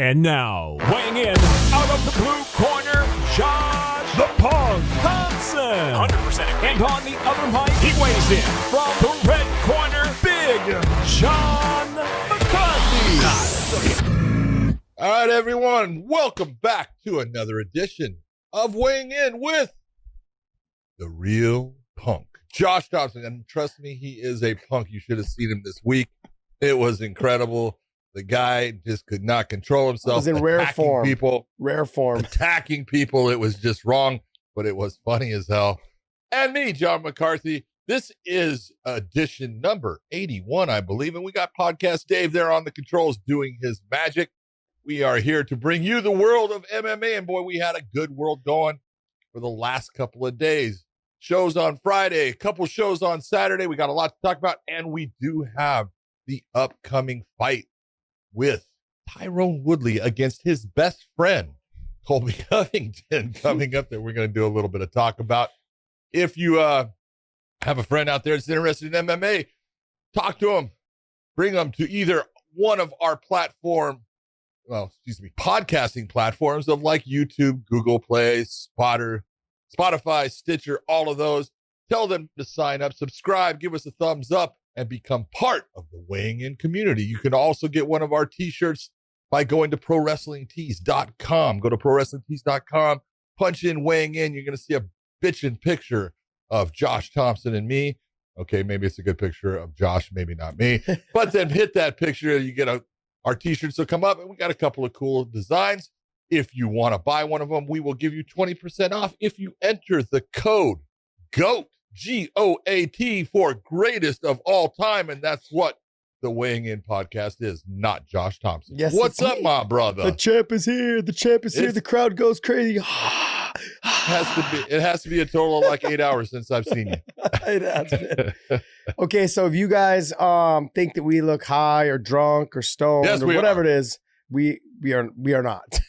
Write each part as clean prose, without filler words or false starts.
And now, weighing in out of the blue corner, Josh the Punk Thompson. 100% agree. And on the other mic, he weighs in from the red corner, Big John McCarthy. All right, everyone, welcome back to another edition of Weighing In with the Real Punk, Josh Thompson. And trust me, he is a punk. You should have seen him this week. It was incredible. The guy just could not control himself. It was in rare form. Attacking people. It was just wrong, but it was funny as hell. And me, John McCarthy. This is edition number 81, I believe. And we got Podcast Dave there on the controls doing his magic. We are here to bring you the world of MMA. And boy, we had a good world going for the last couple of days. Shows on Friday, a couple shows on Saturday. We got a lot to talk about. And we do have the upcoming fight with Tyron Woodley against his best friend, Colby Covington, coming up that we're going to do a little bit of talk about. If you have a friend out there that's interested in MMA, talk to him. Bring them to either one of our podcasting platforms of like YouTube, Google Play, Spotify, Stitcher, all of those. Tell them to sign up, subscribe, give us a thumbs up, and become part of the Weighing In community. You can also get one of our t-shirts by going to ProWrestlingTees.com. Go to ProWrestlingTees.com, punch in Weighing In. You're going to see a bitchin' picture of Josh Thompson and me. Okay, maybe it's a good picture of Josh, maybe not me. But then hit that picture, you get our t-shirts will come up, and we got a couple of cool designs. If you want to buy one of them, we will give you 20% off if you enter the code GOAT. GOAT for greatest of all time, and that's what the Weighing In podcast is, not Josh Thompson. Yes, what's up, my brother? The champ is here. The champ is here. The crowd goes crazy. It has to be a total of like 8 hours since I've seen you. It has been. Okay, so if you guys think that we look high or drunk or stoned or whatever it is, we are not.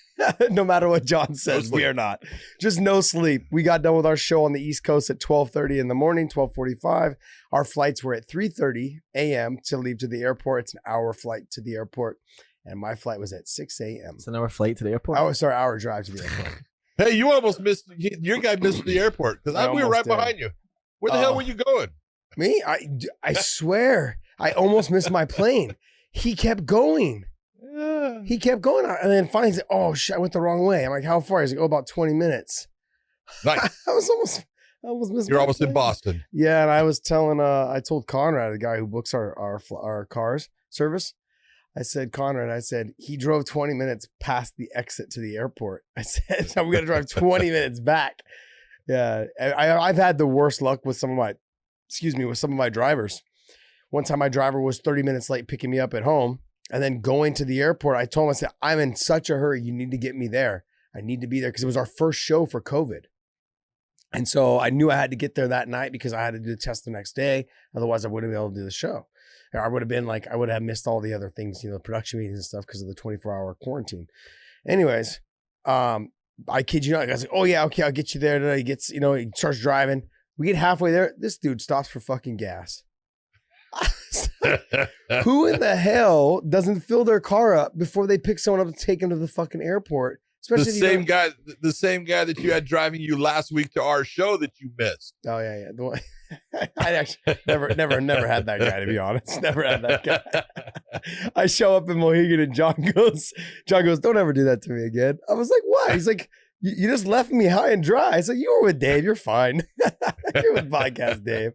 No matter what John says, we are not. Just no sleep. We got done with our show on the East Coast at 12:30 in the morning, 12:45. Our flights were at 3:30 a.m. to leave to the airport. It's an hour flight to the airport. And my flight was at 6 a.m. It's an hour flight to the airport? Oh, sorry, hour drive to the airport. Hey, you almost missed, your guy missed the airport because we were right behind you. Where the hell were you going? Me? I swear, I almost missed my plane. He kept going. He kept going, and then finally he said, "Oh shit, I went the wrong way." I'm like, "How far?" He's like, "Oh, about 20 minutes." Nice. I almost missed. You're almost in Boston. Yeah, and I was telling, I told Conrad, the guy who books our cars service, I said, Conrad, he drove 20 minutes past the exit to the airport. I said, so we got to drive 20 minutes back. Yeah, I've had the worst luck with some of my drivers. One time my driver was 30 minutes late picking me up at home. And then going to the airport, I told him, I said, I'm in such a hurry. You need to get me there. I need to be there because it was our first show for COVID. And so I knew I had to get there that night because I had to do the test the next day. Otherwise, I wouldn't be able to do the show. Or I would have missed all the other things, production meetings and stuff because of the 24-hour quarantine. Anyways, I kid you not. I was like, oh, yeah, okay, I'll get you there. He gets, he starts driving. We get halfway there. This dude stops for fucking gas. Who in the hell doesn't fill their car up before they pick someone up to take him to the fucking airport? Especially the same guy that you had driving you last week to our show that you missed. Oh yeah. The one, I actually never had that guy, to be honest. Never had that guy. I show up in Mohegan and John goes, "Don't ever do that to me again." I was like, "Why?" He's like, "You just left me high and dry." I said, "You were with Dave. You're fine." You're with Podcast Dave.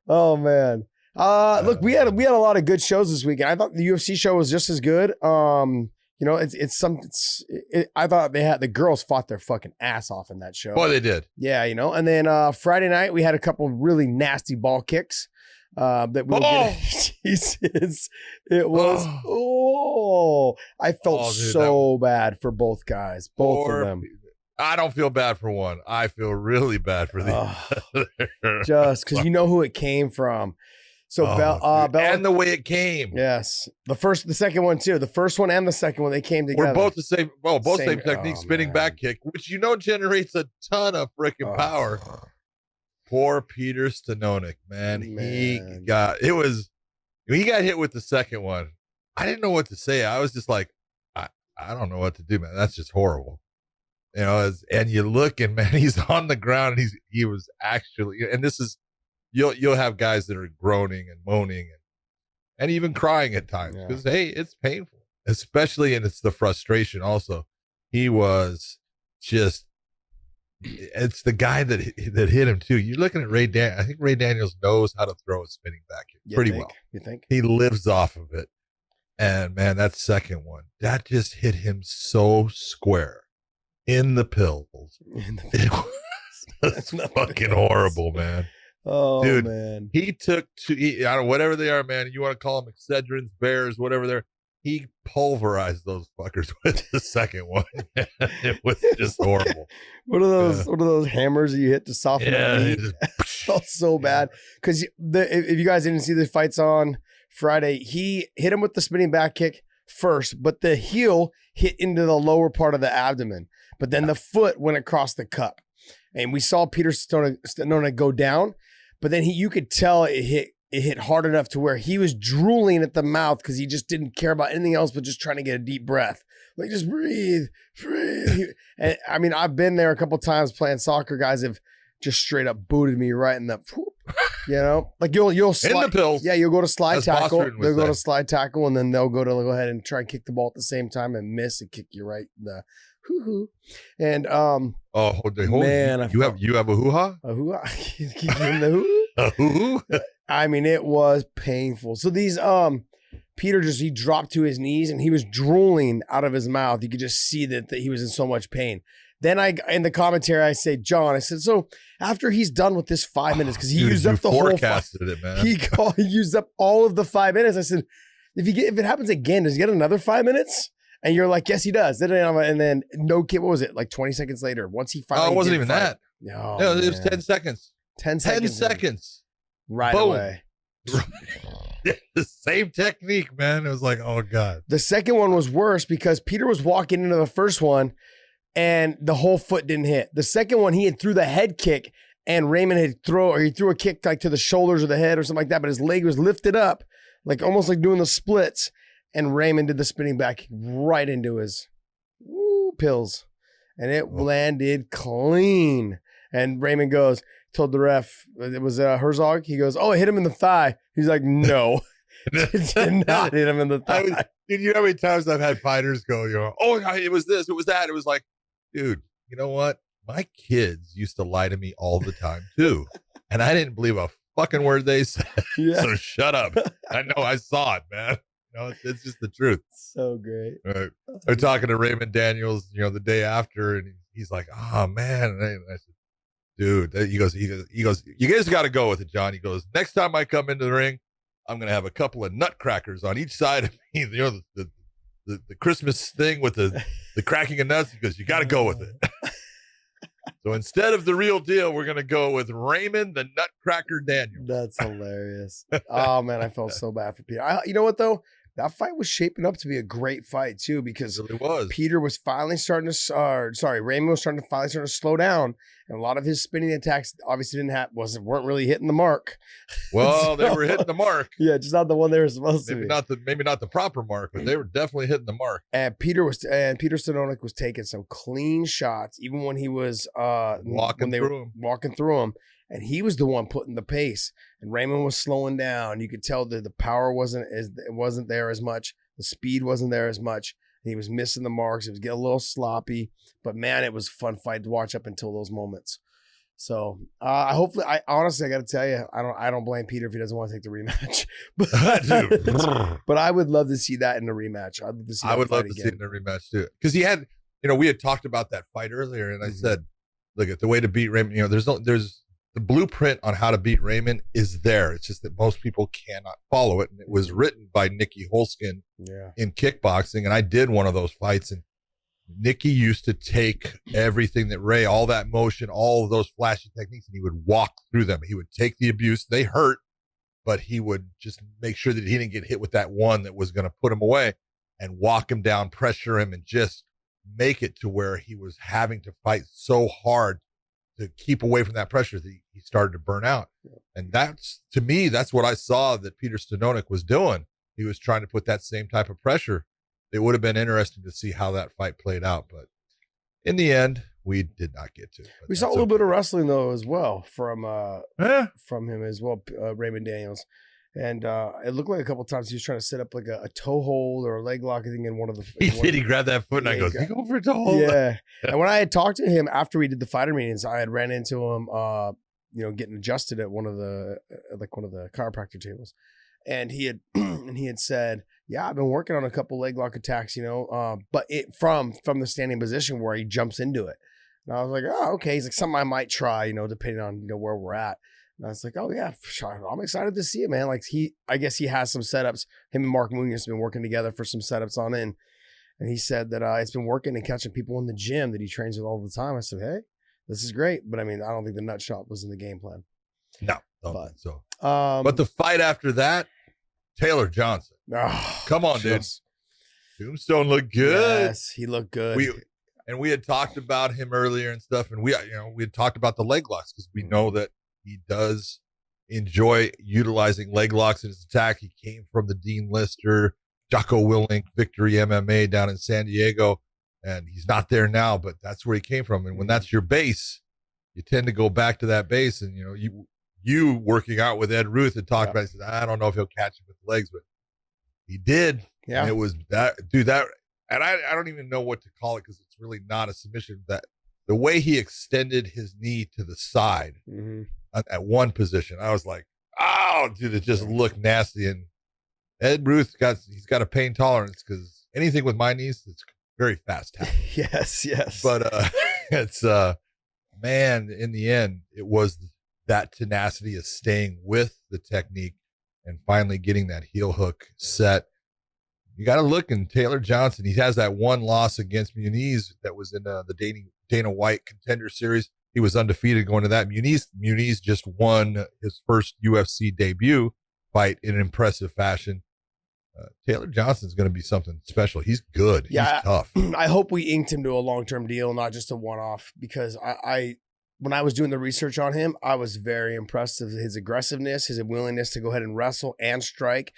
Oh man. Look, we had a lot of good shows this weekend. I thought the UFC show was just as good. I thought the girls fought their fucking ass off in that show. Boy, they did. Yeah, and then Friday night we had a couple really nasty ball kicks. That we Jesus, it was. I felt so bad for both guys, both of them. I don't feel bad for one. I feel really bad for the other. Just because you know who it came from. So and the way it came. Yes. The second one too. The first one and the second one, they came together. We're both the same. Well, both same technique, spinning back kick, which generates a ton of freaking power. Poor Peter Stanonik, man. He got hit with the second one. I didn't know what to say. I was just like, I don't know what to do, man. That's just horrible. You know, and you look and man, he's on the ground and he was actually, and this is, you'll have guys that are groaning and moaning and even crying at times because, hey, it's painful, especially, and it's the frustration also. He was just, it's the guy that hit him too. You're looking at I think Ray Daniels knows how to throw a spinning back kick pretty well. You think? He lives off of it. And man, that second one, that just hit him so square in the pills. It was fucking horrible, man. Oh, dude, man. He took I don't know, whatever they are, man. You want to call them Excedrins, Bears, whatever they're. He pulverized those fuckers with the second one. It was just horrible. What are those hammers you hit to soften the meat? It felt so bad. Because if you guys didn't see the fights on Friday, he hit him with the spinning back kick first, but the heel hit into the lower part of the abdomen. But then the foot went across the cup. And we saw Peter Stonona go down, but then you could tell it hit hard enough to where he was drooling at the mouth because he just didn't care about anything else but just trying to get a deep breath. Like, just breathe. And I mean, I've been there a couple times playing soccer. Guys have just straight up booted me right in the, you know, like you'll slide, in the pills. Yeah, you'll go to slide tackle. They'll go to slide tackle, and then they'll go ahead and try and kick the ball at the same time and miss and kick you right in the hoo-hoo. And man, you have a hoo-ha? A hoo-ha? Keep doing the hoo-hoo? A hoo-hoo? I mean, it was painful. So these Peter he dropped to his knees and he was drooling out of his mouth. You could just see that he was in so much pain. Then in the commentary, I say, John, I said, so after he's done with this 5 minutes, because he used up the whole forecasted it, man. He used up all of the 5 minutes. I said, if it happens again, does he get another 5 minutes? And you're like, yes, he does. And then no kid, what was it? Like 20 seconds later, once he finally it wasn't even that. No, it was 10 seconds. 10 seconds. Right Boom. away. The same technique, man. It was like, oh God. The second one was worse because Peter was walking into the first one and the whole foot didn't hit. The second one, he had threw the head kick and Raymond he threw a kick like to the shoulders or the head or something like that, but his leg was lifted up, like almost like doing the splits. And Raymond did the spinning back right into his pills. And it landed clean. And Raymond told the ref, it was Herzog. He goes, oh, it hit him in the thigh. He's like, no, it did not hit him in the thigh. Dude, you know how many times I've had fighters go, it was this, it was that. It was like, dude, you know what? My kids used to lie to me all the time too. And I didn't believe a fucking word they said. Yeah. So shut up. I know, I saw it, man. It's just the truth. So great. Right. They're talking to Raymond Daniels, the day after, and he's like, oh man. And I said, dude, he goes, you guys got to go with it, John. He goes, next time I come into the ring, I'm going to have a couple of nutcrackers on each side of me. The Christmas thing with the cracking of nuts. He goes, you got to go with it. So instead of the real deal, we're going to go with Raymond the Nutcracker Daniels. That's hilarious. Oh man, I felt so bad for Peter. You know what though? That fight was shaping up to be a great fight too, because it really was. Peter was finally Raymond was finally starting to slow down, and a lot of his spinning attacks obviously weren't really hitting the mark. Well, they were hitting the mark. Yeah, just not the one they were supposed to. Maybe not the proper mark, but they were definitely hitting the mark. And Peter Stodonik was taking some clean shots, even when he was walking through them. And he was the one putting the pace, and Raymond was slowing down. You could tell that the power wasn't there as much. The speed wasn't there as much. He was missing the marks. It was getting a little sloppy, but man, it was a fun fight to watch up until those moments. So I honestly, I got to tell you, I don't blame Peter if he doesn't want to take the rematch. But I would love to see that in the rematch. I'd love to see. I would love to see it in the rematch too, because he had, we had talked about that fight earlier, and I said, look, at the way to beat Raymond, there's the blueprint on how to beat Raymond is there. It's just that most people cannot follow it. And it was written by Nicky Holskin in kickboxing. And I did one of those fights. And Nicky used to take everything that Ray, all that motion, all of those flashy techniques, and he would walk through them. He would take the abuse. They hurt, but he would just make sure that he didn't get hit with that one that was going to put him away, and walk him down, pressure him, and just make it to where he was having to fight so hard to keep away from that pressure that he started to burn out. And to me, that's what I saw that Peter Stodonik was doing. He was trying to put that same type of pressure it would have been interesting to see how that fight played out. But in the end, we did not get to. We saw a little bit of wrestling though as well from him as well, Raymond Daniels. And it looked like a couple times he was trying to set up like a toe hold or a leg lock, I think, in one of the. He grabbed that foot and I goes, "You go for a toe hold." Yeah. And when I had talked to him after we did the fighter meetings, I had ran into him, getting adjusted at one of the chiropractor tables, and he had said, "Yeah, I've been working on a couple leg lock attacks, but it from the standing position where he jumps into it." And I was like, "Oh, okay." He's like, "Something I might try, depending on where we're at." And I was like, "Oh yeah, I'm excited to see it, man." Like I guess he has some setups. Him and Mark Munoz have been working together for some setups on in. And he said that it's been working and catching people in the gym that he trains with all the time. I said, "Hey, this is great." But I mean, I don't think the nut shot was in the game plan. No, don't think so. But the fight after that, Taylor Johnson. Come on, dude. Tombstone looked good. Yes, he looked good. We had talked about him earlier and stuff. And we had talked about the leg locks because we know that he does enjoy utilizing leg locks in his attack. He came from the Dean Lister, Jocko Willink, Victory MMA down in San Diego, and he's not there now, but that's where he came from. And when that's your base, you tend to go back to that base. And, you working out with Ed Ruth and talked about it, said, I don't know if he'll catch him with the legs, but he did. Yeah. And it was that, dude, and I don't even know what to call it because it's really not a submission. That the way he extended his knee to the side at one position, I was like, oh, dude, it just looked nasty. And Ed Ruth he's got a pain tolerance because anything with my knees, it's very fast tapping. Yes. But it's man, in the end, it was that tenacity of staying with the technique and finally getting that heel hook set. You got to look in Taylor Johnson. He has that one loss against Muniz that was in the Dana White Contender Series. He was undefeated going to that. Muniz just won his first UFC debut fight in an impressive fashion. Taylor Johnson's going to be something special. He's good. Yeah, he's tough. I hope we inked him to a long-term deal, not just a one-off, because when I was doing the research on him, I was very impressed with his aggressiveness, his willingness to go ahead and wrestle and strike.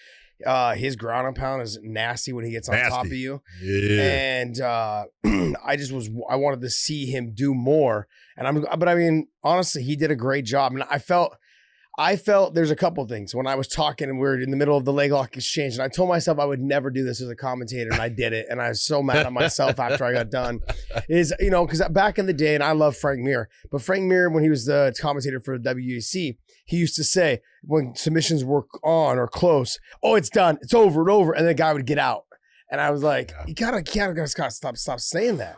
His ground and pound is nasty when he gets on top of you. Yeah. And I wanted to see him do more. But I mean, honestly, he did a great job. And I felt there's a couple things when I was talking and we were in the middle of the leg lock exchange, and I told myself I would never do this as a commentator, and I did it. And I was so mad at myself after I got done. Because back in the day, and I love Frank Mir, but Frank Mir, when he was the commentator for WEC, he used to say when submissions were on or close, "Oh, it's done, it's over and over," and the guy would get out. And I was like, you gotta stop saying that.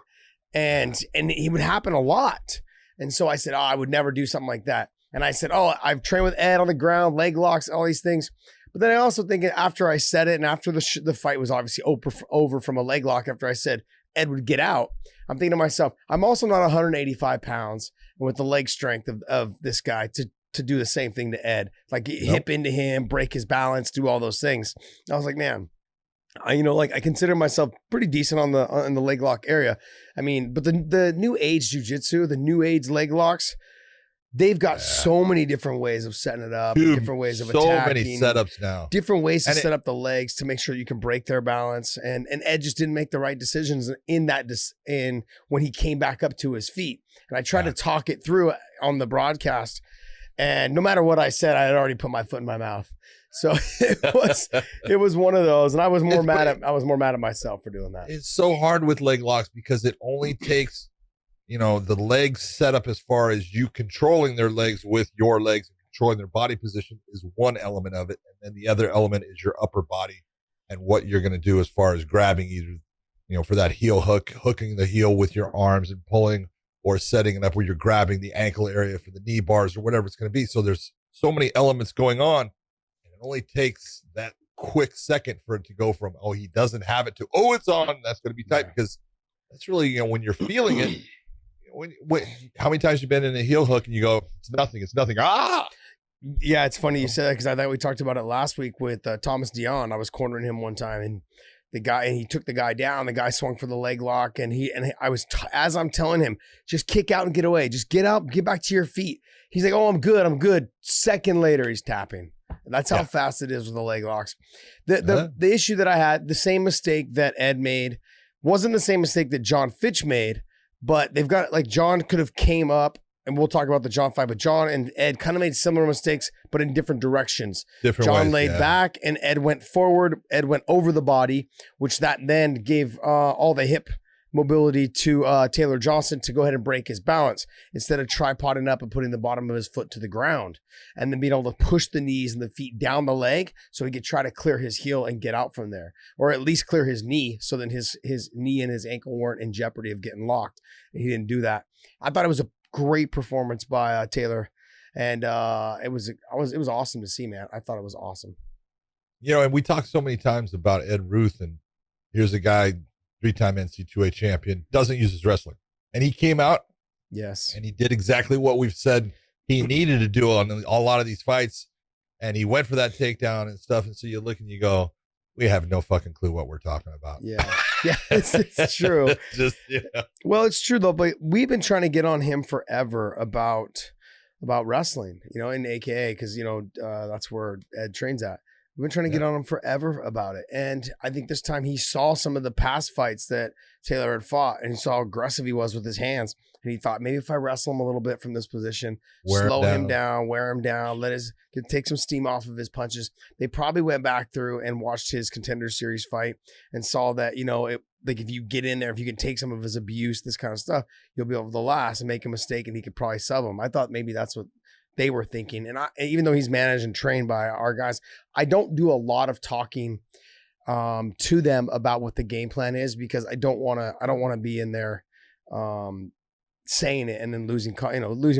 And it would happen a lot. And so I said, I would never do something like that. And I said, I've trained with Ed on the ground, leg locks, all these things. But then I also think after I said it, and after the fight was obviously over from a leg lock, after I said Ed would get out, I'm thinking to myself, I'm also not 185 pounds with the leg strength of this guy to do the same thing to Ed, like hip into him, break his balance, do all those things. I was like, man, I consider myself pretty decent in the leg lock area. I mean, but the new age jiu-jitsu, the new age leg locks, they've got so many different ways of setting it up, different ways of attacking. So many setups now. Different ways to set up the legs to make sure you can break their balance. And Ed just didn't make the right decisions in when he came back up to his feet. And I tried to talk it through on the broadcast. And no matter what I said, I had already put my foot in my mouth. So it was one of those. And I was more mad at myself for doing that. It's so hard with leg locks because it only takes the legs set up as far as you controlling their legs with your legs and controlling their body position is one element of it. And then the other element is your upper body and what you're going to do as far as grabbing either, for that heel hook, hooking the heel with your arms and pulling, or setting it up where you're grabbing the ankle area for the knee bars or whatever it's going to be. So there's so many elements going on. And it only takes that quick second for it to go from, he doesn't have it to, it's on. That's going to be tight because that's really, when you're feeling it. How many times you been in a heel hook and you go, it's nothing. Yeah, it's funny you said that because I thought we talked about it last week with Thomas Dion. I was cornering him one time and he took the guy down. The guy swung for the leg lock and I was as I'm telling him, just kick out and get away. Just get up, get back to your feet. He's like, I'm good. Second later, he's tapping. That's how fast it is with the leg locks. The issue that I had, the same mistake that Ed made, wasn't the same mistake that Jon Fitch made, but they've got, like, Jon could have came up, and we'll talk about the Jon fight, but Jon and Ed kind of made similar mistakes, but in different directions. Jon laid back, and Ed went forward. Ed went over the body, which that then gave all the hip mobility to Taylor Johnson to go ahead and break his balance instead of tripoding up and putting the bottom of his foot to the ground and then being able to push the knees and the feet down the leg so he could try to clear his heel and get out from there, or at least clear his knee so then his knee and his ankle weren't in jeopardy of getting locked. And he didn't do that. I thought it was a great performance by Taylor, and it was awesome to see, man. I thought it was awesome. You know, and we talked so many times about Ed Ruth, and here's a guy, 3-time NCAA champion, doesn't use his wrestling. And he came out. Yes. And he did exactly what we've said he needed to do on a lot of these fights. And he went for that takedown and stuff. And so you look and you go, we have no fucking clue what we're talking about. Yeah. Yeah, it's true. Well, it's true though, but we've been trying to get on him forever about wrestling, you know, in AKA, because, you know, that's where Ed trains at. We've been trying to get on him forever about it. And I think this time he saw some of the past fights that Taylor had fought and he saw how aggressive he was with his hands. And he thought, maybe if I wrestle him a little bit from this position, slow him down, wear him down, take some steam off of his punches. They probably went back through and watched his Contender Series fight and saw that, you know, like if you get in there, if you can take some of his abuse, this kind of stuff, you'll be able to last and make a mistake and he could probably sub him. I thought maybe that's what they were thinking. And even though he's managed and trained by our guys, I don't do a lot of talking to them about what the game plan is, because I don't want to be in there saying it and then losing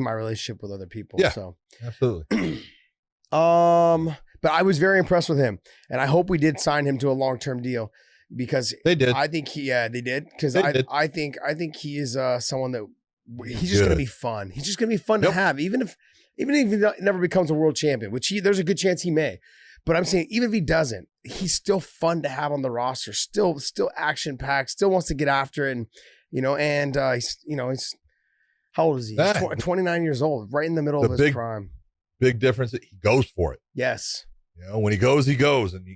my relationship with other people. Yeah, so absolutely. But I was very impressed with him, and I hope we did sign him to a long-term deal, because they did. I think they did. Because I think he is someone that he's just going to be fun. He's just going to be fun to have, even if he never becomes a world champion, which there's a good chance he may. But I'm saying, even if he doesn't, he's still fun to have on the roster. Still action packed. Still wants to get after it, and he's how old is he? He's 29 years old, right in the middle of his prime. Big difference that he goes for it. Yes. You know, when he goes, and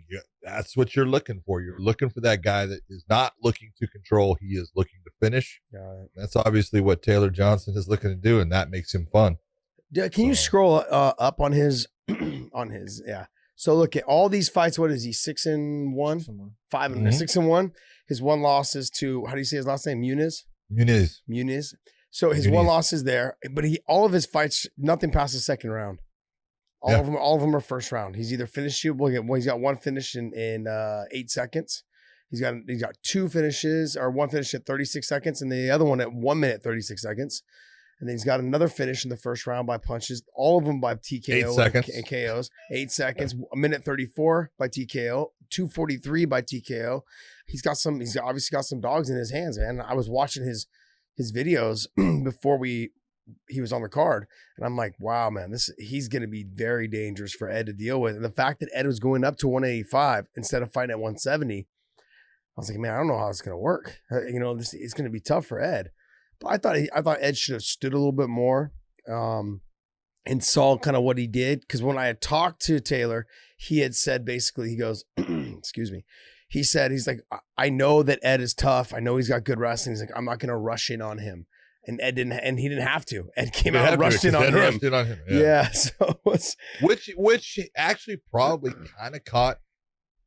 that's what you're looking for. You're looking for that guy that is not looking to control. He is looking to finish. That's obviously what Taylor Johnson is looking to do, and that makes him fun. Yeah, can you scroll up on his yeah. So look at all these fights. What is he? 6-1, 6-1. His one loss is to, how do you say his last name? Muniz. So his one loss is there, but all of his fights, nothing past the second round. All of them are first round. He's either finished you. He's got one finish in 8 seconds. He's got two finishes, or one finish at 36 seconds, and the other one at 1 minute 36 seconds. And then he's got another finish in the first round by punches, all of them by TKO 8 seconds. And KOs. 8 seconds, 1 minute 34 by TKO, 2:43 by TKO. He's obviously got some dogs in his hands, man. I was watching his videos before he was on the card, and I'm like, wow, man, he's going to be very dangerous for Ed to deal with. And the fact that Ed was going up to 185 instead of fighting at 170, I was like, man, I don't know how it's going to work. It's going to be tough for Ed. But I thought Ed should have stood a little bit more and saw kind of what he did. Because when I had talked to Taylor, he had said, basically, he goes, excuse me. He's like, I know that Ed is tough. I know he's got good wrestling. He's like, I'm not going to rush in on him. And he didn't have to. Ed came out and rushed in on him. Yeah. So which actually probably kind of caught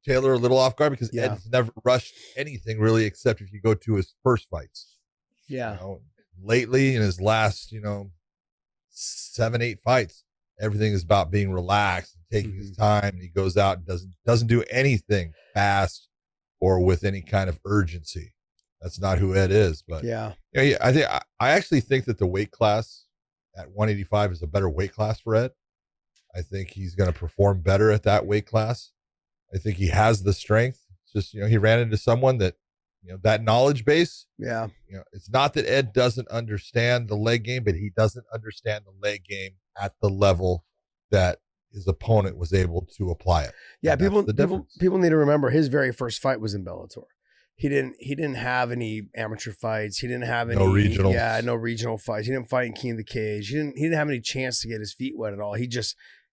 Taylor a little off guard, because Ed's never rushed anything really, except if you go to his first fights. Yeah. Lately in his last, 7-8 fights, everything is about being relaxed and taking his time. And he goes out and doesn't do anything fast or with any kind of urgency. That's not who Ed is. But I actually think that the weight class at 185 is a better weight class for Ed. I think he's going to perform better at that weight class. I think he has the strength. It's just, he ran into someone that, that knowledge base. Yeah. It's not that Ed doesn't understand the leg game, but he doesn't understand the leg game at the level that his opponent was able to apply it. Yeah. People need to remember his very first fight was in Bellator. He didn't have any amateur fights. He didn't have any regional. Yeah, no regional fights. He didn't fight in King of the Cage. He didn't have any chance to get his feet wet at all. He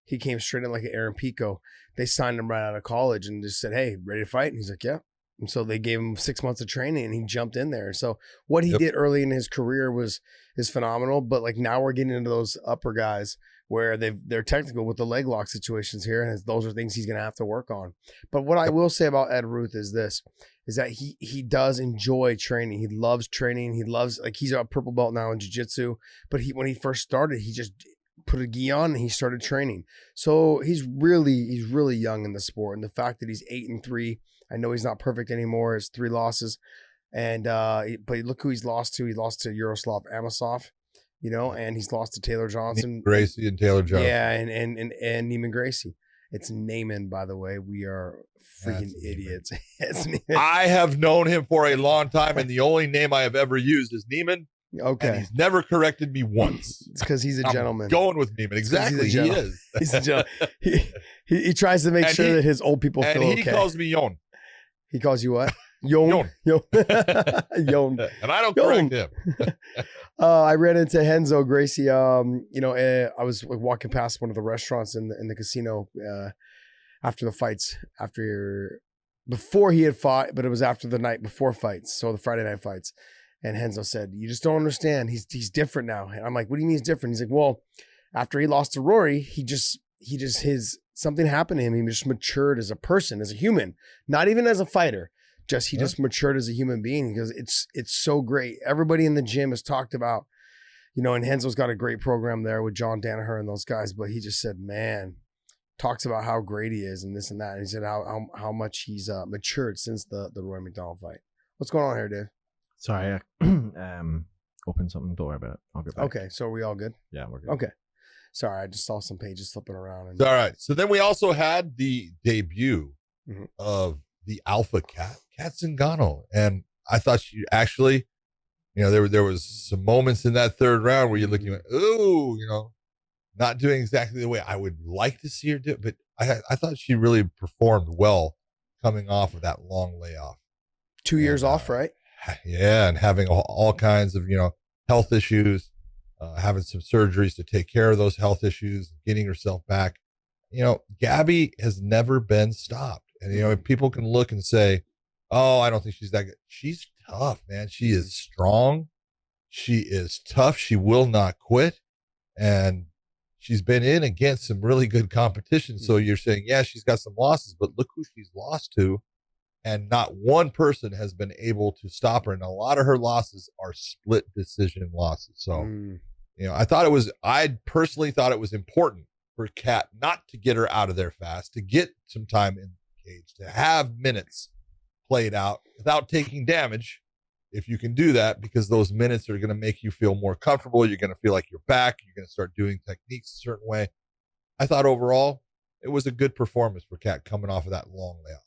He came straight in like an Aaron Pico. They signed him right out of college and just said, hey, ready to fight? And he's like, yeah. And so they gave him 6 months of training and he jumped in there. So what he did early in his career is phenomenal. But like now we're getting into those upper guys where they're technical with the leg lock situations here. And those are things he's going to have to work on. But what I will say about Ed Ruth is this, is that he does enjoy training. He loves training. He loves, like, he's a purple belt now in jiu-jitsu. But when he first started, he just put a gi on and he started training. So he's really young in the sport. And the fact that he's 8-3, I know he's not perfect anymore. It's 3 losses. And but look who he's lost to. He lost to Yaroslav Amosov, you know, and he's lost to Taylor Johnson. Neiman Gracie and Taylor Johnson. Yeah, and Neiman Gracie. It's Neiman, by the way. We are freaking idiots. I have known him for a long time, and the only name I have ever used is Neiman. Okay. And he's never corrected me once. It's because he's a gentleman. I'm going with Neiman. Exactly. He is. He's a gentleman. He tries to make sure that his old people feel okay. And he calls me Yon. He calls you what? Yon. Yon. Yon. And I don't correct him. I ran into Renzo Gracie. You know, I was walking past one of the restaurants in the casino after the fights, before he had fought, but it was after the night before fights, so the Friday night fights. And Renzo said, "You just don't understand. He's different now." And I'm like, "What do you mean he's different?" He's like, "Well, after he lost to Rory, he just something happened to him. He just matured as a person, as a human, not even as a fighter. He just matured as a human being, because it's so great. Everybody in the gym has talked about, you know, and Renzo's got a great program there with John Danaher and those guys, but he just said, man, talks about how great he is and this and that. And he said how much he's matured since the Roy McDonald fight. What's going on here, Dave? Sorry, I opened something. Don't worry about it. I'll get back. Okay, so are we all good? Yeah, we're good. Okay. Sorry, I just saw some pages flipping around. It's all right. So then we also had the debut of the Alpha Cat Zingano. And I thought she actually, you know, there was some moments in that third round where you're looking at, ooh, you know, not doing exactly the way I would like to see her do, but I thought she really performed well coming off of that long layoff. 2 years off, right? Yeah, and having all kinds of, you know, health issues, having some surgeries to take care of those health issues, getting herself back. You know, Gabby has never been stopped. And, you know, people can look and say, oh, I don't think she's that good. She's tough, man. She is strong. She is tough. She will not quit. And she's been in against some really good competition. So you're saying, yeah, she's got some losses, but look who she's lost to. And not one person has been able to stop her. And a lot of her losses are split decision losses. So, you know, I personally thought it was important for Kat not to get her out of there fast, to get some time in the cage, to have minutes played out without taking damage. If you can do that, because those minutes are going to make you feel more comfortable. You're going to feel like you're back. You're going to start doing techniques a certain way. I thought overall it was a good performance for Kat coming off of that long layoff.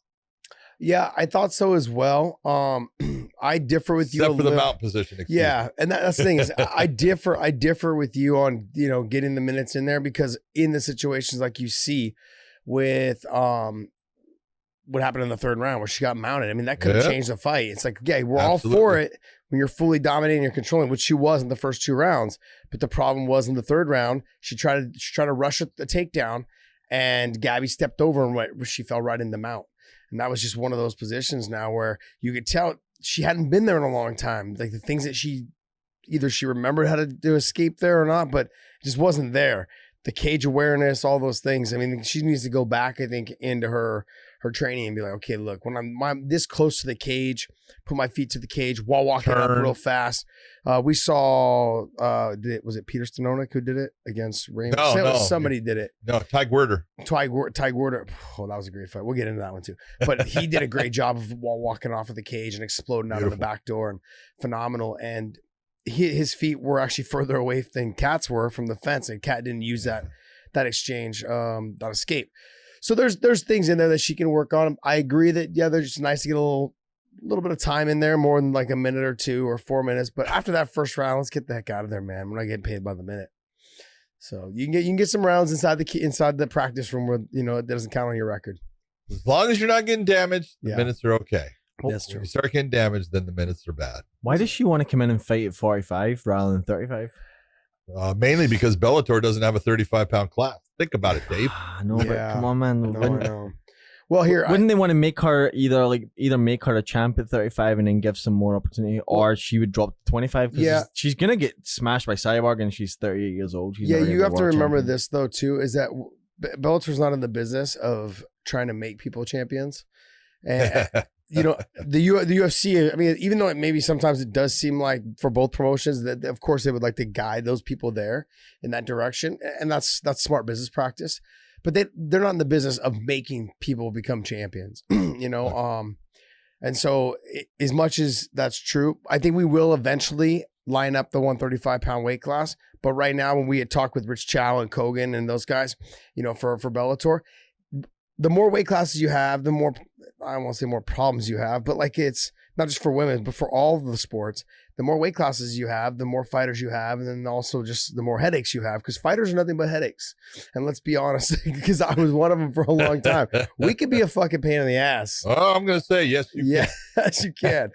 Yeah, I thought so as well. I differ with you. Except for the mount position. Yeah, and that's the thing is I differ with you on, you know, getting the minutes in there, because in the situations like you see with what happened in the third round where she got mounted, I mean, that could have changed the fight. It's like, yeah, we're all for it when you're fully dominating and controlling, which she was in the first 2 rounds. But the problem was in the third round, she tried to rush the takedown, and Gabby stepped over and she fell right in the mount. And that was just one of those positions now where you could tell she hadn't been there in a long time. Like the things that either she remembered how to escape there or not, but it just wasn't there. The cage awareness, all those things. I mean, she needs to go back, I think, into her training and be like, okay, look, when I'm this close to the cage, put my feet to the cage while walking up real fast. We saw, was it Peter Stanonik who did it against Raymond? No. Somebody did it. No, Ty Werder. Ty Werder. Oh, that was a great fight. We'll get into that one too. But he did a great job of while walking off of the cage and exploding out of the back door, and phenomenal. And his feet were actually further away than Kat's were from the fence, and Kat didn't use that exchange, that escape. So there's things in there that she can work on. I agree that, yeah, they're just nice to get a little bit of time in there, more than like a minute or 2 or 4 minutes. But after that first round, let's get the heck out of there, man. We're not getting paid by the minute. So you can get some rounds inside the practice room where, you know, it doesn't count on your record. As long as you're not getting damaged, the minutes are okay. That's true. When you start getting damaged, then the minutes are bad. Why does she want to come in and fight at 45 rather than 35? Mainly because Bellator doesn't have a 35-pound class. Think about it, Dave. No, but come on, man. I know. Well, here wouldn't they want to make her either make her a champ at 35 and then give some more opportunity, or she would drop to 25? Yeah, she's gonna get smashed by Cyborg, and she's 38 years old. She's you have to remember this though too, is that Bellator's not in the business of trying to make people champions, and you know the UFC. I mean, even though maybe sometimes it does seem like for both promotions that of course they would like to guide those people there in that direction, and that's smart business practice. But they're not in the business of making people become champions, you know? And so as much as that's true, I think we will eventually line up the 135-pound weight class. But right now, when we had talked with Rich Chow and Kogan and those guys, you know, for Bellator, the more weight classes you have, the more, I don't want to say more problems you have, but like it's not just for women, but for all of the sports. The more weight classes you have, the more fighters you have, and then also just the more headaches you have, because fighters are nothing but headaches. And let's be honest, because I was one of them for a long time. We could be a fucking pain in the ass. Oh, I'm going to say yes, you can. Yes, you can.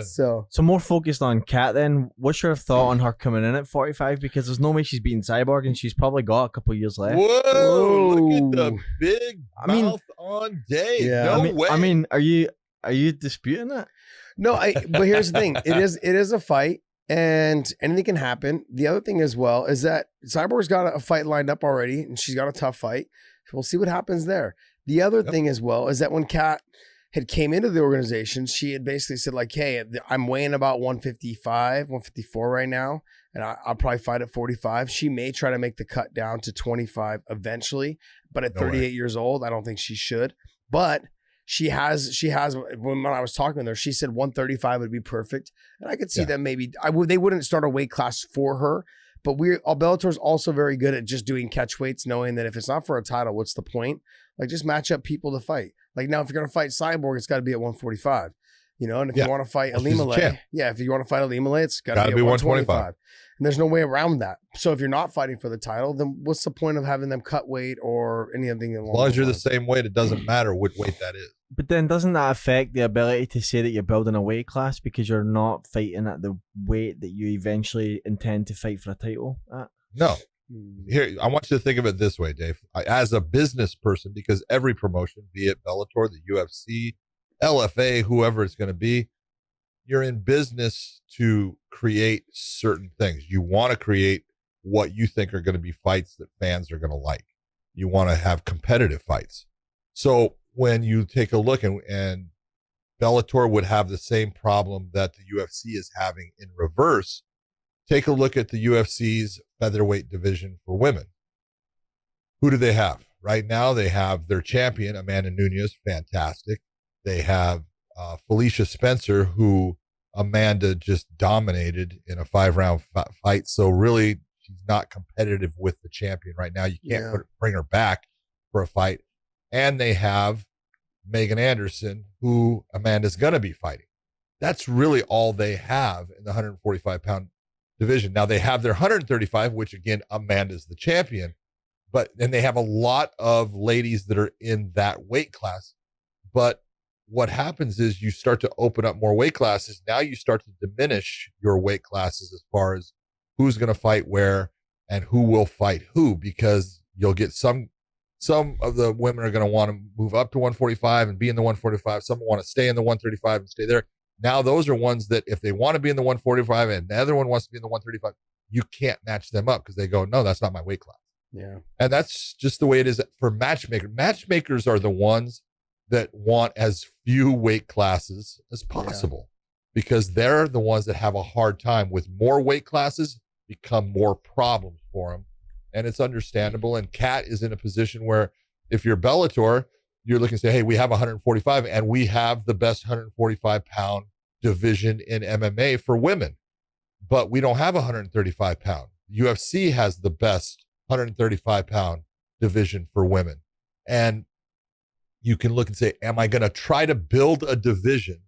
So more focused on Kat then. What's your thought on her coming in at 45? Because there's no way she's beating Cyborg, and she's probably got a couple years left. Whoa, look at the big mouth on Dave. Yeah. No way. I mean, are you disputing that? No, but here's the thing. It is a fight, and anything can happen. The other thing as well is that Cyborg's got a fight lined up already, and she's got a tough fight. So we'll see what happens there. The other thing as well is that when Kat had came into the organization, she had basically said like, hey, I'm weighing about 155, 154 right now, and I'll probably fight at 45. She may try to make the cut down to 25 eventually, but at 38 years old, I don't think she should. But she has when I was talking with her, she said 135 would be perfect. And I could see that maybe they wouldn't start a weight class for her, but Bellator's also very good at just doing catch weights, knowing that if it's not for a title, what's the point? Like just match up people to fight. Like now, if you're going to fight Cyborg, it's got to be at 145, you know? And if you want to fight Alimale, if you want to fight Alimale, it's got to be at 125. And there's no way around that. So if you're not fighting for the title, then what's the point of having them cut weight or anything? As long as you're the same weight, it doesn't matter what weight that is. But then doesn't that affect the ability to say that you're building a weight class because you're not fighting at the weight that you eventually intend to fight for a title at? No. Here, I want you to think of it this way, Dave. As a business person, because every promotion, be it Bellator, the UFC, LFA, whoever it's going to be, you're in business to create certain things. You want to create what you think are going to be fights that fans are going to like. You want to have competitive fights. So when you take a look and Bellator would have the same problem that the UFC is having in reverse, take a look at the UFC's featherweight division for women. Who do they have? Right now, they have their champion, Amanda Nunes, fantastic. They have Felicia Spencer, who Amanda just dominated in a 5-round fight. So really, she's not competitive with the champion right now. You can't bring her back for a fight. And they have Megan Anderson, who Amanda's going to be fighting. That's really all they have in the 145-pound division. Now they have their 135, which again, Amanda's the champion, but then they have a lot of ladies that are in that weight class. But what happens is you start to open up more weight classes. Now you start to diminish your weight classes as far as who's going to fight where and who will fight who, because you'll get some of the women are going to want to move up to 145 and be in the 145. Some want to stay in the 135 and stay there. Now those are ones that if they want to be in the 145 and the other one wants to be in the 135, you can't match them up because they go, no, that's not my weight class. Yeah. And that's just the way it is for matchmakers. Matchmakers are the ones that want as few weight classes as possible because they're the ones that have a hard time with more weight classes become more problems for them. And it's understandable. And Kat is in a position where if you're Bellator, you're looking to say, hey, we have 145 and we have the best 145-pound division in MMA for women, but we don't have 135-pound. UFC has the best 135-pound division for women. And you can look and say, am I going to try to build a division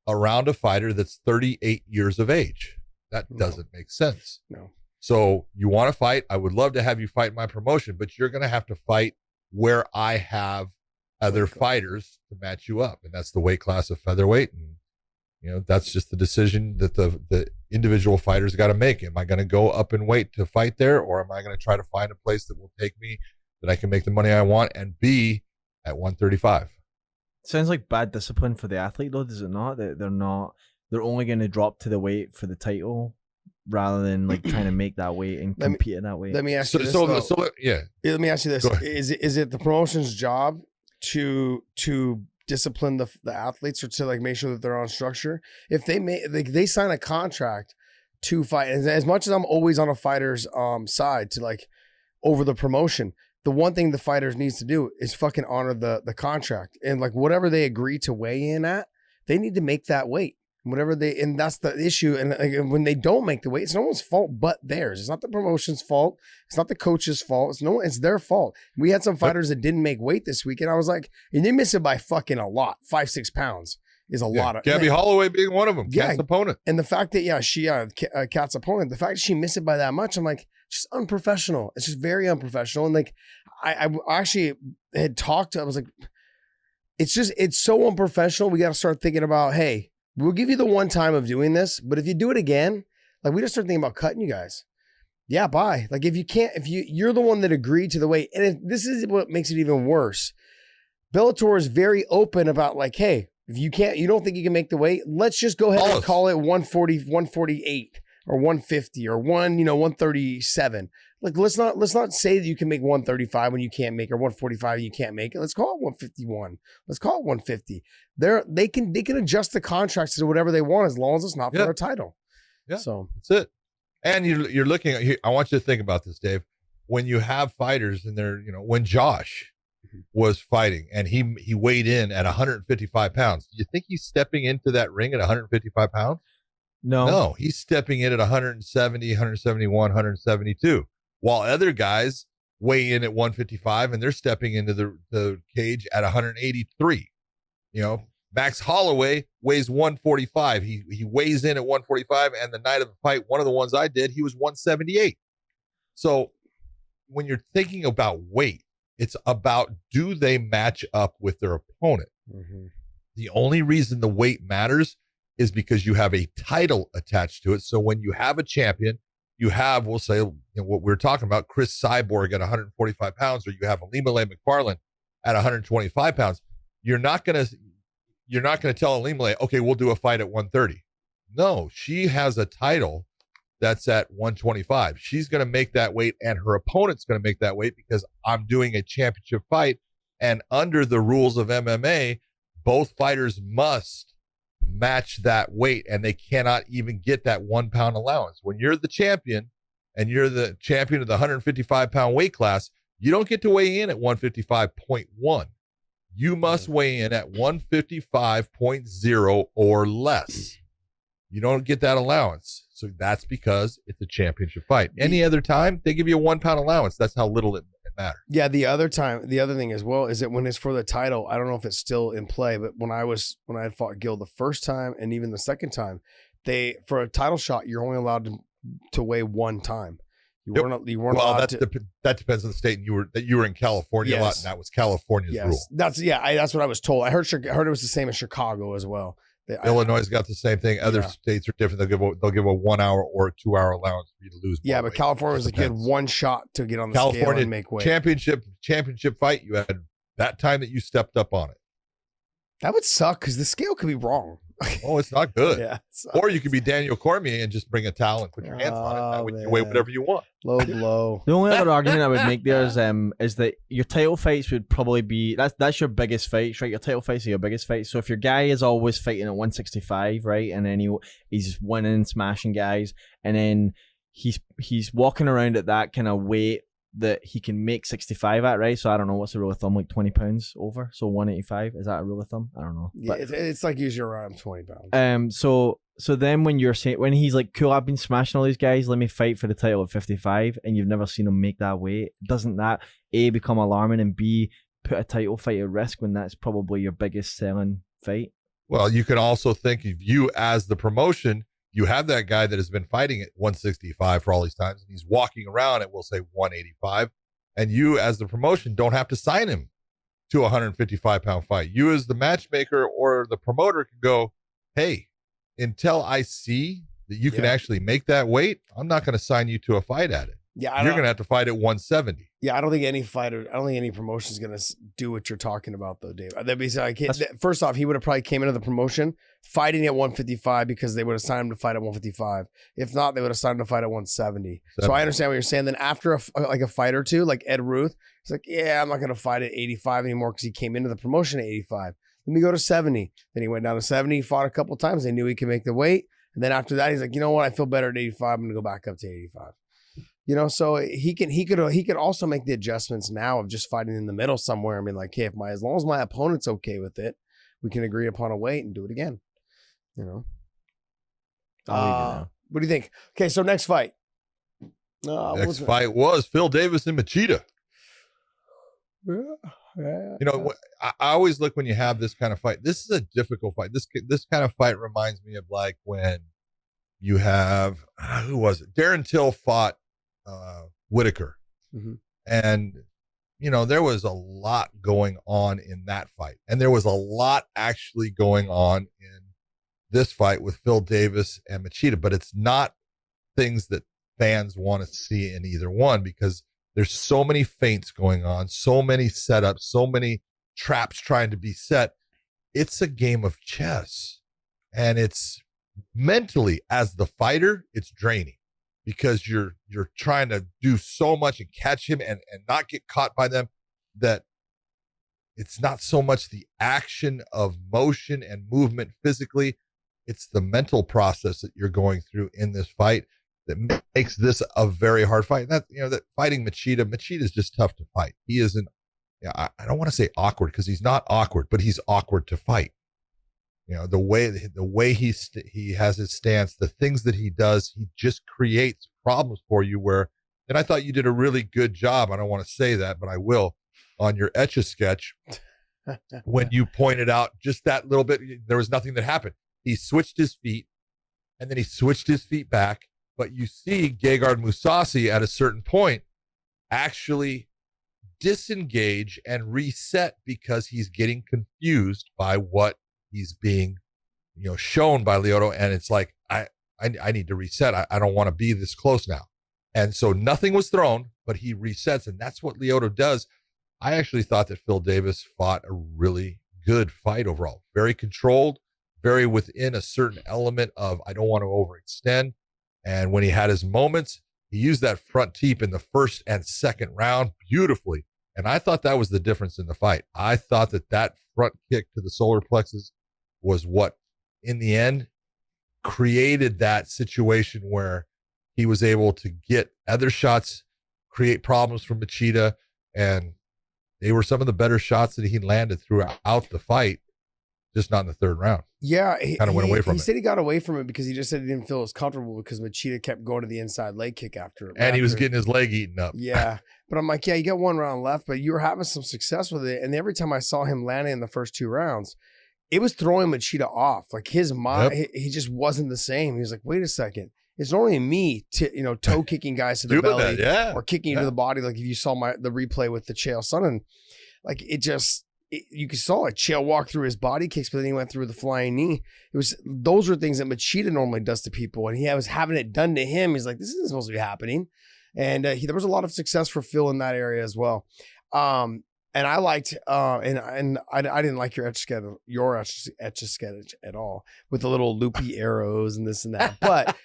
around a fighter that's 38 years of age? That doesn't make sense. No. So you want to fight? I would love to have you fight my promotion, but you're going to have to fight where I have other fighters to match you up. And that's the weight class of featherweight. And, you know, that's just the decision that the individual fighters got to make. Am I going to go up in weight to fight there, or am I going to try to find a place that will take me, that I can make the money I want and be at 135? Sounds like bad discipline for the athlete, though, does it not? That they're only going to drop to the weight for the title rather than like trying to make that weight and compete in that weight. Let me ask you this. Let me ask you this: is it the promotion's job to discipline the athletes, or to like make sure that they're on structure? If they sign a contract to fight, and as much as I'm always on a fighter's side to like over the promotion, the one thing the fighters needs to do is fucking honor the contract, and like whatever they agree to weigh in at, they need to make that weight. And that's the issue. And like, when they don't make the weight, it's no one's fault but theirs. It's not the promotion's fault. It's not the coach's fault. It's their fault. We had some fighters that didn't make weight this week, and I was like, and they miss it by fucking a lot. 5-6 pounds is a lot. Gabby Holloway being one of them. Kat's opponent. And the fact that she Kat's opponent, the fact that she missed it by that much, I'm like, just unprofessional. It's just very unprofessional. And like, I actually had talked. I was like, it's so unprofessional. We got to start thinking about, hey, we'll give you the one time of doing this, but if you do it again, like we just start thinking about cutting you guys. Yeah, bye. Like if you're the one that agreed to the weight, and this is what makes it even worse. Bellator is very open about like, hey, if you don't think you can make the weight, let's just go ahead and call it 140, 148 or 150 or 137. Like let's not say that you can make 135 when you can't make, or 145 and you can't make it. Let's call it 151. Let's call it 150. They can adjust the contracts to whatever they want as long as it's not for a title. Yeah, so that's it. And you're looking at. I want you to think about this, Dave. When you have fighters and they're, when Josh was fighting and he weighed in at 155 pounds, do you think he's stepping into that ring at 155 pounds? No, he's stepping in at 170, 171, 172. While other guys weigh in at 155 and they're stepping into the cage at 183. Max Holloway weighs 145. He weighs in at 145, and the night of the fight, one of the ones I did, he was 178. So when you're thinking about weight, it's about, do they match up with their opponent? Mm-hmm. The only reason the weight matters is because you have a title attached to it. So when you have a champion, you have, we'll say, what we're talking about, Chris Cyborg at 145 pounds, or you have Alimale McFarland at 125 pounds. You're not going to tell Alimale, okay, we'll do a fight at 130. No, she has a title that's at 125. She's going to make that weight, and her opponent's going to make that weight, because I'm doing a championship fight. And under the rules of MMA, both fighters must match that weight, and they cannot even get that 1 pound allowance. When you're the champion and you're the champion of the 155 pound weight class, you don't get to weigh in at 155.1. You must weigh in at 155.0 or less. You don't get that allowance. So that's because it's a championship fight. Any other time, they give you a 1 pound allowance. That's how little it matters. Yeah, the other thing as well is that when it's for the title, I don't know if it's still in play, but when I had fought Gil the first time and even the second time, for a title shot, you're only allowed to weigh one time. You weren't allowed to. That depends on the state, and you were in California a lot, and that was California's rule. That's what I was told. I heard it was the same in Chicago as well. Illinois has got the same thing. Other states are different. They'll give a 1 hour or a 2 hour allowance for you to lose. Yeah, but weight. California was like you had one shot to get on the scale and make weight. Championship fight, you had that time that you stepped up on it. That would suck because the scale could be wrong. Oh, it's not good. Yeah, or you could be Daniel Cormier and just bring a towel and put your hands on it. That way you weigh whatever you want. Low blow. The only other argument I would make there is that your title fights would probably be that's your biggest fights, right? Your title fights are your biggest fights. So if your guy is always fighting at 165, right, and then he's winning, smashing guys, and then he's walking around at that kind of weight that he can make 65 at, right? So I don't know, what's the rule of thumb, like 20 pounds over? So 185, is that a rule of thumb? I don't know. Yeah, it's like usually around 20 pounds. So then when he's like, cool, I've been smashing all these guys, let me fight for the title at 55, and you've never seen him make that weight, doesn't that A, become alarming, and B, put a title fight at risk when that's probably your biggest selling fight? Well, you can also think of you as the promotion. You have that guy that has been fighting at 165 for all these times, and he's walking around at, we'll say, 185. And you, as the promotion, don't have to sign him to a 155-pound fight. You, as the matchmaker or the promoter, can go, hey, until I see that you can actually make that weight, I'm not going to sign you to a fight at it. Yeah, you're going to have to fight at 170. Yeah, I don't think any promotion is going to do what you're talking about, though, Dave. That'd be like, first off, he would have probably came into the promotion fighting at 155 because they would have signed him to fight at 155. If not, they would have signed him to fight at 170. So I understand what you're saying. Then after a fight or two, like Ed Ruth, he's like, yeah, I'm not going to fight at 85 anymore because he came into the promotion at 85. Let me go to 70. Then he went down to 70, fought a couple times. They knew he could make the weight. And then after that, he's like, you know what? I feel better at 85. I'm going to go back up to 85. You know, so he could also make the adjustments now of just fighting in the middle somewhere. I mean, like, hey, as long as my opponent's okay with it, we can agree upon a weight and do it again. You know. What do you think? Okay, so next fight. Next fight was Phil Davis and Machida. Yeah. You know, I always look when you have this kind of fight. This is a difficult fight. This kind of fight reminds me of like when you have who was it? Darren Till fought Whitaker, and you know there was a lot going on in that fight, and there was a lot actually going on in this fight with Phil Davis and Machida. But it's not things that fans want to see in either one because there's so many feints going on, so many setups, so many traps trying to be set. It's a game of chess, and it's mentally, as the fighter, it's draining because you're trying to do so much and catch him and not get caught by them that it's not so much the action of motion and movement physically. It's the mental process that you're going through in this fight that makes this a very hard fight. That, you know, that fighting Machida is just tough to fight. He isn't, I don't want to say awkward because he's not awkward, but he's awkward to fight. You know, the way he has his stance, the things that he does, he just creates problems for you where, and I thought you did a really good job. I don't want to say that, but I will, on your Etch-a-Sketch when you pointed out just that little bit, there was nothing that happened. He switched his feet and then he switched his feet back. But you see Gegard Mousasi at a certain point actually disengage and reset because he's getting confused by what he's being, you know, shown by Lyoto. And it's like, I need to reset. I don't want to be this close now. And so nothing was thrown, but he resets. And that's what Lyoto does. I actually thought that Phil Davis fought a really good fight overall. Very controlled, very within a certain element of, I don't want to overextend. And when he had his moments, he used that front teep in the first and second round beautifully. And I thought that was the difference in the fight. I thought that front kick to the solar plexus was what, in the end, created that situation where he was able to get other shots, create problems for Machida. And they were some of the better shots that he landed throughout the fight, just not in the third round. Yeah, he kind of went away from it. He said he got away from it because he just said he didn't feel as comfortable because Machida kept going to the inside leg kick after it. And he was getting his leg eaten up. Yeah, but I'm like, yeah, you got one round left, but you were having some success with it. And every time I saw him landing in the first two rounds, it was throwing Machida off. Like his mind, he just wasn't the same. He was like, wait a second. It's normally me, toe kicking guys to the belly or kicking you to the body. Like if you saw the replay with the Chael Sonnen, like you saw Chael walk through his body kicks, but then he went through the flying knee. Those are things that Machida normally does to people, and he was having it done to him. He's like, this isn't supposed to be happening. And there was a lot of success for Phil in that area as well. And I liked, and I didn't like your Etch-a-Sketch at all with the little loopy arrows and this and that. But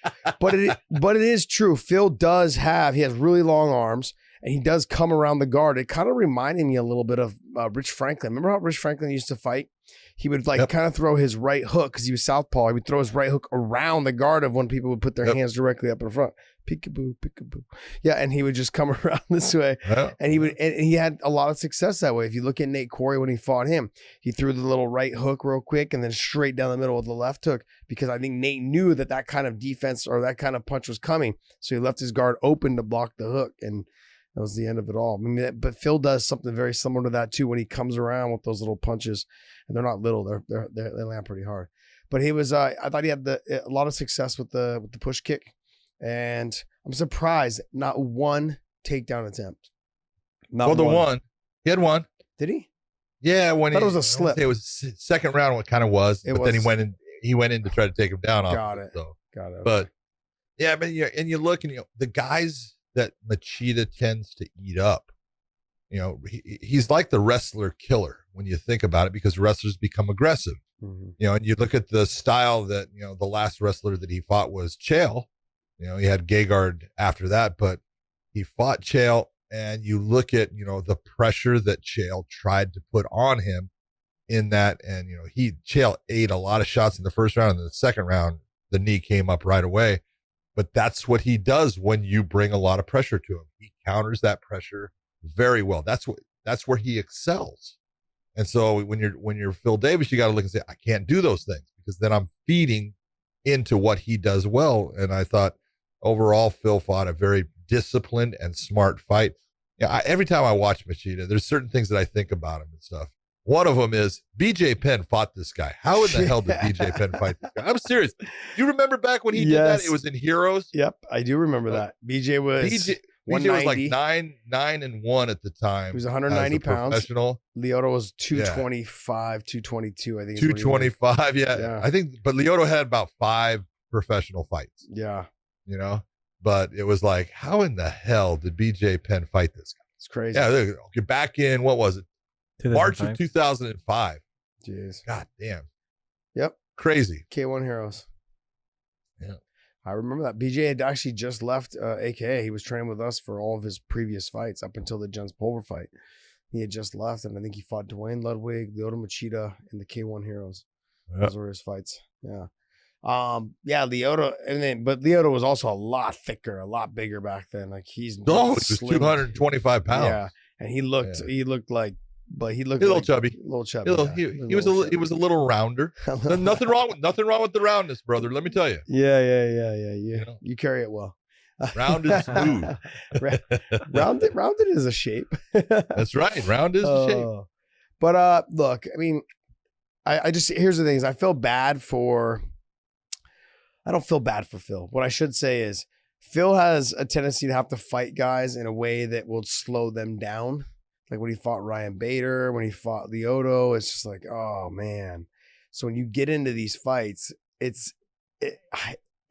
it is true. Phil he has really long arms. And he does come around the guard. It kind of reminded me a little bit of Rich Franklin. Remember how Rich Franklin used to fight? He would kind of throw his right hook because he was southpaw. He would throw his right hook around the guard of when people would put their hands directly up in front. Peekaboo, peekaboo. Yeah, and he would just come around this way. Yep. And he had a lot of success that way. If you look at Nate Corey when he fought him, he threw the little right hook real quick and then straight down the middle with the left hook because I think Nate knew that kind of defense or that kind of punch was coming. So he left his guard open to block the hook, and that was the end of it all. I mean, but Phil does something very similar to that too when he comes around with those little punches, and they're not little; they land pretty hard. But he was, I thought he had a lot of success with the push kick, and I'm surprised not one takedown attempt. One. He had one. Did he? Yeah, when it was a slip. It was second round. What kind of was, but then he went in to try to take him down. Got it. But yeah, and you look and the guys that Machida tends to eat up, he's like the wrestler killer when you think about it, because wrestlers become aggressive. Mm-hmm. And you look at the style that, the last wrestler that he fought was Chael. He had Gegard after that, but he fought Chael, and you look at, the pressure that Chael tried to put on him in that. And, Chael ate a lot of shots in the first round, and in the second round, the knee came up right away. But that's what he does when you bring a lot of pressure to him. He counters that pressure very well. That's where he excels. And so when you're Phil Davis, you got to look and say, I can't do those things, because then I'm feeding into what he does well. And I thought overall, Phil fought a very disciplined and smart fight. Every time I watch Machida, there's certain things that I think about him and stuff. One of them is BJ Penn fought this guy. How in the hell did BJ Penn fight this guy? I'm serious. Do you remember back when he did that? It was in Heroes. Yep, I do remember that. BJ was 190. like 9-1 at the time. He was 190 pounds. Professional. Lyoto was 225, 222, I think. 225, yeah. I think, but Lyoto had about 5 professional fights. Yeah. But it was like, how in the hell did BJ Penn fight this guy? It's crazy. Yeah, okay, back in, what was it? 2005. March of 2005. Jeez. God damn. Yep. Crazy. K1 Heroes. Yeah. I remember that. BJ had actually just left AKA. He was training with us for all of his previous fights up until the Jens Pulver fight. He had just left, and I think he fought Dwayne Ludwig, Lyoto Machida, and the K1 Heroes. Yep. Those were his fights. Yeah. Lyoto, but Lyoto was also a lot thicker, a lot bigger back then. Like he was slim. 225 pounds. Yeah, and he looked like, but he looked a little like, chubby. A little chubby. He was a little rounder. nothing wrong with the roundness, brother. Let me tell you. Yeah. You carry it well. Rounded smooth. rounded is a shape. That's right. Round is the shape. But look, I mean, I just, here's the thing is I don't feel bad for Phil. What I should say is Phil has a tendency to have to fight guys in a way that will slow them down. Like when he fought Ryan Bader, when he fought Lyoto, it's just like, oh man. So when you get into these fights,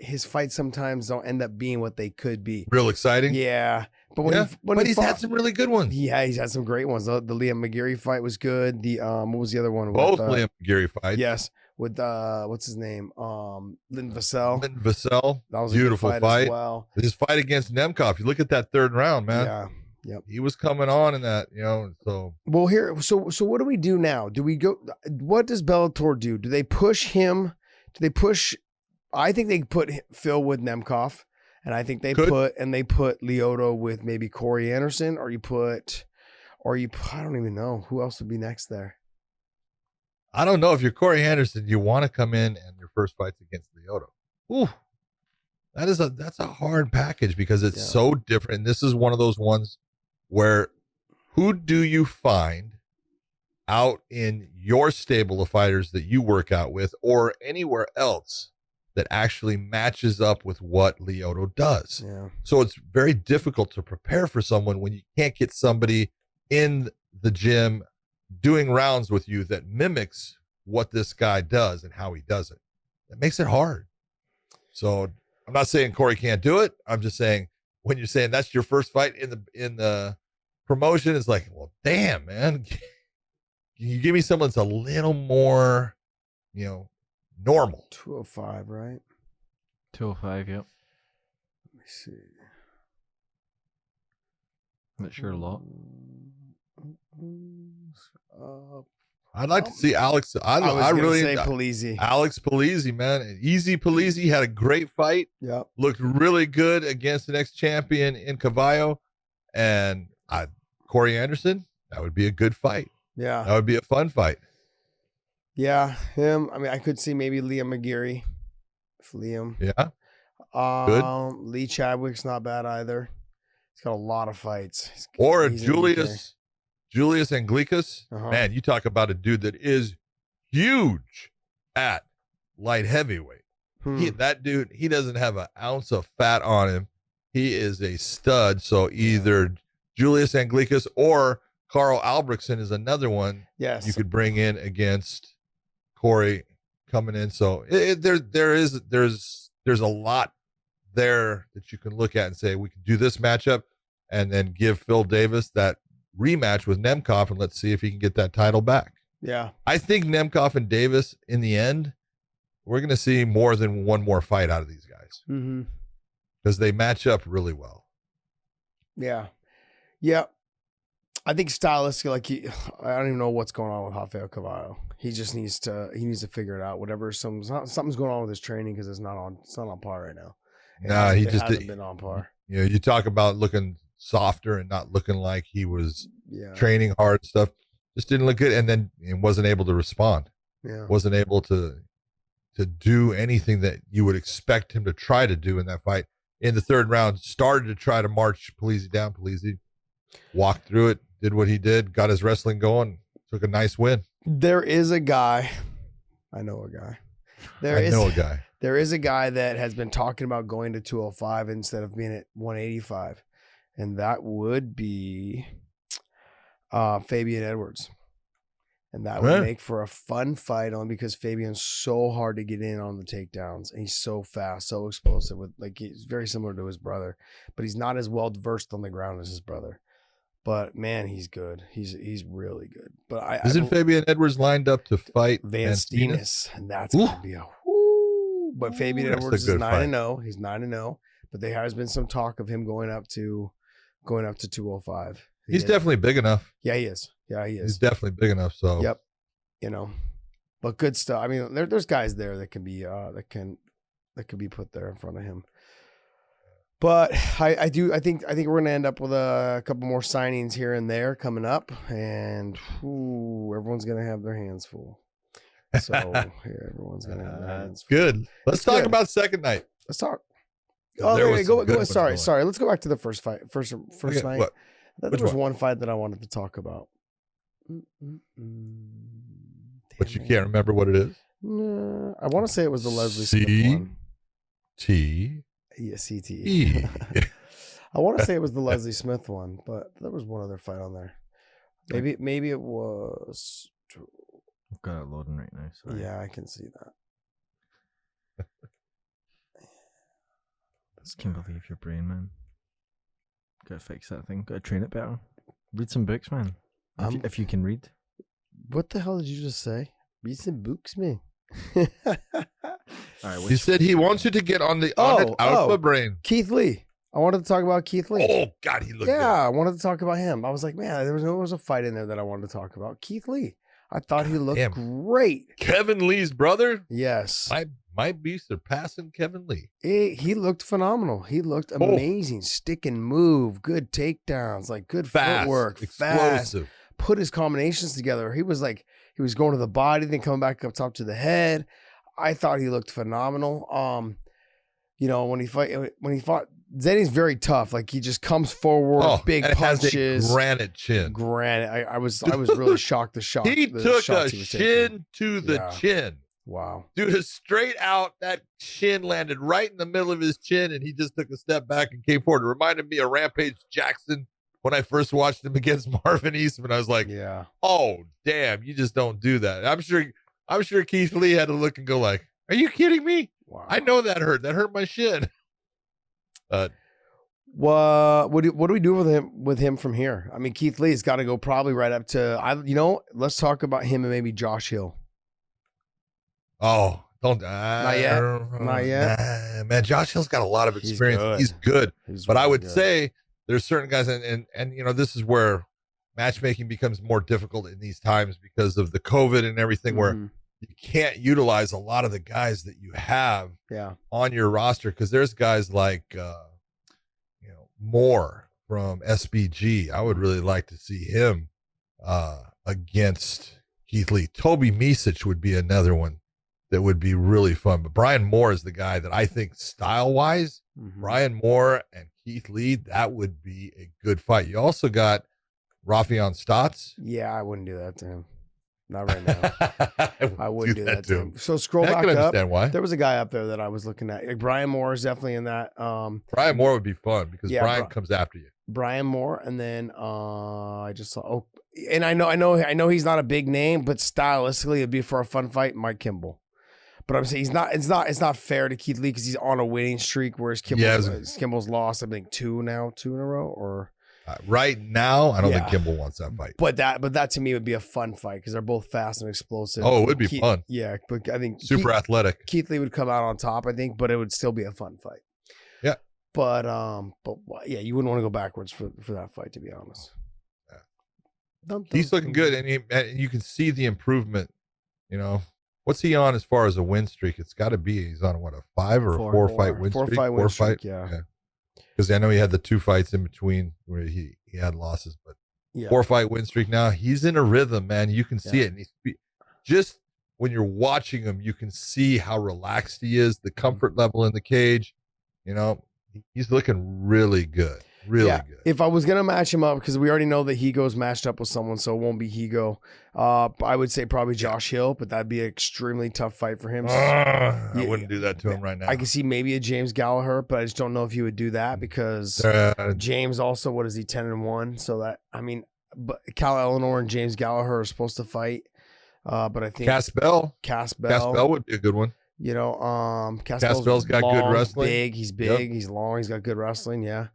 his fights sometimes don't end up being what they could be. Real exciting. Yeah. But he's had some really good ones. Yeah, he's had some great ones. The Liam McGeary fight was good. What was the other one? Both Liam McGeary fights. Yes. With what's his name? Lynn Vassell. That was a beautiful fight as well. His fight against Nemkov. You look at that third round, man. Yeah. Yep. He was coming on in that, so. Well, so what do we do now? Do we go, what does Bellator do? Do they push him? I think they put Phil with Nemkov, and I think they put Lyoto with maybe Corey Anderson, or I don't even know who else would be next there. I don't know. If you're Corey Anderson, you want to come in and your first fight's against Lyoto. Ooh, that's a hard package because it's so different. And this is one of those ones where who do you find out in your stable of fighters that you work out with or anywhere else that actually matches up with what Lyoto does? Yeah. So it's very difficult to prepare for someone when you can't get somebody in the gym doing rounds with you that mimics what this guy does and how he does it. That makes it hard. So I'm not saying Corey can't do it. I'm just saying when you're saying that's your first fight in the promotion, it's like, well, damn, man. Can you give me someone that's a little more, normal? 205, right? 205, yep. Let me see. Not sure a lot. I'd like to see Alex. I really say Polizzi. Alex Polizzi, man. Easy Polizzi had a great fight. Yep. Looked really good against the next champion in Cavallo. And Corey Anderson, that would be a good fight. Yeah. That would be a fun fight. Yeah, him. I mean, I could see maybe Liam McGeary. Liam. Yeah. Good. Lee Chadwick's not bad either. He's got a lot of fights. Or Julius Anglickas. Uh-huh. Man, you talk about a dude that is huge at light heavyweight. That dude, he doesn't have an ounce of fat on him. He is a stud. So either Julius Anglickas or Carl Albrechtsen is another one. Yes, you could bring in against Corey coming in. So there's there's a lot there that you can look at and say, we can do this matchup and then give Phil Davis that rematch with Nemkov and let's see if he can get that title back. Yeah. I think Nemkov and Davis, in the end, we're going to see more than one more fight out of these guys because they match up really well. Yeah. Yeah. I think stylistically, I don't even know what's going on with Rafael Carvalho. He just needs to figure it out. Whatever, something's going on with his training because it's not on par right now. He just hasn't been on par. You know, you talk about looking softer and not looking like he was training hard stuff. Just didn't look good, and then he wasn't able to respond. Yeah, wasn't able to do anything that you would expect him to try to do in that fight. In the third round, started to try to march Polizzi down. Polizzi walked through it, did what he did, got his wrestling going, took a nice win. There is a guy. I know a guy. There is a guy that has been talking about going to 205 instead of being at 185, and that would be Fabian Edwards. And that would make for a fun fight only because Fabian's so hard to get in on the takedowns. And he's so fast, so explosive. He's very similar to his brother, but he's not as well versed on the ground as his brother. But man, he's good. He's really good. But isn't Fabian Edwards lined up to fight Van Steenis? And that's gonna be a whoo. But Fabian Edwards is 9-0. He's 9-0. But there has been some talk of him going up to 205. He's definitely big enough. Yeah, he is. Yeah, he is. He's definitely big enough. So yep, but good stuff. I mean, there's guys there that can be that can be put there in front of him. But I think we're gonna end up with a couple more signings here and there coming up, and everyone's gonna have their hands full. So everyone's gonna have their hands full. Good. Let's talk about second night. Let's talk. Oh, go. Sorry. Let's go back to the first fight. First night. What? There was one fight that I wanted to talk about. But you can't remember what it is? No, I want to say it was the Leslie Smith one. CTE. I want to say it was the Leslie Smith one, but there was one other fight on there. Maybe it was. I've got it loading right now. Sorry. Yeah, I can see that. Just can't believe your brain, man. Gotta fix that thing. Gotta train it better. Read some books, man. If you can read. What the hell did you just say? Read some books, man. All right, he said he wants you to get on the alpha brain. Keith Lee. I wanted to talk about Keith Lee. Oh God, he looked good. I wanted to talk about him. I was like, man, there was a fight in there that I wanted to talk about. Keith Lee. I thought he looked great. Kevin Lee's brother? Yes. Might be surpassing Kevin Lee. He looked phenomenal. He looked amazing. Stick and move, good takedowns, like good footwork, explosive. Fast. Put his combinations together. He was going to the body, then coming back up top to the head. I thought he looked phenomenal. When he fought, Zenny's very tough. Like he just comes forward, big punches, has a granite chin. I was really shocked. He took a shin to the chin. Wow, dude, is straight out. That shin landed right in the middle of his chin, and he just took a step back and came forward. It reminded me of Rampage Jackson when I first watched him against Marvin Eastman. I was like, oh damn, you just don't do that. I'm sure Keith Lee had to look and go like, are you kidding me? Wow. I know that hurt my shin. What do we do with him from here? I mean, Keith Lee's got to go probably right up to let's talk about him and maybe Josh Hill. Oh, don't not yet. Man, Josh Hill's got a lot of experience. He's good. But I would say there's certain guys, and this is where matchmaking becomes more difficult in these times because of the COVID and everything, where you can't utilize a lot of the guys that you have on your roster, because there's guys like Moore from SBG. I would really like to see him against Keith Lee. Toby Misic would be another one that would be really fun. But Brian Moore is the guy that I think style-wise, Brian Moore and Keith Lee, that would be a good fight. You also got Rafion Stotts. Yeah, I wouldn't do that to him. Not right now. I wouldn't do that to him. So scroll back up. Why. There was a guy up there that I was looking at. Like Brian Moore is definitely in that. Brian Moore would be fun because Brian comes after you. Brian Moore, and then I just saw. And I know he's not a big name, but stylistically it'd be for a fun fight. Mike Kimball. But I'm saying it's not fair to Keith Lee because he's on a winning streak, whereas Kimball's lost, I think, two in a row. Or right now, I don't think Kimball wants that fight. But that to me would be a fun fight because they're both fast and explosive. Oh, it would be fun. Yeah, but I think super athletic. Keith Lee would come out on top, I think, but it would still be a fun fight. Yeah. But yeah, you wouldn't want to go backwards for that fight, to be honest. Yeah. He's looking good, and you can see the improvement. You know, what's he on as far as a win streak? It's got to be he's on what, a 5 or a 4 fight win streak? 4 fight, yeah. Because I know he had the 2 fights in between where he had losses, but 4 fight win streak now. He's in a rhythm, man. You can see it, and just when you're watching him, you can see how relaxed he is, the comfort level in the cage. You know, he's looking really good. Really good. If I was going to match him up, because we already know that Higo's matched up with someone, so it won't be Higo. I would say probably Josh Hill, but that'd be an extremely tough fight for him. I wouldn't do that to him right now. I can see maybe a James Gallagher, but I just don't know if he would do that because James also, what is he, 10-1? So that, I mean, but Cal Eleanor and James Gallagher are supposed to fight. But I think Cass Bell would be a good one. You know, Cass Bell's got long, good wrestling. He's big, he's long, he's got good wrestling. Yeah.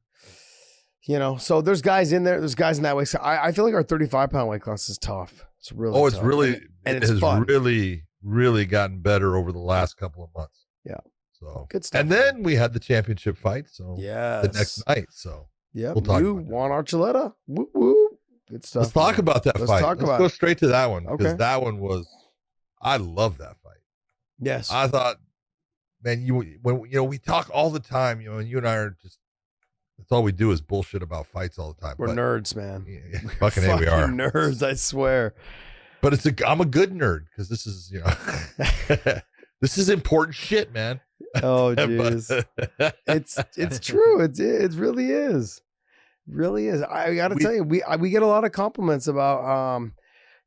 You know, so there's guys in there. There's guys in that way. So I feel like our 35-pound weight class is tough. It's really tough. It has fun. really gotten better over the last couple of months. Yeah. So good stuff. And then we had the championship fight. So the next night. So we'll talk about Juan Archuleta. Whoop, whoop. Good stuff. Let's talk about that fight. Let's go straight to that one. Because that one I love that fight. Yes. I thought, man, we talk all the time, and you and I are just, that's all we do is bullshit about fights all the time. We're nerds, man. Fucking A, we are nerds, I swear. But I'm a good nerd because this is, this is important shit, man. Oh, jeez. It's true. It really is. Really is. I got to tell you, we get a lot of compliments about,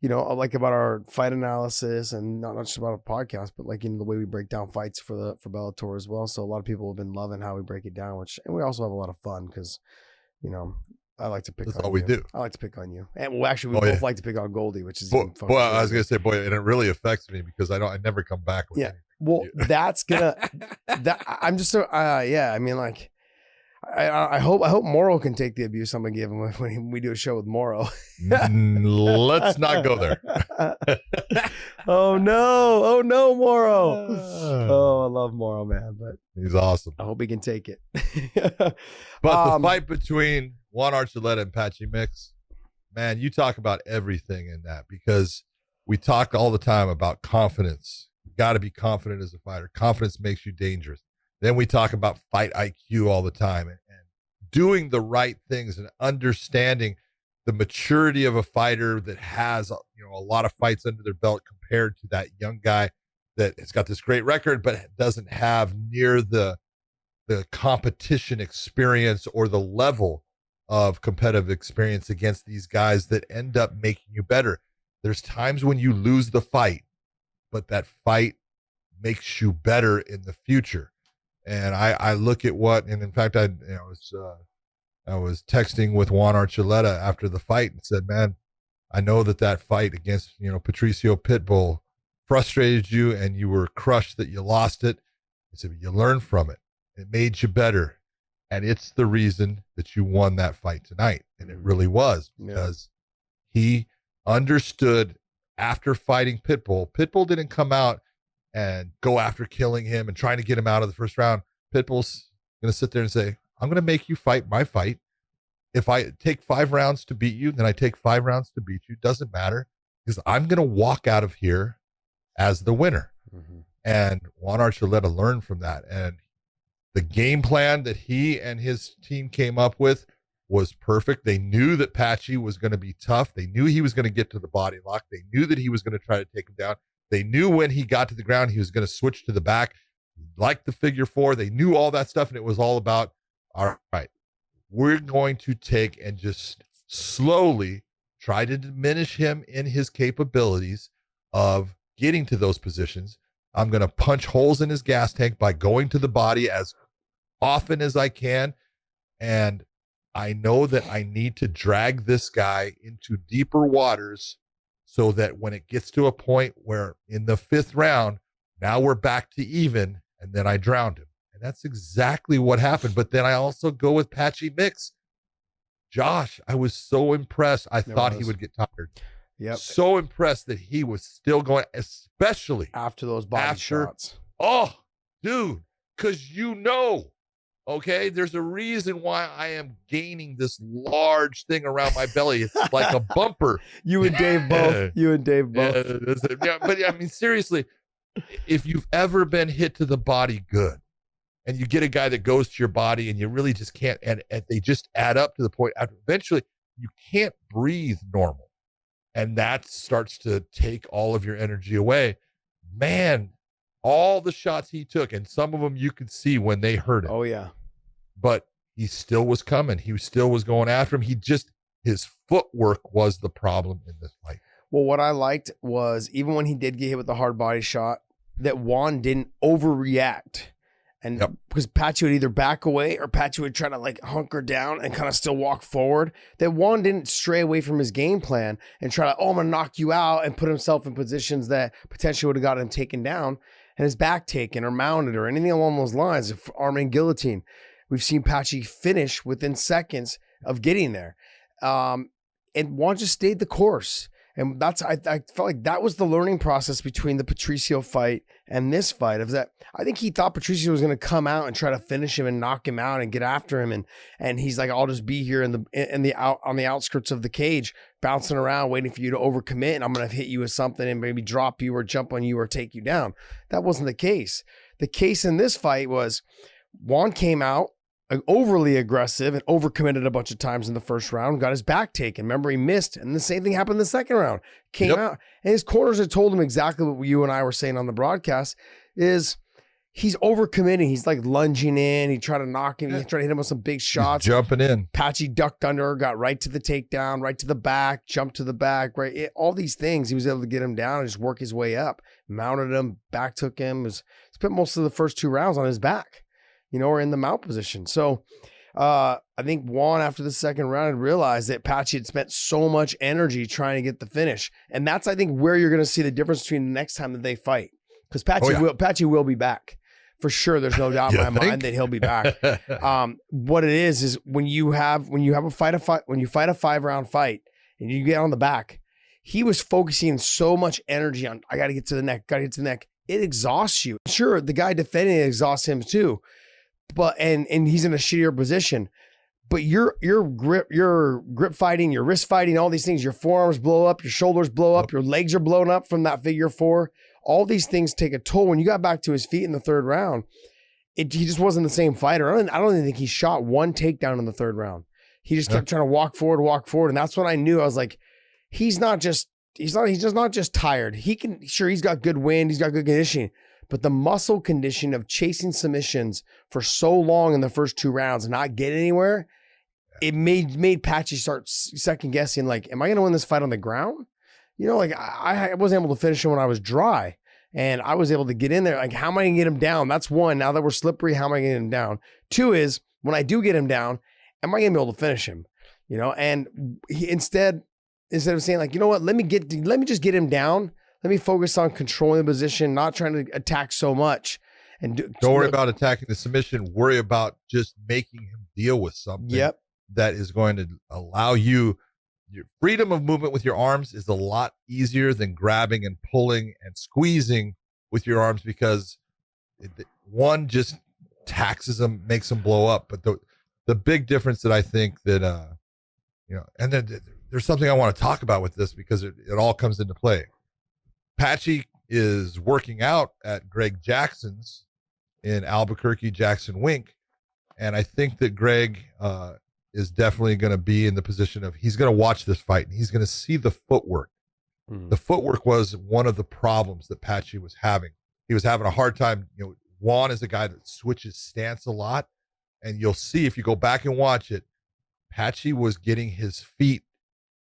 like about our fight analysis and not just about a podcast, but like the way we break down fights for Bellator as well. So a lot of people have been loving how we break it down, and we also have a lot of fun because, I like to pick on you. That's all we do. I like to pick on you. And we both like to pick on Goldie, which is even fun. Well, I was going to say, and it really affects me because I never come back with anything. Well, that's I'm just so, I mean, like, I hope Morrow can take the abuse I'm gonna give him when we do a show with Morrow. Let's not go there. Oh no, Morrow. I love Morrow, man, but he's awesome. I hope he can take it. But the fight between Juan Archuleta and Patchy Mix, man, you talk about everything in that because we talk all the time about confidence. You got to be confident as a fighter. Confidence makes you dangerous. Then we talk about fight IQ all the time and doing the right things and understanding the maturity of a fighter that has a lot of fights under their belt compared to that young guy that has got this great record but doesn't have near the competition experience or the level of competitive experience against these guys that end up making you better. There's times when you lose the fight, but that fight makes you better in the future. And I look at and in fact, I was texting with Juan Archuleta after the fight and said, man, I know that fight against, Patricio Pitbull frustrated you and you were crushed that you lost it. I said, but you learned from it. It made you better. And it's the reason that you won that fight tonight. And it really was because he understood after fighting Pitbull. Pitbull didn't come out and go after killing him and trying to get him out of the first round. Pitbull's going to sit there and say, I'm going to make you fight my fight. If I take 5 rounds to beat you, then I take 5 rounds to beat you. Doesn't matter because I'm going to walk out of here as the winner. Mm-hmm. And Juan Archuleta learned from that. And the game plan that he and his team came up with was perfect. They knew that Patchy was going to be tough. They knew he was going to get to the body lock. They knew that he was going to try to take him down. They knew when he got to the ground, he was going to switch to the back, like the figure 4. They knew all that stuff, and it was all about, all right, we're going to take and just slowly try to diminish him in his capabilities of getting to those positions. I'm going to punch holes in his gas tank by going to the body as often as I can, and I know that I need to drag this guy into deeper waters so that when it gets to a point where in the 5th round, Now we're back to even, and then I drowned him. And that's exactly what happened. But then I also go with Patchy Mix. Josh, I was so impressed. I thought he would get tired. Yep. So impressed that he was still going, especially after those body shots. Oh, dude, because okay, there's a reason why I am gaining this large thing around my belly. It's like a bumper. You and Dave both. Yeah, but I mean, seriously, if you've ever been hit to the body good, and you get a guy that goes to your body and you really just can't, and they just add up to the point after eventually you can't breathe normal. And that starts to take all of your energy away. Man, all the shots he took, and some of them you could see when they hurt him. Oh, yeah. But he still was coming. He still was going after him. His footwork was the problem in this fight. Well, what I liked was even when he did get hit with the hard body shot, that Juan didn't overreact. And because Patchy would either back away or Patchy would try to like hunker down and kind of still walk forward, that Juan didn't stray away from his game plan and try to, I'm going to knock you out, and put himself in positions that potentially would have got him taken down and his back taken or mounted or anything along those lines, arm and guillotine. We've seen Patchy finish within seconds of getting there. And Juan just stayed the course. And I felt like that was the learning process between the Patricio fight and this fight. Of that, I think he thought Patricio was going to come out and try to finish him and knock him out and get after him, and he's like, I'll just be here on the outskirts of the cage, bouncing around, waiting for you to overcommit, and I'm going to hit you with something and maybe drop you or jump on you or take you down. That wasn't the case. The case in this fight was Juan came out overly aggressive and overcommitted a bunch of times in the first round, got his back taken. Remember, he missed, and the same thing happened in the second round. Came out, and his corners had told him exactly what you and I were saying on the broadcast, is he's overcommitting. He's like lunging in. He tried to knock him. He tried to hit him with some big shots. He's jumping in. Patchy ducked under, got right to the takedown, right to the back, jumped to the back, right. All these things, he was able to get him down and just work his way up. Mounted him, back took him. Spent most of the first 2 rounds on his back, or in the mount position. So I think Juan, after the second round, had realized that Patchy had spent so much energy trying to get the finish. And that's, I think, where you're going to see the difference between the next time that they fight. Because Patchy will be back. For sure, there's no doubt in my mind that he'll be back. What it is when you fight a 5-round fight and you get on the back, he was focusing so much energy on, I got to get to the neck, It exhausts you. Sure, the guy defending it exhausts him too. But and he's in a shittier position. But your grip fighting, your wrist fighting, all these things, your forearms blow up, your shoulders blow up, your legs are blown up from that figure 4. All these things take a toll. When you got back to his feet in the third round, he just wasn't the same fighter. I don't even think he shot one takedown in the third round. He just kept trying to walk forward. And that's when I knew. I was like, he's just not just tired. He's got good wind, he's got good conditioning. But the muscle condition of chasing submissions for so long in the first 2 rounds and not get anywhere, it made Patchy start second guessing, like, am I going to win this fight on the ground? I wasn't able to finish him when I was dry, and I was able to get in there. Like, how am I going to get him down? That's one. Now that we're slippery, how am I going to get him down? 2 is, when I do get him down, am I going to be able to finish him? And he, instead of saying, like, you know what, let me just get him down. Let me focus on controlling the position, not trying to attack so much. And don't worry about attacking the submission. Worry about just making him deal with something that is going to allow you. Your freedom of movement with your arms is a lot easier than grabbing and pulling and squeezing with your arms, because one just taxes them, makes them blow up. But the big difference that I think that, and then there's something I want to talk about with this, because it all comes into play. Patchy is working out at Greg Jackson's in Albuquerque, Jackson Wink. And I think that Greg is definitely going to be in the position of, he's going to watch this fight and he's going to see the footwork. Mm-hmm. The footwork was one of the problems that Patchy was having. He was having a hard time. Juan is a guy that switches stance a lot. And you'll see, if you go back and watch it, Patchy was getting his feet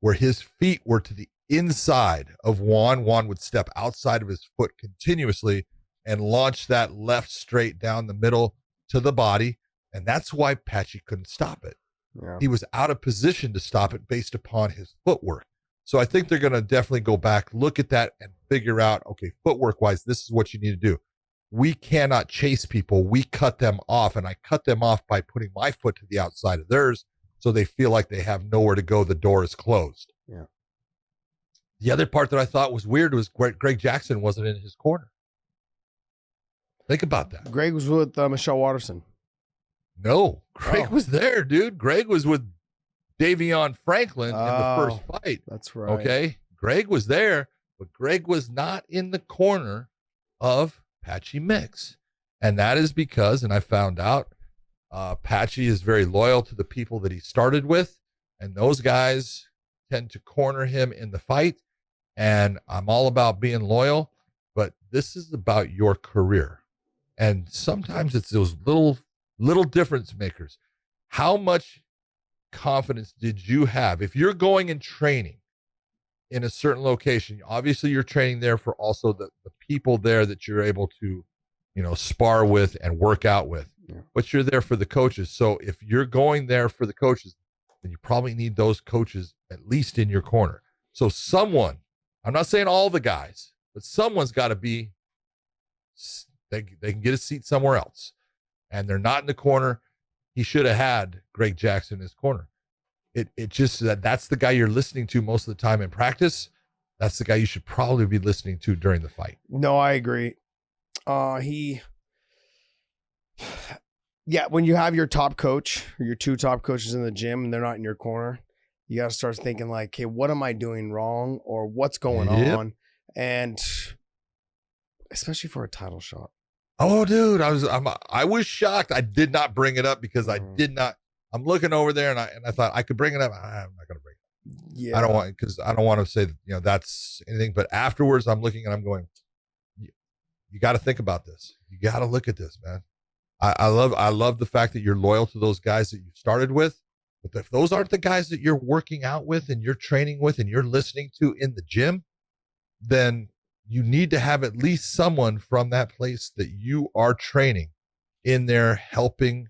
where his feet were to the inside of Juan. Juan would step outside of his foot continuously and launch that left straight down the middle to the body. And that's why Patchy couldn't stop it. Yeah. He was out of position to stop it based upon his footwork. So I think they're going to definitely go back, look at that, and figure out, okay, footwork wise, this is what you need to do. We cannot chase people. We cut them off, and I cut them off by putting my foot to the outside of theirs so they feel like they have nowhere to go. The door is closed. Yeah. The other part that I thought was weird was Greg Jackson wasn't in his corner. Think about that. Greg was with Michelle Waterson. No, Greg was there, dude. Greg was with Davion Franklin in the first fight. That's right. Okay. Greg was there, but Greg was not in the corner of Patchy Mix. And that is because, and I found out, Patchy is very loyal to the people that he started with, and those guys tend to corner him in the fight. And I'm all about being loyal, but this is about your career. And sometimes it's those little difference makers. How much confidence did you have? If you're going and training in a certain location, obviously you're training there for also the people there that you're able to, spar with and work out with. Yeah. But you're there for the coaches. So if you're going there for the coaches, then you probably need those coaches at least in your corner. So someone, I'm not saying all the guys, but someone's got to be, they can get a seat somewhere else. And they're not in the corner. He should have had Greg Jackson in his corner. It just that's the guy you're listening to most of the time in practice. That's the guy you should probably be listening to during the fight. No, I agree. When you have your top coach or your two top coaches in the gym and they're not in your corner, you got to start thinking like, hey, what am I doing wrong or what's going on? And especially for a title shot. Oh, dude, I was shocked. I did not bring it up because I did not. I'm looking over there and I thought I could bring it up. I'm not going to bring it up. Yeah. I don't want to say that, that's anything. But afterwards, I'm looking and I'm going, you got to think about this. You got to look at this, man. I love the fact that you're loyal to those guys that you started with. But if those aren't the guys that you're working out with and you're training with and you're listening to in the gym, then you need to have at least someone from that place that you are training in there helping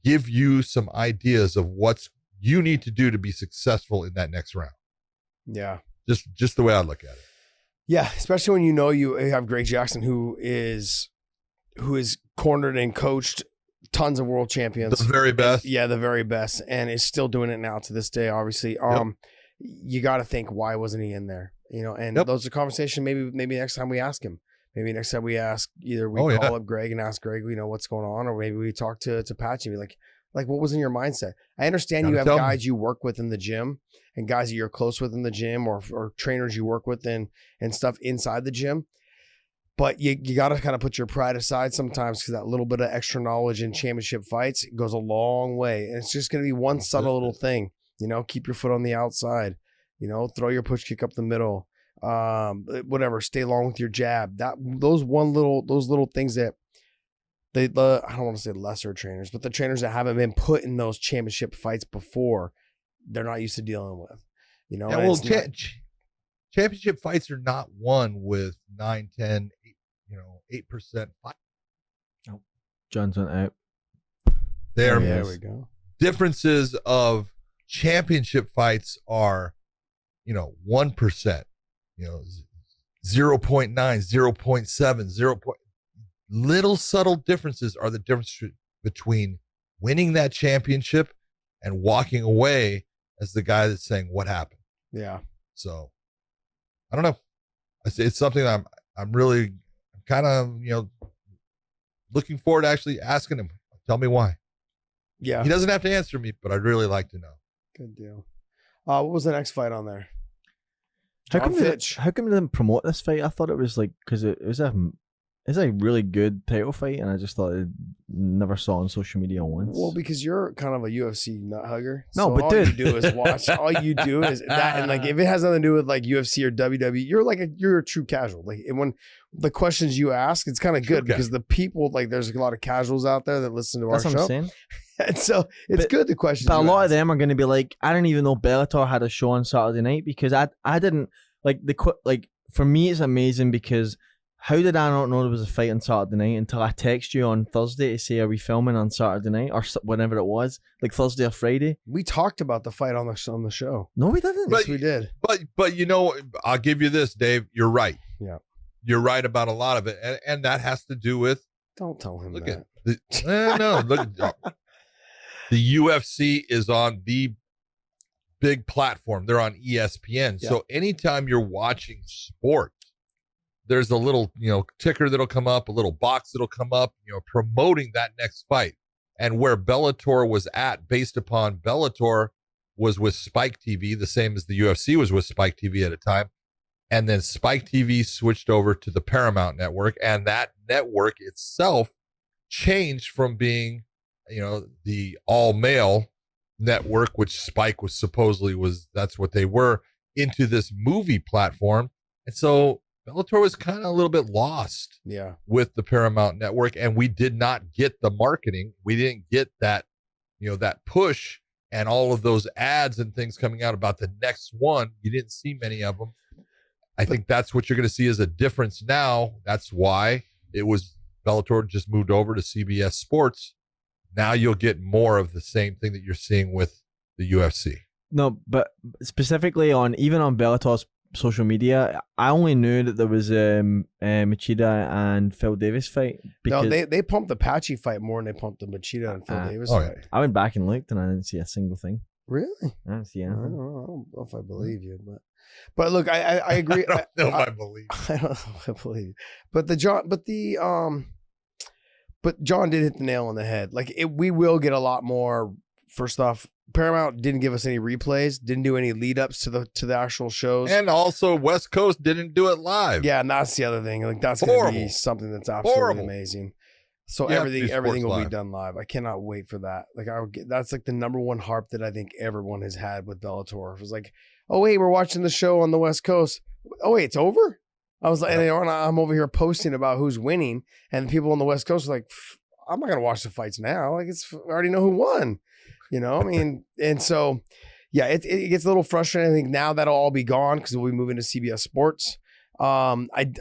give you some ideas of what you need to do to be successful in that next round. Yeah. Just the way I look at it. Yeah. Especially when you have Greg Jackson, who is cornered and coached tons of world champions. The very best. Yeah, the very best. And is still doing it now to this day, obviously. You got to think, why wasn't he in there? Those are conversations maybe next time we ask him. Maybe next time we ask, either we call up Greg and ask Greg, what's going on, or maybe we talk to Patchy and be like, what was in your mindset? I understand you have guys you work with in the gym and guys that you're close with in the gym or trainers you work with and stuff inside the gym. But you got to kind of put your pride aside sometimes because that little bit of extra knowledge in championship fights goes a long way. And it's just going to be one subtle little thing, keep your foot on the outside, throw your push kick up the middle. Whatever, stay long with your jab. Those little things that I don't want to say lesser trainers, but the trainers that haven't been put in those championship fights before, they're not used to dealing with. Championship fights are not won with 9, 10, 8% fight. Oh, John's went out. There we go. Differences of championship fights are, 1%. 0.9, 0.7, 0. Little subtle differences are the difference between winning that championship and walking away as the guy that's saying what happened. Yeah. So I don't know. It's something I'm really kind of, looking forward to actually asking him. Tell me why. Yeah. He doesn't have to answer me, but I'd really like to know. Good deal. What was the next fight on there? How come they didn't promote this fight? I thought it was because it was a really good title fight, and I just thought it never saw on social media once. Well, because you're kind of a UFC nut hugger. No, so but all dude, you do is watch. All you do is that, and if it has nothing to do with UFC or WWE, you're a true casual. And when the questions you ask, it's kind of good because the people there's a lot of casuals out there that listen to our show. That's what I'm saying. And so it's good the questions. But a lot of them are going to be like, I didn't even know Bellator had a show on Saturday night because I didn't for me it's amazing because How did I not know there was a fight on Saturday night until I text you on Thursday to say, are we filming on Saturday night or whenever it was, like Thursday or Friday? We talked about the fight on the show. No, we didn't. Yes, we did. But you know, I'll give you this, Dave. You're right. Yeah. You're right about a lot of it. And that has to do with, Don't tell him look that. at the UFC is on the big platform. They're on ESPN. Yeah. So anytime you're watching sport, there's a little, ticker that'll come up, a little box that'll come up, promoting that next fight. And where Bellator was at, based upon Bellator, was with Spike TV, the same as the UFC was with Spike TV at a time. And then Spike TV switched over to the Paramount Network, and that network itself changed from being, the all-male network, which Spike was supposedly that's what they were, into this movie platform. And so Bellator was kind of a little bit lost with the Paramount Network, and we did not get the marketing. We didn't get that, that push and all of those ads and things coming out about the next one. You didn't see many of them. I think that's what you're going to see as a difference now. That's why Bellator just moved over to CBS Sports. Now you'll get more of the same thing that you're seeing with the UFC. No, but specifically even on Bellator's social media, I only knew that there was Machida and Phil Davis fight. No, they pumped the Patchy fight more than they pumped the Machida and Phil Davis fight. I went back and looked and I didn't see a single thing. Really? I didn't see anything. I don't know if I believe you, but look, I agree. I don't know if I believe you. I don't know if I believe you. But John did hit the nail on the head. We will get a lot more. First off, Paramount didn't give us any replays, didn't do any lead ups to the actual shows, and also West Coast didn't do it live. Yeah, and that's the other thing. That's going to be something that's absolutely amazing. So everything will be done live. I cannot wait for that. That's the number one harp that I think everyone has had with Bellator. It was like, oh wait, we're watching the show on the West Coast. Oh wait, it's over. I was like, and I'm over here posting about who's winning, and people on the West Coast are like, I'm not gonna watch the fights now. I already know who won. And so, yeah, it gets a little frustrating. I think now that'll all be gone because we'll be moving to CBS Sports. It's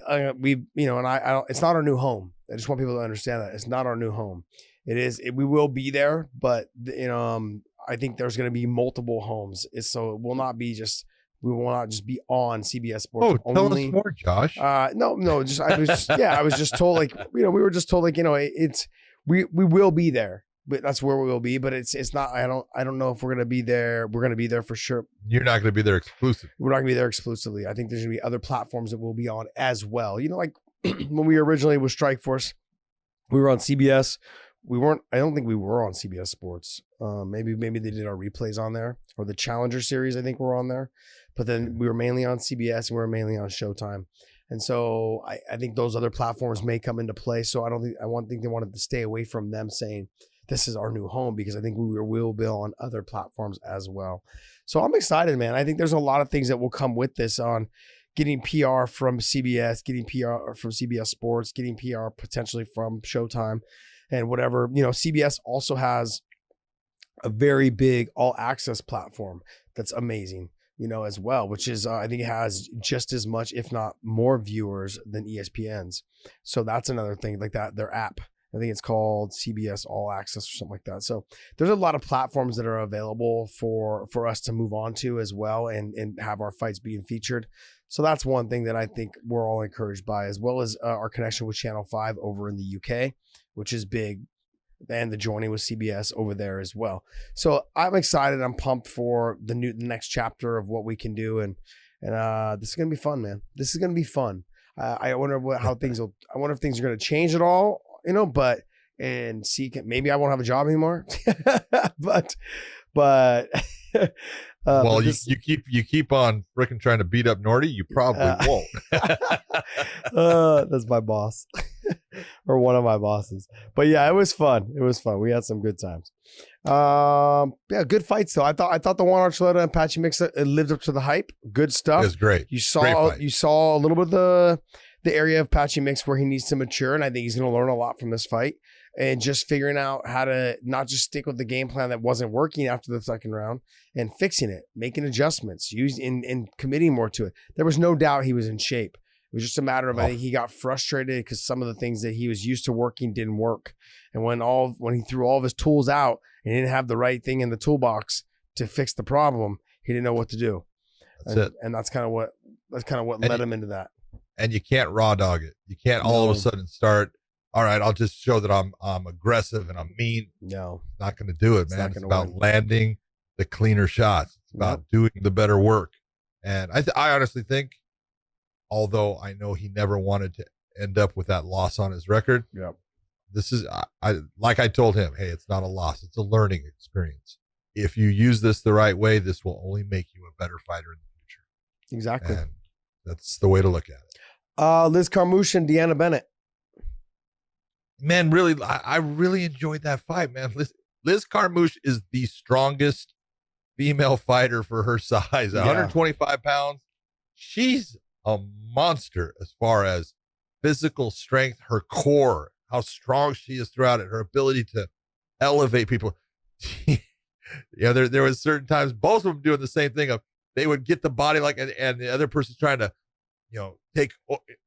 not our new home. I just want people to understand that it's not our new home. We will be there, but I think there's going to be multiple homes. We will not just be on CBS Sports. Oh, tell us more, Josh. I was just told we were just told we will be there. But that's where we will be. But it's not. I don't know if we're gonna be there. We're gonna be there for sure. You're not gonna be there exclusively. We're not gonna be there exclusively. I think there's gonna be other platforms that we'll be on as well. Like when we originally with Strikeforce, we were on CBS. We weren't. I don't think we were on CBS Sports. Maybe they did our replays on there, or the Challenger series. I think we're on there. But then we were mainly on CBS and we were mainly on Showtime. And so I think those other platforms may come into play. So I think they wanted to stay away from them saying this is our new home, because I think we will be on other platforms as well. So I'm excited, man. I think there's a lot of things that will come with this on getting PR from CBS, getting PR from CBS Sports, getting PR potentially from Showtime and whatever. CBS also has a very big all access platform that's amazing, as well, which is, I think it has just as much, if not more viewers than ESPN's. So that's another thing like that. Their app, I think it's called CBS All Access or something like that. So there's a lot of platforms that are available for us to move on to as well and have our fights being featured. So that's one thing that I think we're all encouraged by, as well as our connection with Channel 5 over in the UK, which is big, and the joining with CBS over there as well. So I'm excited. I'm pumped for the next chapter of what we can do. And this is going to be fun, man. This is going to be fun. I wonder I wonder if things are going to change at all. Maybe I won't have a job anymore, but you keep on freaking trying to beat up Nordy. You probably won't. That's my boss or one of my bosses. But yeah, it was fun. We had some good times. Good fights though. I thought the Juan Archuleta and Patchy mix lived up to the hype. Good stuff. It was great. You saw a little bit of the area of Patchy Mix where he needs to mature, and I think he's going to learn a lot from this fight, and just figuring out how to not just stick with the game plan that wasn't working after the second round and fixing it, making adjustments, and committing more to it. There was no doubt he was in shape. was just a matter of I think he got frustrated because some of the things that he was used to working didn't work. And when he threw all of his tools out and he didn't have the right thing in the toolbox to fix the problem, he didn't know what to do. And that's kind of what led him into that. And you can't raw dog it. You can't all of a sudden start, all right, I'll just show that I'm aggressive and I'm mean. No. It's not going to do it, man. It's about landing the cleaner shots. It's about doing the better work. And I honestly think, although I know he never wanted to end up with that loss on his record, this is, like I told him, hey, it's not a loss. It's a learning experience. If you use this the right way, this will only make you a better fighter in the future. Exactly. And that's the way to look at it. Liz Carmouche and Deanna Bennett. Man, really, I really enjoyed that fight, man. Liz Carmouche is the strongest female fighter for her size, 125 pounds. She's a monster as far as physical strength, her core, how strong she is throughout it, her ability to elevate people. There was certain times, both of them doing the same thing of they would get the body and the other person's trying to, take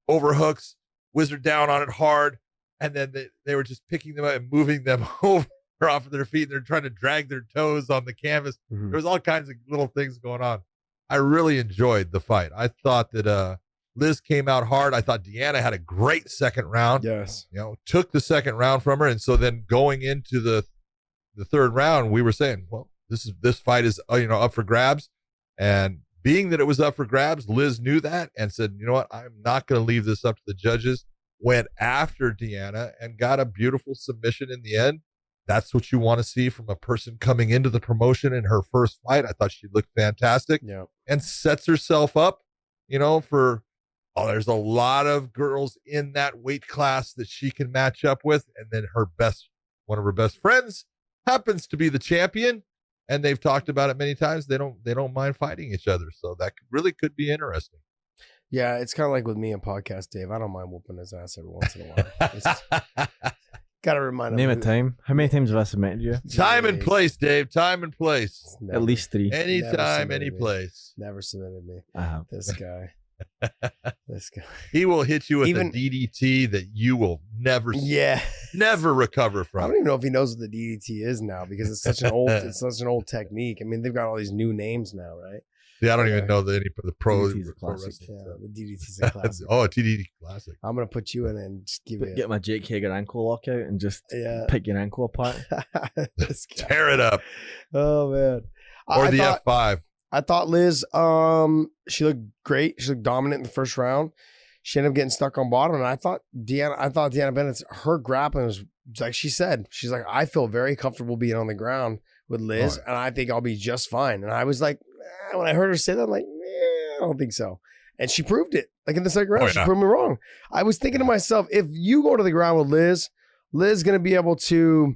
overhooks, whizzer down on it hard. And then they were just picking them up and moving them over off of their feet. They're trying to drag their toes on the canvas. There was all kinds of little things going on. I really enjoyed the fight. I thought that Liz came out hard. I thought Deanna had a great second round. Yes. Took the second round from her. And so then going into the third round, we were saying, well, this fight is up for grabs. And being that it was up for grabs, Liz knew that and said, you know what, I'm not going to leave this up to the judges. Went after Deanna and got a beautiful submission in the end. That's what you want to see from a person coming into the promotion in her first fight. I thought she looked fantastic and sets herself up, there's a lot of girls in that weight class that she can match up with. And then one of her best friends happens to be the champion. And they've talked about it many times. They don't mind fighting each other. So that really could be interesting. Yeah, it's kind of like with me and Podcast Dave. I don't mind whooping his ass every once in a while. Got to remind him. Name a time. How many times have I submitted you? Time and place, Dave. Time and place. Never, at least 3. Anytime, any place. Never submitted me. I have. This guy. He will hit you with a DDT that you will never recover from. I don't even know if he knows what the DDT is now because it's such an old technique. I mean, they've got all these new names now, right? Yeah, I don't even know any of the pros. DDT's a classic. The DDT's a classic. Oh, a DDT classic. I'm gonna put you in and just get my Jake Hager ankle lock out and just pick your ankle apart. Tear it up. Oh man. Or the F5. I thought Liz, she looked great. She looked dominant in the first round. She ended up getting stuck on bottom, and I thought Deanna Bennett's her grappling was like she said. She's like, I feel very comfortable being on the ground with Liz, and I think I'll be just fine. And I was like, when I heard her say that, I'm like, I don't think so. And she proved it. Like in the second round, she proved me wrong. I was thinking to myself, if you go to the ground with Liz is going to be able to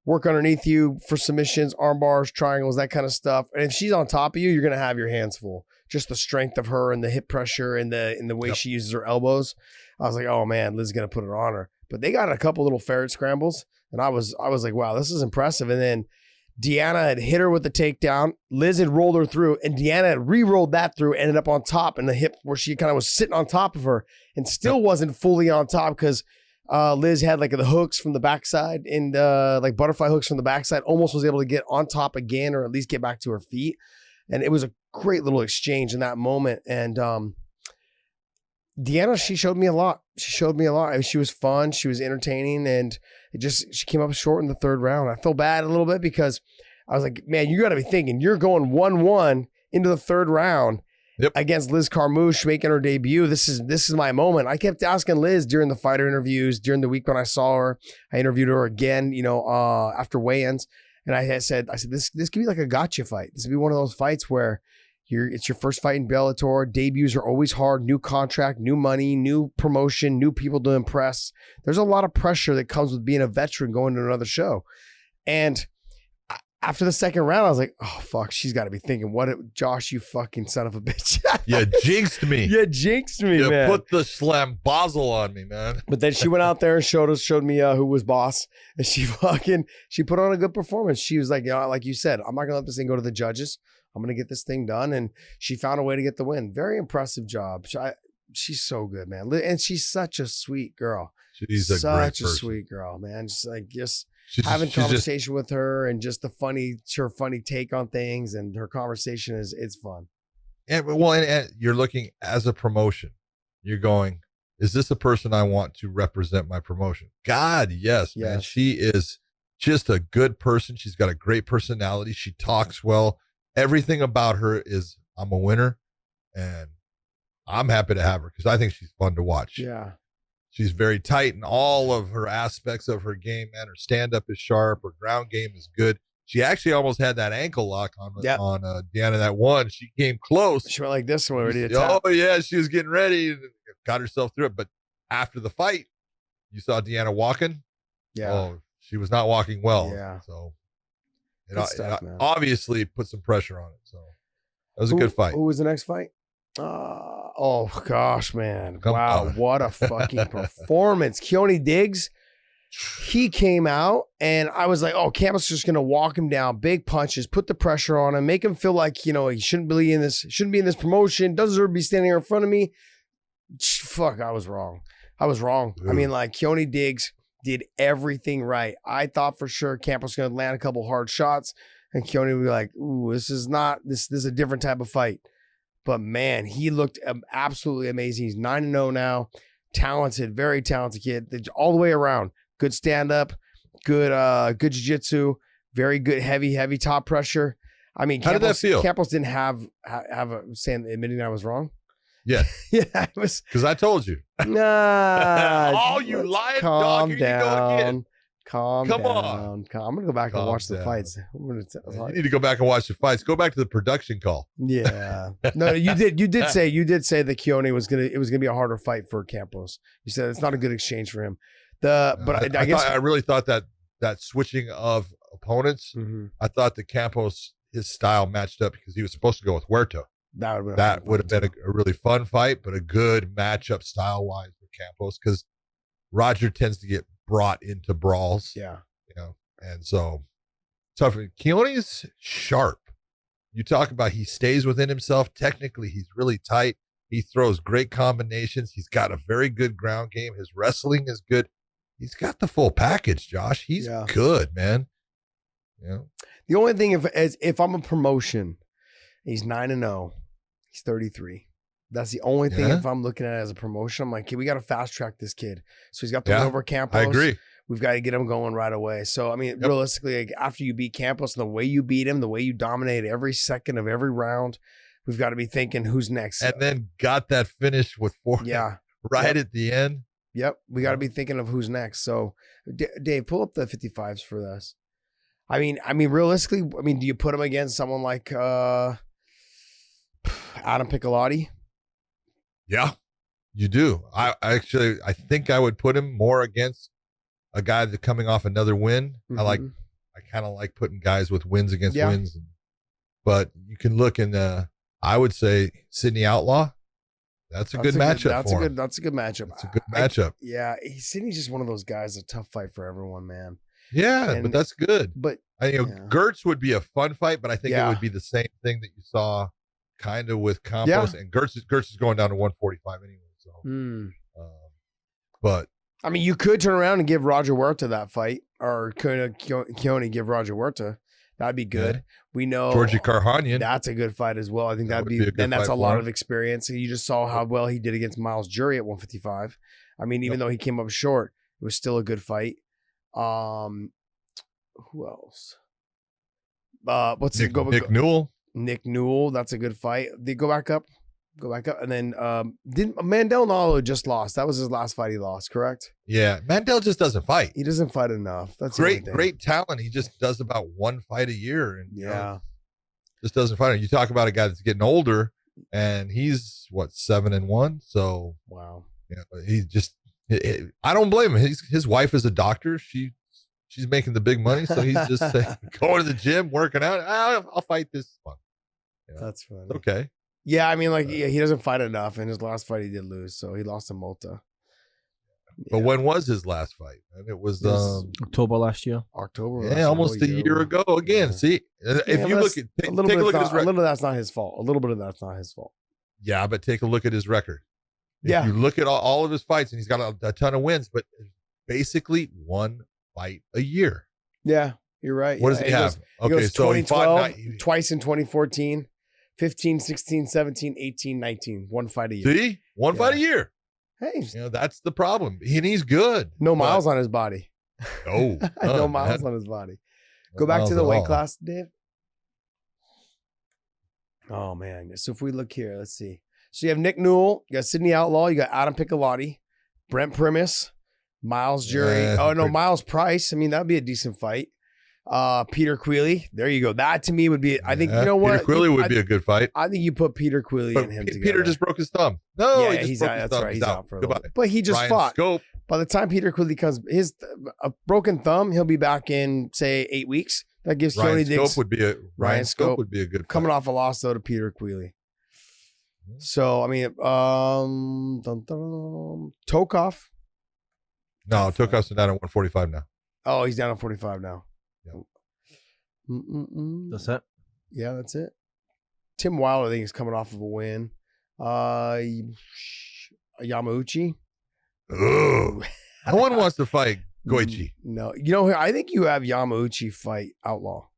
work underneath you for submissions, arm bars, triangles, that kind of stuff. And if she's on top of you, you're going to have your hands full. Just the strength of her and the hip pressure and the way she uses her elbows. I was like, oh man, Liz is going to put it on her. But they got a couple little ferret scrambles, and I was like, wow, this is impressive. And then Deanna had hit her with the takedown. Liz had rolled her through, and Deanna had re-rolled that through, ended up on top in the hip where she kind of was sitting on top of her and still wasn't fully on top because Liz had like the hooks from the backside and like butterfly hooks from the backside, almost was able to get on top again or at least get back to her feet. And it was a great little exchange in that moment. And Deanna, she showed me a lot. I mean, she was fun. She was entertaining. And she came up short in the third round. I felt bad a little bit because I was like, man, you got to be thinking you're going 1-1 into the third round against Liz Carmouche making her debut. This is my moment. I kept asking Liz during the fighter interviews, during the week when I saw her. I interviewed her again, after weigh-ins. And I said, this could be like a gotcha fight. This would be one of those fights where it's your first fight in Bellator. Debuts are always hard. New contract, new money, new promotion, new people to impress. There's a lot of pressure that comes with being a veteran going to another show. And after the second round, I was like, oh, fuck, she's got to be thinking, Josh, you fucking son of a bitch. You jinxed me. You jinxed me, you man. Put the slambazzle on me, man. But then she went out there and showed me who was boss. And she put on a good performance. She was like, like you said, I'm not going to let this thing go to the judges. I'm going to get this thing done. And she found a way to get the win. Very impressive job. she's so good, man. And she's such a sweet girl. She's a great person. Sweet girl, man. Just She's having just- conversation with her and just her funny take on things, and her conversation it's fun. And you're looking as a promotion. You're going, is this a person I want to represent my promotion? God, yes, man. Yes. She is just a good person. She's got a great personality. She talks well. Everything about her is, I'm a winner, and I'm happy to have her because I think she's fun to watch. Yeah. She's very tight in all of her aspects of her game, man. Her stand-up is sharp. Her ground game is good. She actually almost had that ankle lock on Deanna that one. She came close. She went like this when we were ready to tap. Oh, yeah. She was getting ready and got herself through it. But after the fight, you saw Deanna walking. Yeah. Oh, she was not walking well. Yeah. So Good stuff, man. obviously put some pressure on it. So that was a good fight. Who was the next fight? Oh gosh, man. Come Wow, on. what a fucking performance. Keone Diggs, he came out and I was like, oh, Campbell's just gonna walk him down, big punches, put the pressure on him, make him feel like, he shouldn't be in this promotion, doesn't deserve to be standing here in front of me. Fuck, I was wrong. Ooh. I mean, like, Keone Diggs did everything right. I thought for sure Campbell's gonna land a couple hard shots and Keone would be like, ooh, this is a different type of fight. But man, he looked absolutely amazing. He's 9-0 now. Talented, very talented kid. All the way around. Good stand-up, good jiu-jitsu, very good heavy top pressure. I mean, how did that feel? Campbell didn't have admitting I was wrong. Yeah. Yeah, it was. Because I told you. Nah. Oh, you let's lying calm dog. Here you go again. Come on. down. I'm gonna go back and Calm watch the down. fights. You need to go back and watch the fights. Go back to the production call. Yeah. No, you did say that Keone was gonna be a harder fight for Campos. You said it's not a good exchange for him. I guess I really thought that switching of opponents, Mhm. I thought the Campos, his style matched up because he was supposed to go with Huerta. that would have been a really fun fight, but a good matchup style wise for Campos because Roger tends to get brought into brawls. Yeah. And so tough. Keone is sharp. You talk about he stays within himself. Technically, he's really tight. He throws great combinations. He's got a very good ground game. His wrestling is good. He's got the full package, Josh. He's good, man. The only thing if I'm a promotion, he's 9-0. He's 33. That's the only thing if I'm looking at it as a promotion. I'm like, okay, we got to fast track this kid. So he's got the win over Campos. I agree. We've got to get him going right away. So, I mean, realistically, like, after you beat Campos and the way you beat him, the way you dominate every second of every round, we've got to be thinking who's next. And then got that finish with four at the end. Yep. We got to be thinking of who's next. So, Dave, pull up the 55s for us. I mean, realistically, do you put him against someone like Adam Piccolotti? Yeah, you do. I think I would put him more against a guy that's coming off another win. Mm-hmm. I kind of like putting guys with wins against wins. But you can look in I would say Sydney Outlaw. That's a good matchup for him. That's a good matchup. It's a good matchup. Sydney's just one of those guys, a tough fight for everyone, man. Yeah, but that's good. But Gertz would be a fun fight, but I think it would be the same thing that you saw kind of with Campos, and Gertz is going down to 145 anyway. So, but I mean, you could turn around and give Roger Huerta that fight, or could Keone give Roger Huerta? That'd be good. We know Georgie Karhanian. That's a good fight as well. I think that'd be a good and that's fight a lot for of experience. You just saw how well he did against Miles Jury at 155. I mean, even though he came up short, it was still a good fight. Who else? Nick Newell. Nick Newell, that's a good fight. They go back up, and then didn't Mandel Nalo just lost? That was his last fight he lost, correct? Yeah, Mandel just doesn't fight. He doesn't fight enough. That's great talent. He just does about one fight a year, and just doesn't fight. You talk about a guy that's getting older, and he's 7-1. So wow, he's just. I don't blame him. His wife is a doctor. She's making the big money, so he's just going to the gym, working out. I'll fight this one. That's funny. Okay. Yeah, I mean, he doesn't fight enough. In his last fight, he did lose, so he lost to Malta. But when was his last fight? And it was October last year. October. Almost a year ago. Again, see, if you look at take a look at his record. A little of that's not his fault. A little bit of that's not his fault. Yeah, but take a look at his record. If you look at all of his fights, and he's got a ton of wins, but basically one fight a year. Yeah, you're right. What does he have? He goes so he 2012, fought twice in 2014, 15, 16, 17, 18, 19. One fight a year. See? One fight a year. Hey, That's the problem. And he's good. no miles on his body. No. No miles on his body. Go back to the weight class, Dave. Oh, man. So if we look here, let's see. So you have Nick Newell, you got Sidney Outlaw, you got Adam Piccolotti, Brent Primus, Miles Jury. Miles Price. I mean, that'd be a decent fight. Peter Queally. There you go. That to me would be, I think, you know what? Peter Queally would be a good fight. I think you put Peter Queally and him together. Peter just broke his thumb. No, yeah, he's out. That's right. He's out for a little Goodbye. bit. But he just Ryan fought. Scope. By the time Peter Queally comes, a broken thumb, he'll be back in, say, 8 weeks. That gives Ryan Diggs. Scope would be a good fight. Coming off a loss, though, to Peter Queally. So, I mean, Tokov. No, Tokov's down at 145 now. Oh, he's down at 45 now. Yep. That's it. Yeah, that's it. Tim Wilder, I think, is coming off of a win. Yamauchi. Ugh. No one wants to fight Goichi. No. I think you have Yamauchi fight Outlaw.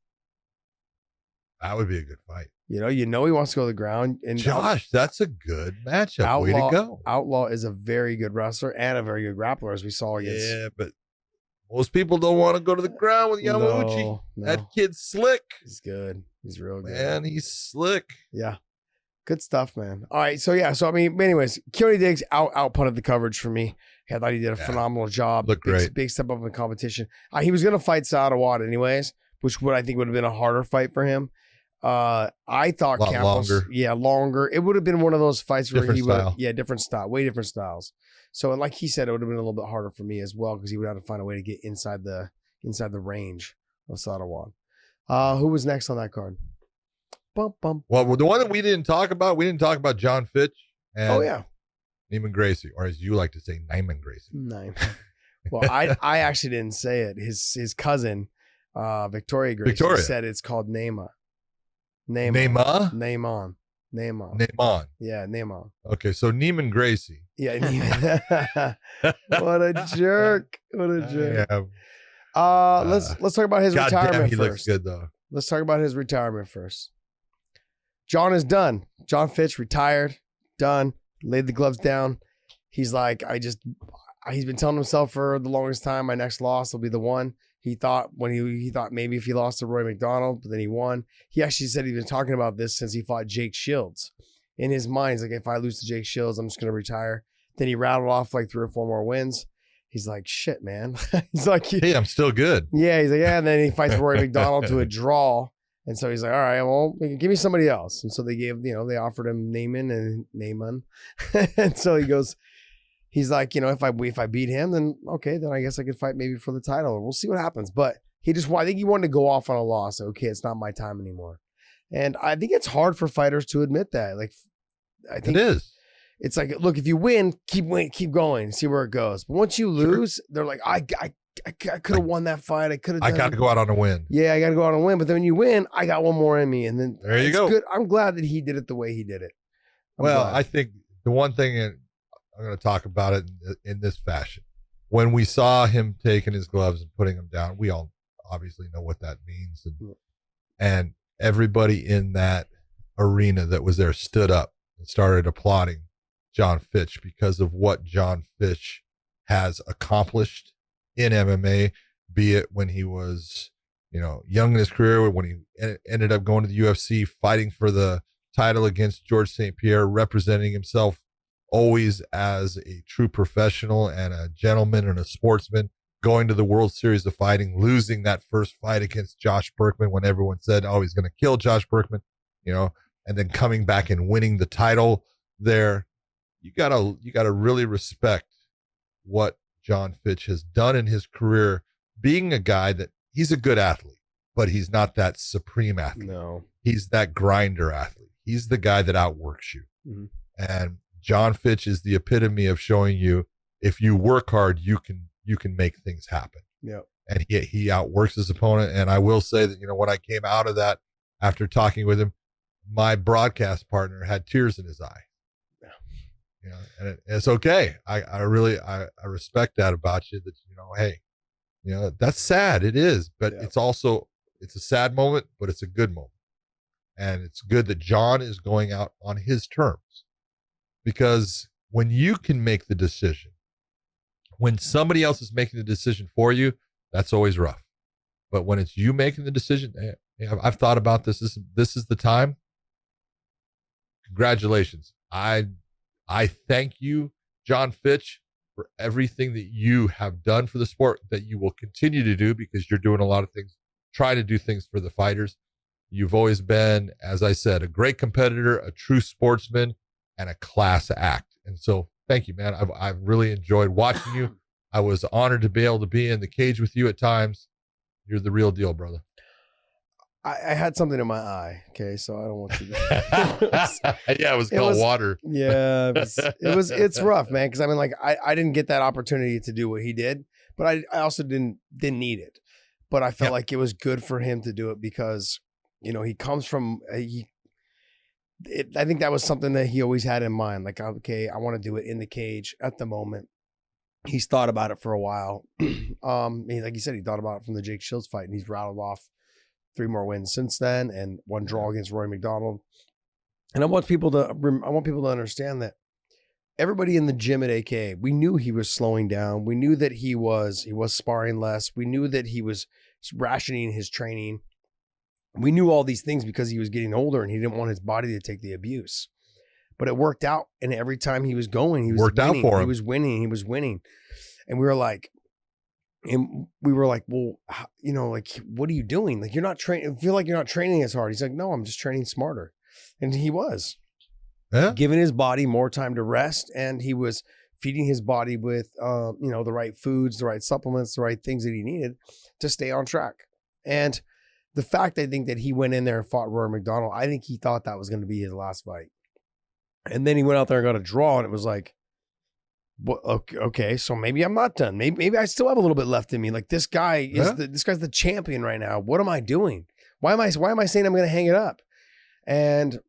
That would be a good fight. He wants to go to the ground. And Josh, that's a good matchup. Outlaw, way to go. Outlaw is a very good wrestler and a very good grappler, as we saw against. Yeah, but most people don't want to go to the ground with Yamauchi. No. That kid's slick. He's good. He's real good. Man, he's slick. Yeah. Good stuff, man. All right. So, I mean, anyways, Keone Diggs outpunted the coverage for me. I thought he did a phenomenal job. Looked great. Big step up in competition. He was going to fight Sadawad anyways, which I think would have been a harder fight for him. I thought Campos, longer. It would have been one of those fights where different style, way different styles. So, and like he said, it would have been a little bit harder for me as well because he would have to find a way to get inside the range of Sadawad. Who was next on that card? Well, the one that we didn't talk about Jon Fitch and Neiman Gracie, or as you like to say, Neiman Gracie. Well, I actually didn't say it. His cousin, Victoria Gracie, said it's called Neiman. Neiman. Yeah, Neiman. Okay, so Neiman Gracie. Yeah, Neiman. What a jerk. Yeah. Let's talk about his retirement he first. Looks good though. Let's talk about his retirement first. Jon is done. Jon Fitch retired, done, laid the gloves down. He's like, he's been telling himself for the longest time, my next loss will be the one. He thought maybe if he lost to Roy McDonald, but then he won. He actually said he's been talking about this since he fought Jake Shields. In his mind, he's like, if I lose to Jake Shields, I'm just going to retire. Then he rattled off like 3 or 4 more wins. He's like, shit, man. He's like, hey, I'm still good. Yeah, he's like, yeah. And then he fights Roy McDonald to a draw. And so he's like, all right, well, give me somebody else. And so they they offered him Neiman. And so he's like, if I beat him, then okay, then I guess I could fight maybe for the title. We'll see what happens. But I think he wanted to go off on a loss. Okay, it's not my time anymore. And I think it's hard for fighters to admit that. Like, I think it is. It's like, look, if you win, keep going, see where it goes. But once you lose, they're like, I could have won that fight. I got to go out on a win. Yeah, I got to go out and win. But then when you win, I got one more in me. And then there you go. Good. I'm glad that he did it the way he did it. I think the one thing, and I'm going to talk about it in this fashion. When we saw him taking his gloves and putting them down, we all obviously know what that means. And everybody in that arena that was there stood up and started applauding Jon Fitch because of what Jon Fitch has accomplished in MMA, be it when he was, young in his career, when he ended up going to the UFC, fighting for the title against George St. Pierre, representing himself always as a true professional and a gentleman and a sportsman, going to the World Series of Fighting, losing that first fight against Josh Berkman when everyone said, oh, he's going to kill Josh Berkman, and then coming back and winning the title there. You gotta really respect what Jon Fitch has done in his career, being a guy that he's a good athlete, but he's not that supreme athlete. No. He's that grinder athlete. He's the guy that outworks you. Mm-hmm. And Jon Fitch is the epitome of showing you, if you work hard, you can make things happen. Yeah. And he outworks his opponent. And I will say that, when I came out of that after talking with him, my broadcast partner had tears in his eye. You know, and it's okay. I really respect that about you. That hey, that's sad. It is, but it's also it's a sad moment, but it's a good moment, and it's good that Jon is going out on his terms, because when you can make the decision, when somebody else is making the decision for you, that's always rough. But when it's you making the decision, hey, I've thought about this. This is the time. Congratulations. I thank you, Jon Fitch, for everything that you have done for the sport, that you will continue to do, because you're doing a lot of things, trying to do things for the fighters. You've always been, as I said, a great competitor, a true sportsman, and a class act. And so thank you, man. I've really enjoyed watching you. I was honored to be able to be in the cage with you at times. You're the real deal, brother. I had something in my eye. Okay, so I don't want you to. Yeah, it was called water. Yeah, it's rough, man. Because I mean, like, I didn't get that opportunity to do what he did, but I also didn't need it. But I felt like it was good for him to do it, because he comes from I think that was something that he always had in mind. Like, okay, I want to do it in the cage at the moment. He's thought about it for a while. Like you said, he thought about it from the Jake Shields fight, and he's rattled off 3 more wins since then, and 1 draw against Roy McDonald. And I want people to understand that everybody in the gym at AK, we knew he was slowing down. We knew that he was sparring less. We knew that he was rationing his training. We knew all these things because he was getting older and he didn't want his body to take the abuse. But it worked out, and every time he was going, he was worked winning. out for him. He was winning. And we were like, well, like, what are you doing? Like, you're not training. I feel like you're not training as hard. He's like, no, I'm just training smarter. And he was giving his body more time to rest. And he was feeding his body with, the right foods, the right supplements, the right things that he needed to stay on track. And the fact, I think, that he went in there and fought Rory McDonald, I think he thought that was going to be his last fight. And then he went out there and got a draw, and it was like, well, okay, so maybe I'm not done. Maybe I still have a little bit left in me. Like, this guy is this guy's the champion right now. What am I doing? Why am I saying I'm going to hang it up? And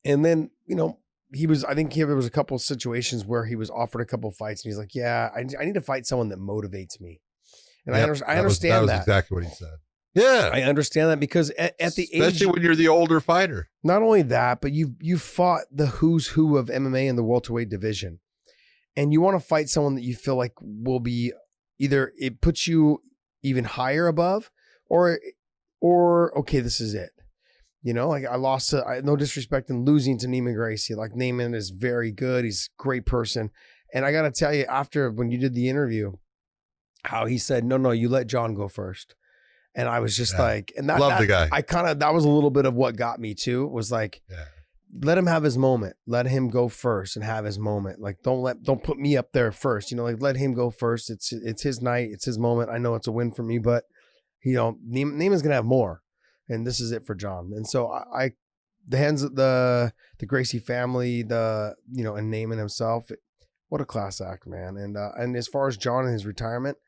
then, I think there was a couple of situations where he was offered a couple of fights, and he's like, yeah, I need to fight someone that motivates me. And I understand that. That was exactly what he said. Yeah. I understand that, because at the age, especially when you're the older fighter. Not only that, but you fought the who's who of MMA in the welterweight division. And you want to fight someone that you feel like will be either it puts you even higher above, or okay, this is it. Like, I lost no disrespect in losing to Neiman Gracie. Like, Neiman is very good. He's a great person. And I got to tell you, after when you did the interview, how he said, no, you let Jon go first. And I was just like, and love the guy. That was a little bit of what got me too, was like, let him have his moment. Let him go first and have his moment. Like, don't put me up there first. Like, let him go first. It's his night. It's his moment. I know it's a win for me, but Neiman's gonna have more, and this is it for Jon. And so the hands of the Gracie family, and Neiman himself, what a class act, man. And as far as Jon and his retirement,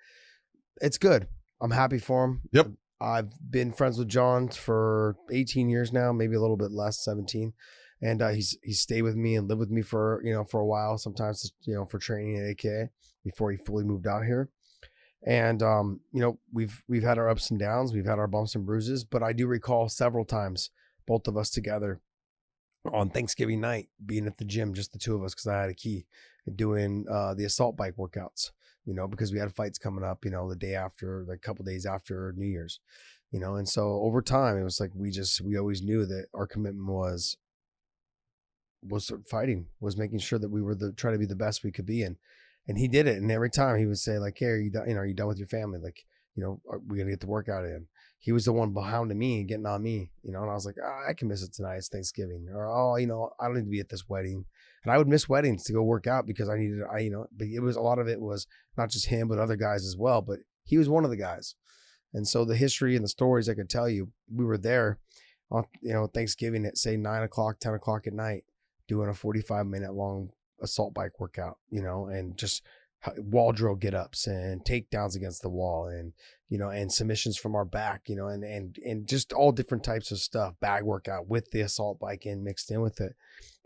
it's good. I'm happy for him. Yep. I've been friends with Jon for 18 years now, maybe a little bit less, 17. And he's stayed with me and lived with me for a while, sometimes, for training at AK before he fully moved out here. And, we've had our ups and downs. We've had our bumps and bruises, but I do recall several times, both of us together on Thanksgiving night, being at the gym, just the 2 of us, because I had a key, doing the assault bike workouts. Because we had fights coming up, the day after, like a couple days after New Year's, and so over time, it was like, we always knew that our commitment was fighting, was making sure that we were trying to be the best we could be. And he did it. And every time he would say, like, hey, are you done? Are you done with your family? Like, are we going to get the workout in? He was the one behind me and getting on me, and I was like, I can miss it tonight. It's Thanksgiving. Or, I don't need to be at this wedding. And I would miss weddings to go work out because but it was, a lot of it was not just him, but other guys as well. But he was one of the guys. And so the history and the stories I could tell you, we were there on, Thanksgiving at, say, 9 o'clock, 10 o'clock at night, doing a 45-minute long assault bike workout, and just wall drill get-ups and takedowns against the wall, and and submissions from our back, and just all different types of stuff, bag workout with the assault bike mixed in with it.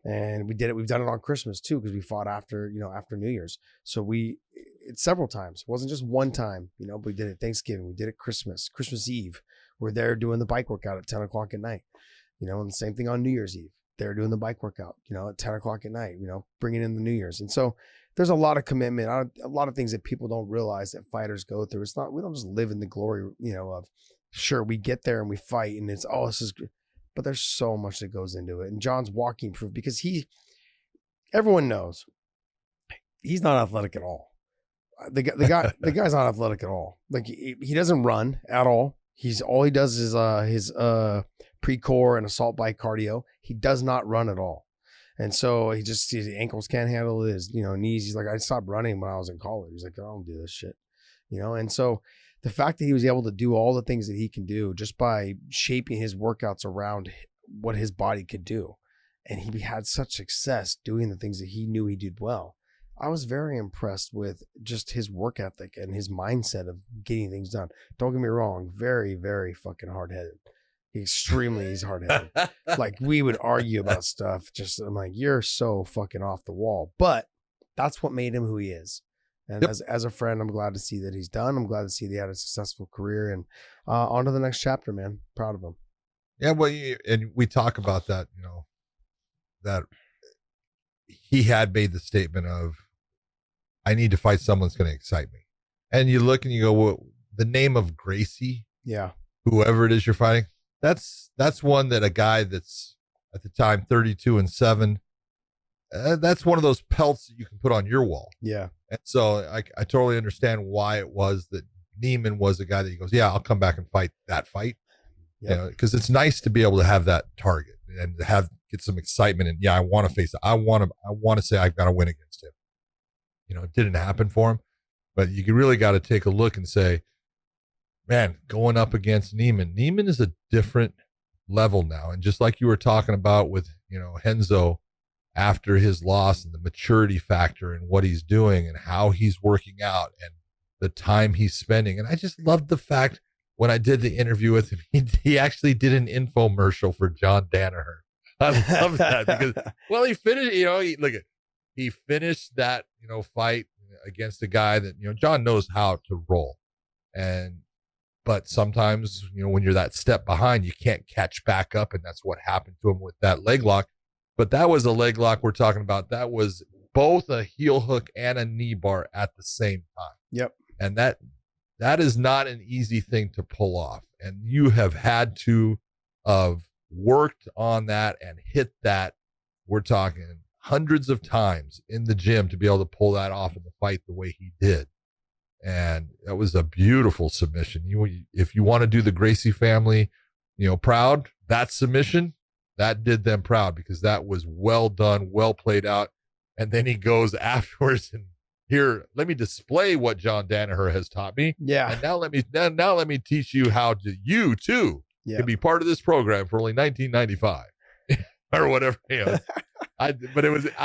And we did it. We've done it on Christmas too, because we fought after New Year's. So it's several times. It wasn't just one time, but we did it Thanksgiving. We did it Christmas Eve. We're there doing the bike workout at 10 o'clock at night, and the same thing on New Year's Eve. They're doing the bike workout, at 10 o'clock at night, bringing in the New Year's. And so there's a lot of commitment, a lot of things that people don't realize that fighters go through. It's not, we don't just live in the glory, of sure, we get there and we fight and it's, this is good. But there's so much that goes into it. And Jon's walking proof, because everyone knows he's not athletic at all. The guy's not athletic at all. Like he doesn't run at all. All he does is his pre-core and assault bike cardio. He does not run at all. And so his ankles can't handle it. His knees. He's like, I stopped running when I was in college. He's like, I don't do this shit. And so the fact that he was able to do all the things that he can do just by shaping his workouts around what his body could do, and he had such success doing the things that he knew he did well. I was very impressed with just his work ethic and his mindset of getting things done. Don't get me wrong, very, very fucking hard-headed. He's hard-headed. Like, we would argue about stuff. I'm like, you're so fucking off the wall. But that's what made him who he is. And as a friend, I'm glad to see that he's done. I'm glad to see that he had a successful career, and on to the next chapter, man. Proud of him. Yeah, well, and we talk about that, that he had made the statement of, I need to fight someone that's going to excite me. And you look and you go, well, the name of Gracie, whoever it is you're fighting, that's one that a guy that's at the time 32-7, that's one of those pelts that you can put on your wall. Yeah. And so I totally understand why it was that Neiman was the guy that he goes, yeah, I'll come back and fight that fight. Because it's nice to be able to have that target and get some excitement. And I want to face it. I want to say I've got to win against him. It didn't happen for him, but you really got to take a look and say, man, going up against Neiman is a different level now. And just like you were talking about with, Henzo, after his loss, and the maturity factor and what he's doing and how he's working out and the time he's spending. And I just loved the fact when I did the interview with him, he actually did an infomercial for John Danaher. I love that because, well, he finished, he finished that, fight against a guy that, John knows how to roll. But sometimes, when you're that step behind, you can't catch back up. And that's what happened to him with that leg lock. But that was a leg lock we're talking about. That was both a heel hook and a knee bar at the same time. Yep. And that is not an easy thing to pull off. And you have had to have worked on that and hit that. We're talking hundreds of times in the gym to be able to pull that off in the fight the way he did. And that was a beautiful submission. If you want to do the Gracie family, proud, that submission, that did them proud because that was well done, well played out. And then he goes afterwards and here, let me display what John Danaher has taught me. Yeah. And now let me teach you how you too can be part of this program for only $19.95 or whatever. I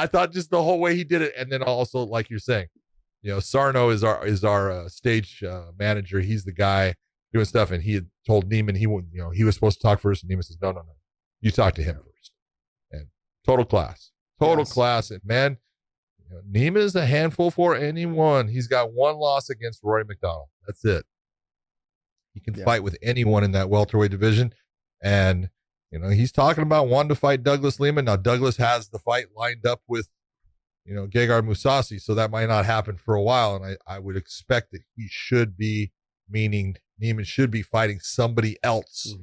thought just the whole way he did it. And then also, like you're saying, Sarno is our stage manager. He's the guy doing stuff. And he had told Neiman he was supposed to talk first. And Neiman says, no. You talk to him first. And total class. And man, Neiman is a handful for anyone. He's got one loss against Rory McDonald. That's it. He can fight with anyone in that welterweight division. And, he's talking about wanting to fight Douglas Lehman. Now, Douglas has the fight lined up with, Gegard Mousasi, so that might not happen for a while. And I would expect that Neiman should be fighting somebody else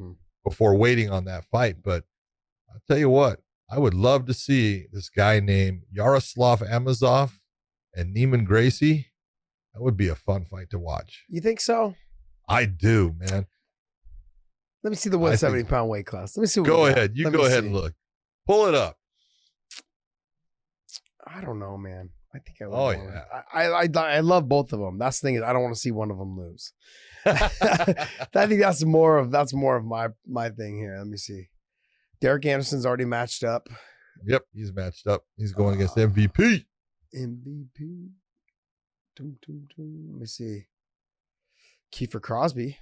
before waiting on that fight. But I'll tell you what, I would love to see this guy named Yaroslav Amosov and Neiman Gracie. That would be a fun fight to watch. You think so? I do, man. Let me see the 170-pound weight class. Let me see. Go ahead. You go ahead and look. Pull it up. I don't know, man. I think I would. Oh, yeah. I love both of them. That's the thing is I don't want to see one of them lose. I think that's more of my thing here. Let me see. Derek Anderson's already matched up. Yep, he's matched up. He's going against MVP. MVP. Let me see. Kiefer Crosby.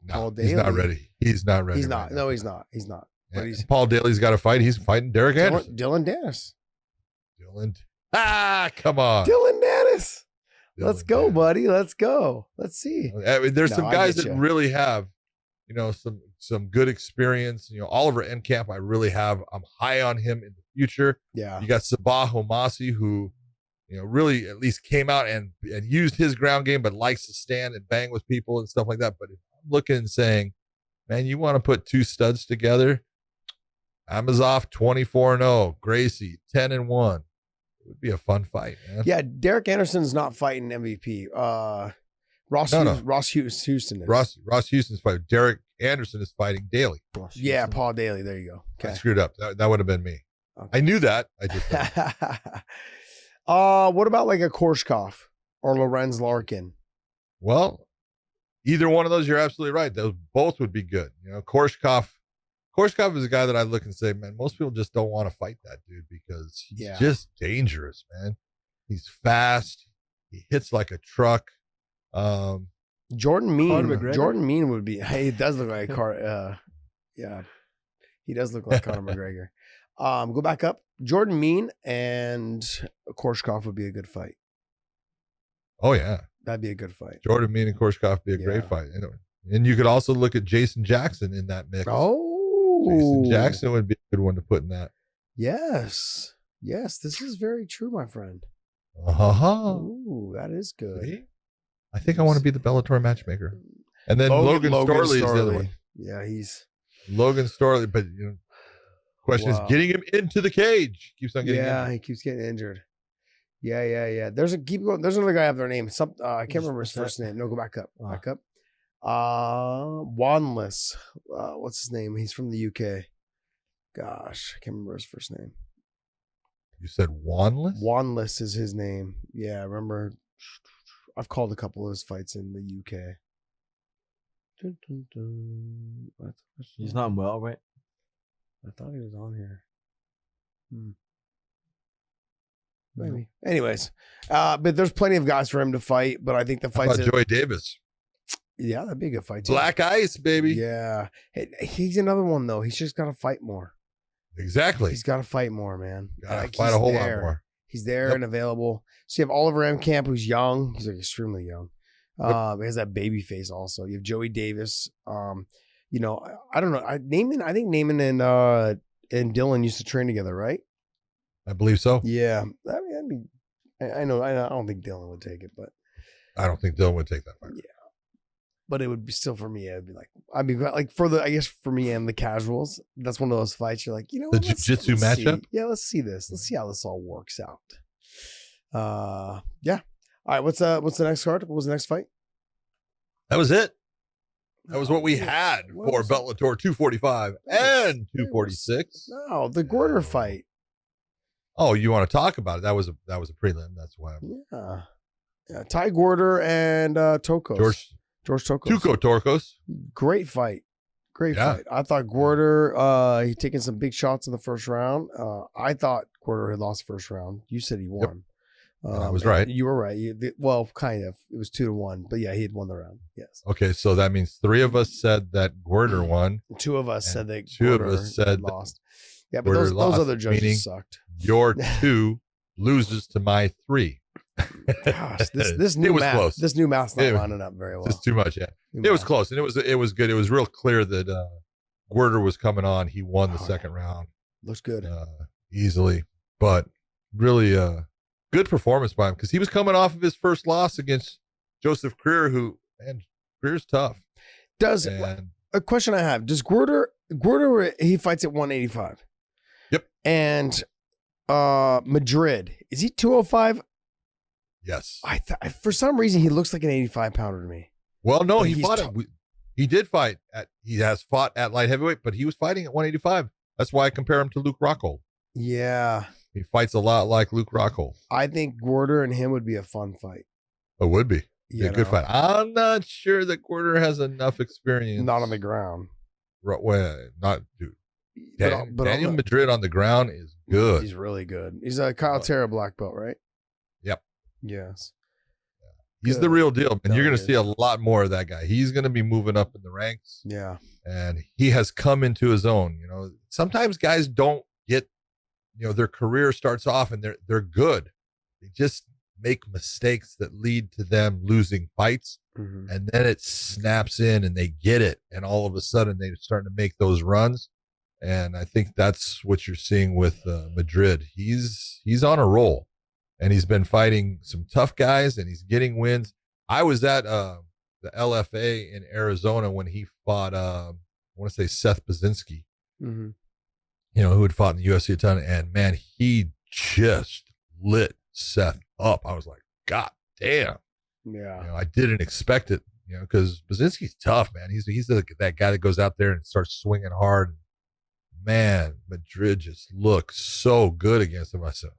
No, he's not ready. He's not ready. He's not. Right No, now. he's not. He's not. But he's Paul Daly's got to fight. He's fighting Derek Anderson. Dylan Dennis. Come on. Dylan Dennis. Dylan Let's go, Dennis. buddy. Let's go. Let's see. I mean, there's No, some I guys get that you. really have, some good experience. Oliver Enkamp, I really have. I'm high on him in the future. Yeah. You got Sabah Homasi, who, really at least came out and used his ground game, but likes to stand and bang with people and stuff like that. But if I'm looking and saying, man, you want to put two studs together, Amazov 24-0, Gracie 10-1. It would be a fun fight, man. Yeah. Derek Anderson's not fighting MVP. Ross Houston is. Ross Houston's fighting. Derek Anderson is fighting Daly. Yeah, Paul Daly. There you go. I Okay. screwed up. That would have been me. Okay. I knew that. I just What about like a Korshkov or Lorenz Larkin? Well, either one of those, you're absolutely right. Those both would be good. Korshkov is a guy that I look and say, man, most people just don't want to fight that dude because he's just dangerous, man. He's fast. He hits like a truck. Jordan Mean. McGregor? Jordan Mean would be. He does look like yeah, he does look like Conor McGregor. Go back up. Jordan Mean and Korshkov would be a good fight. Oh yeah, That'd be a good fight. Jordan Mean and Korshkov would be a great fight. And you could also look at Jason Jackson in that mix. Oh, Jason Jackson would be a good one to put in that. Yes, this is very true, my friend. Ooh, that is good. See? I think I want to be the Bellator matchmaker. And then Logan Storley is the other one. Yeah, he's Logan Storley, but question is getting him into the cage. Keeps on getting injured. he keeps getting injured. Yeah. There's another guy I have their name. I can't remember his first name. No, go back up. Back up. Wanless. What's his name? He's from the UK. Gosh, I can't remember his first name. You said Wanless? Wanless is his name. Yeah, I remember. I've called a couple of his fights in the UK. Dun, dun, dun. He's not in welterweight. I thought he was on here. Maybe. Anyways, but there's plenty of guys for him to fight. But I think the How fights. about Joey Davis? Yeah, that'd be a good fight too. Black Ice, baby. Yeah, he's another one though. He's just got to fight more. Exactly. He's got to fight more, man. Gotta fight a whole lot more. He's there and available. So you have Oliver Enkamp, who's young. He's like extremely young. He has that baby face also. You have Joey Davis. I don't know. I think Neiman and Dylan used to train together, right? I believe so. Yeah. I know. I don't think Dylan would take it, but I don't think Dylan would take that fight. yeah. But it would be still for me. It'd be like for me and the casuals. That's one of those fights. You're like, the jiu-jitsu matchup. Yeah, let's see this. Let's see how this all works out. Yeah. All right. What's the next card? What was the next fight? That was it. That was what we had for Bellator 245 and 246. No, the Gorder fight. Oh, you want to talk about it? That was a prelim. That's why. Yeah. Ty Gorder and Tokos. George Tokos. Tuco Torkos. Great fight. Fight. I thought Gorder, he taking some big shots in the first round. I thought Gorder had lost the first round. You said he won. I was right. You were right. Well, kind of. It was 2-1, but yeah, he had won the round. Yes. Okay, so that means 3 of us said that Gorder won. 2 of us said that 2 Gorder of us said lost. Yeah, but Gorder those lost, other meaning judges sucked. Your 2 loses to my 3. Gosh, this new math. Close. This new math's not lining up very well. It's too much. Yeah, it was close, and it was good. It was real clear that Gorder was coming on. He won the second round. Looks good easily, but really good performance by him because he was coming off of his first loss against Joseph Creer, who Creer's tough. A question I have: does Gorder he fights at 185? Yep. And Madrid, is he 205? Yes. For some reason he looks like an 85 pounder to me. Well, no, he fought he did fight he has fought at light heavyweight, but he was fighting at 185. That's why I compare him to Luke Rockhold. Yeah. He fights a lot like Luke Rockhold. I think Gorder and him would be a fun fight. It would be. A good fight. I'm not sure that Gorder has enough experience. Not on the ground. Daniel Madrid on the ground is good. He's really good. He's a Kyle Terra black belt, right? Yep. Yes. He's the real deal, and you're going to see a lot more of that guy. He's going to be moving up in the ranks. Yeah. And he has come into his own. sometimes guys don't get, their career starts off and they're good. They just make mistakes that lead to them losing fights. Mm-hmm. And then it snaps in and they get it. And all of a sudden they're starting to make those runs. And I think that's what you're seeing with Madrid. He's on a roll and he's been fighting some tough guys and he's getting wins. I was at the LFA in Arizona when he fought, I want to say Seth Baczynski, mm-hmm. Who had fought in the UFC a ton. And man, he just lit Seth up. I was like, God damn. Yeah. I didn't expect it, because Baczynski's tough, man. He's that guy that goes out there and starts swinging hard. Man, Madrid just looks so good against him. I said,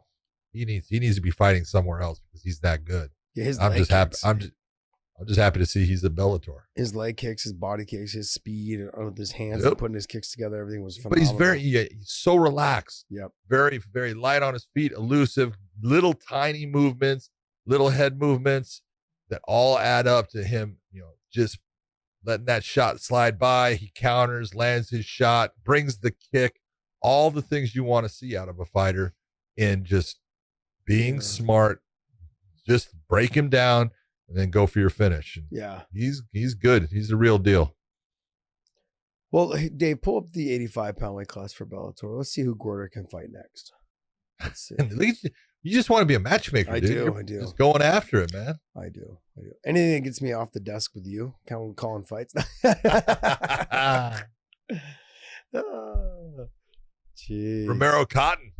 he needs to be fighting somewhere else because he's that good. Yeah, I'm just happy. I'm just happy to see he's a Bellator. His leg kicks, his body kicks, his speed, and with his hands and putting his kicks together, everything was phenomenal. But he's so relaxed. Yep. Very, very light on his feet, elusive, little tiny movements, little head movements that all add up to him, just letting that shot slide by. He counters, lands his shot, brings the kick, all the things you want to see out of a fighter, and just being smart, just break him down and then go for your finish. And yeah. He's good. He's the real deal. Well, hey, Dave, pull up the 85-pound weight class for Bellator. Let's see who Gorder can fight next. Let's see. At least you just want to be a matchmaker, I dude. do. Just going after it, man. I do. Anything that gets me off the desk with you, calling fights. Jeez. Romero Cotton,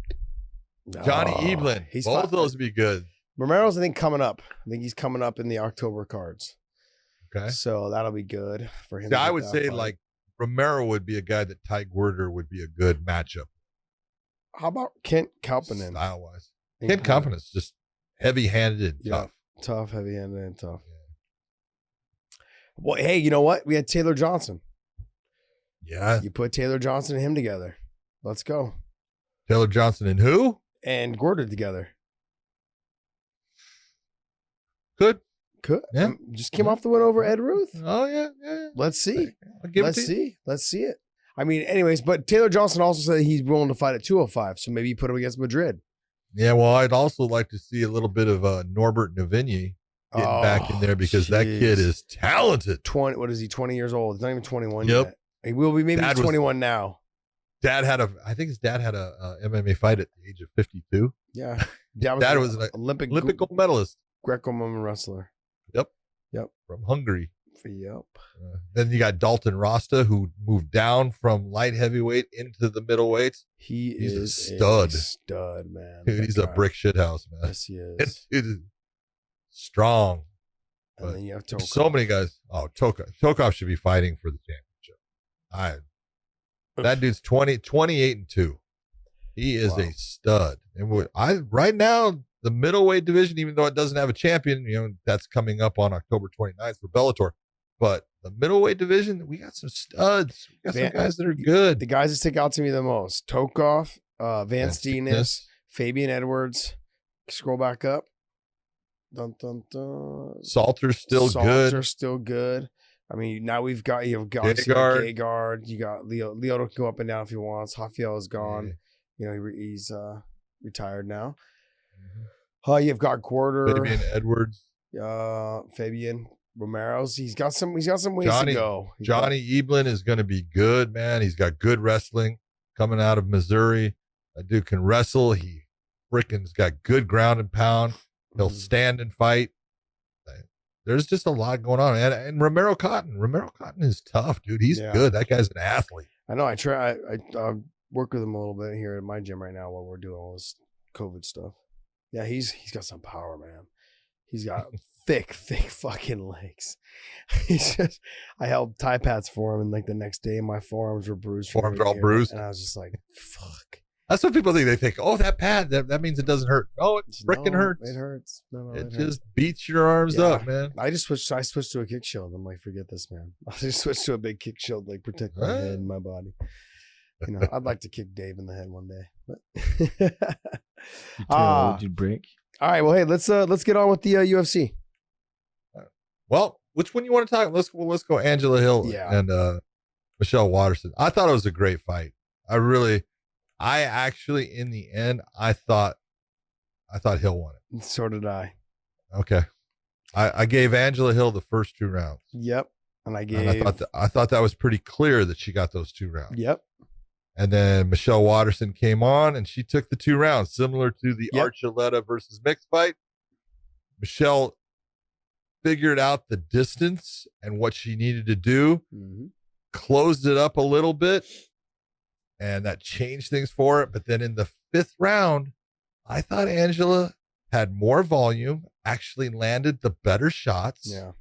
Johnny Eblin. Both of those would be good. Romero's, I think, coming up. I think he's coming up in the October cards. Okay. So that'll be good for him. See, I would say like Romero would be a guy that Ty Gorder would be a good matchup. How about Kent Kalpinen? Style-wise. Kent Kalpinen's just heavy-handed and tough. Tough, heavy-handed, and tough. Yeah. Well, hey, you know what? We had Taylor Johnson. Yeah. You put Taylor Johnson and him together. Let's go. Taylor Johnson and who? And Gorder together. Could. Yeah. Just came off the win over Ed Ruth. Oh, yeah. Let's see. Let's see it. I mean, anyways, but Taylor Johnson also said he's willing to fight at 205, so maybe you put him against Madrid. Yeah, well, I'd also like to see a little bit of Norbert Navigny getting back in there because that kid is talented. 20. What is he? 20 years old. He's not even 21 yet. He will be maybe 21 now. I think his dad had a MMA fight at the age of 52. Yeah, dad was an Olympic gold medalist, Greco-Roman wrestler. Yep, from Hungary. Yep. Then you got Dalton Rasta, who moved down from light heavyweight into the middleweights. He's a stud. Man. Dude, he's a brick shithouse, man. Yes, he is. It is strong. And then you have Tokov. So many guys. Oh, Tokov should be fighting for the championship. That dude's 28-2. He is a stud. And right now, the middleweight division, even though it doesn't have a champion, that's coming up on October 29th for Bellator. But the middleweight division, we got some studs. We got some guys that are good. The guys that stick out to me the most: Tokov, Vance Denis, Fabian Edwards. Scroll back up. Dun, dun, dun. Salter's still good. I mean, now you've got Gegard. You got Leo. Leo can go up and down if he wants. Rafael is gone. Yeah. He's retired now. Mm-hmm. You've got Quarter. Fabian Edwards. Fabian Romero's. He's got some ways to go. Johnny Eblin is going to be good, man. He's got good wrestling coming out of Missouri. That dude can wrestle. He frickin's got good ground and pound. He'll stand and fight. There's just a lot going on. And Romero Cotton is tough, dude. He's good. That guy's an athlete. I know. I work with him a little bit here at my gym right now while we're doing all this COVID stuff. Yeah, he's got some power, man. He's got thick fucking legs. I held Thai pads for him, and like the next day my forearms were bruised. Forearms are all bruised. And I was just like, fuck. That's what people think. They think, oh, that pad, that means it doesn't hurt. No, it freaking hurts. It hurts. It just beats your arms up, man. I switched to a kick shield. I'm like, forget this, man. I just switched to a big kick shield, like protect my head and my body. I'd like to kick Dave in the head one day. But you'd break. All right, well, hey, let's get on with the UFC. Well, which one you want to talk? Let's go Angela Hill and Michelle Waterson. I thought it was a great fight. I actually, in the end, I thought Hill won it. So did I. Okay. I gave Angela Hill the first 2 rounds. Yep. And I thought that was pretty clear that she got those 2 rounds. Yep. And then Michelle Waterson came on and she took the 2 rounds, similar to the Archuleta versus mixed fight. Michelle figured out the distance and what she needed to do, closed it up a little bit, and that changed things for it. But then in the 5th round, I thought Angela had more volume, actually landed the better shots. Yeah.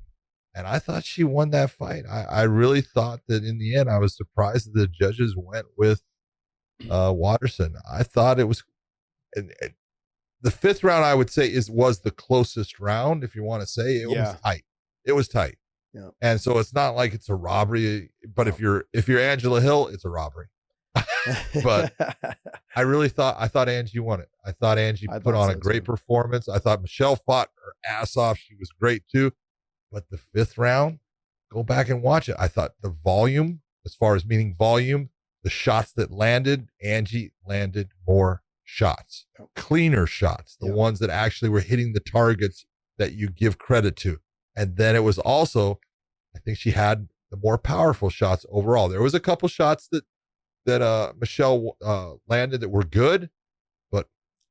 And I thought she won that fight. I really thought that in the end, I was surprised that the judges went with Waterson. I thought it was the 5th round, I would say was the closest round. If you want to say it was tight, it was tight. Yeah. And so it's not like it's a robbery, but if you're Angela Hill, it's a robbery. But I thought Angie won it. I thought Angie put on a great performance. I thought Michelle fought her ass off. She was great too. But the 5th round, go back and watch it. I thought the volume, as far as meaning volume, the shots that landed, Angie landed more shots, cleaner shots, the ones that actually were hitting the targets that you give credit to. And then it was also, I think she had the more powerful shots overall. There was a couple shots that Michelle landed that were good, but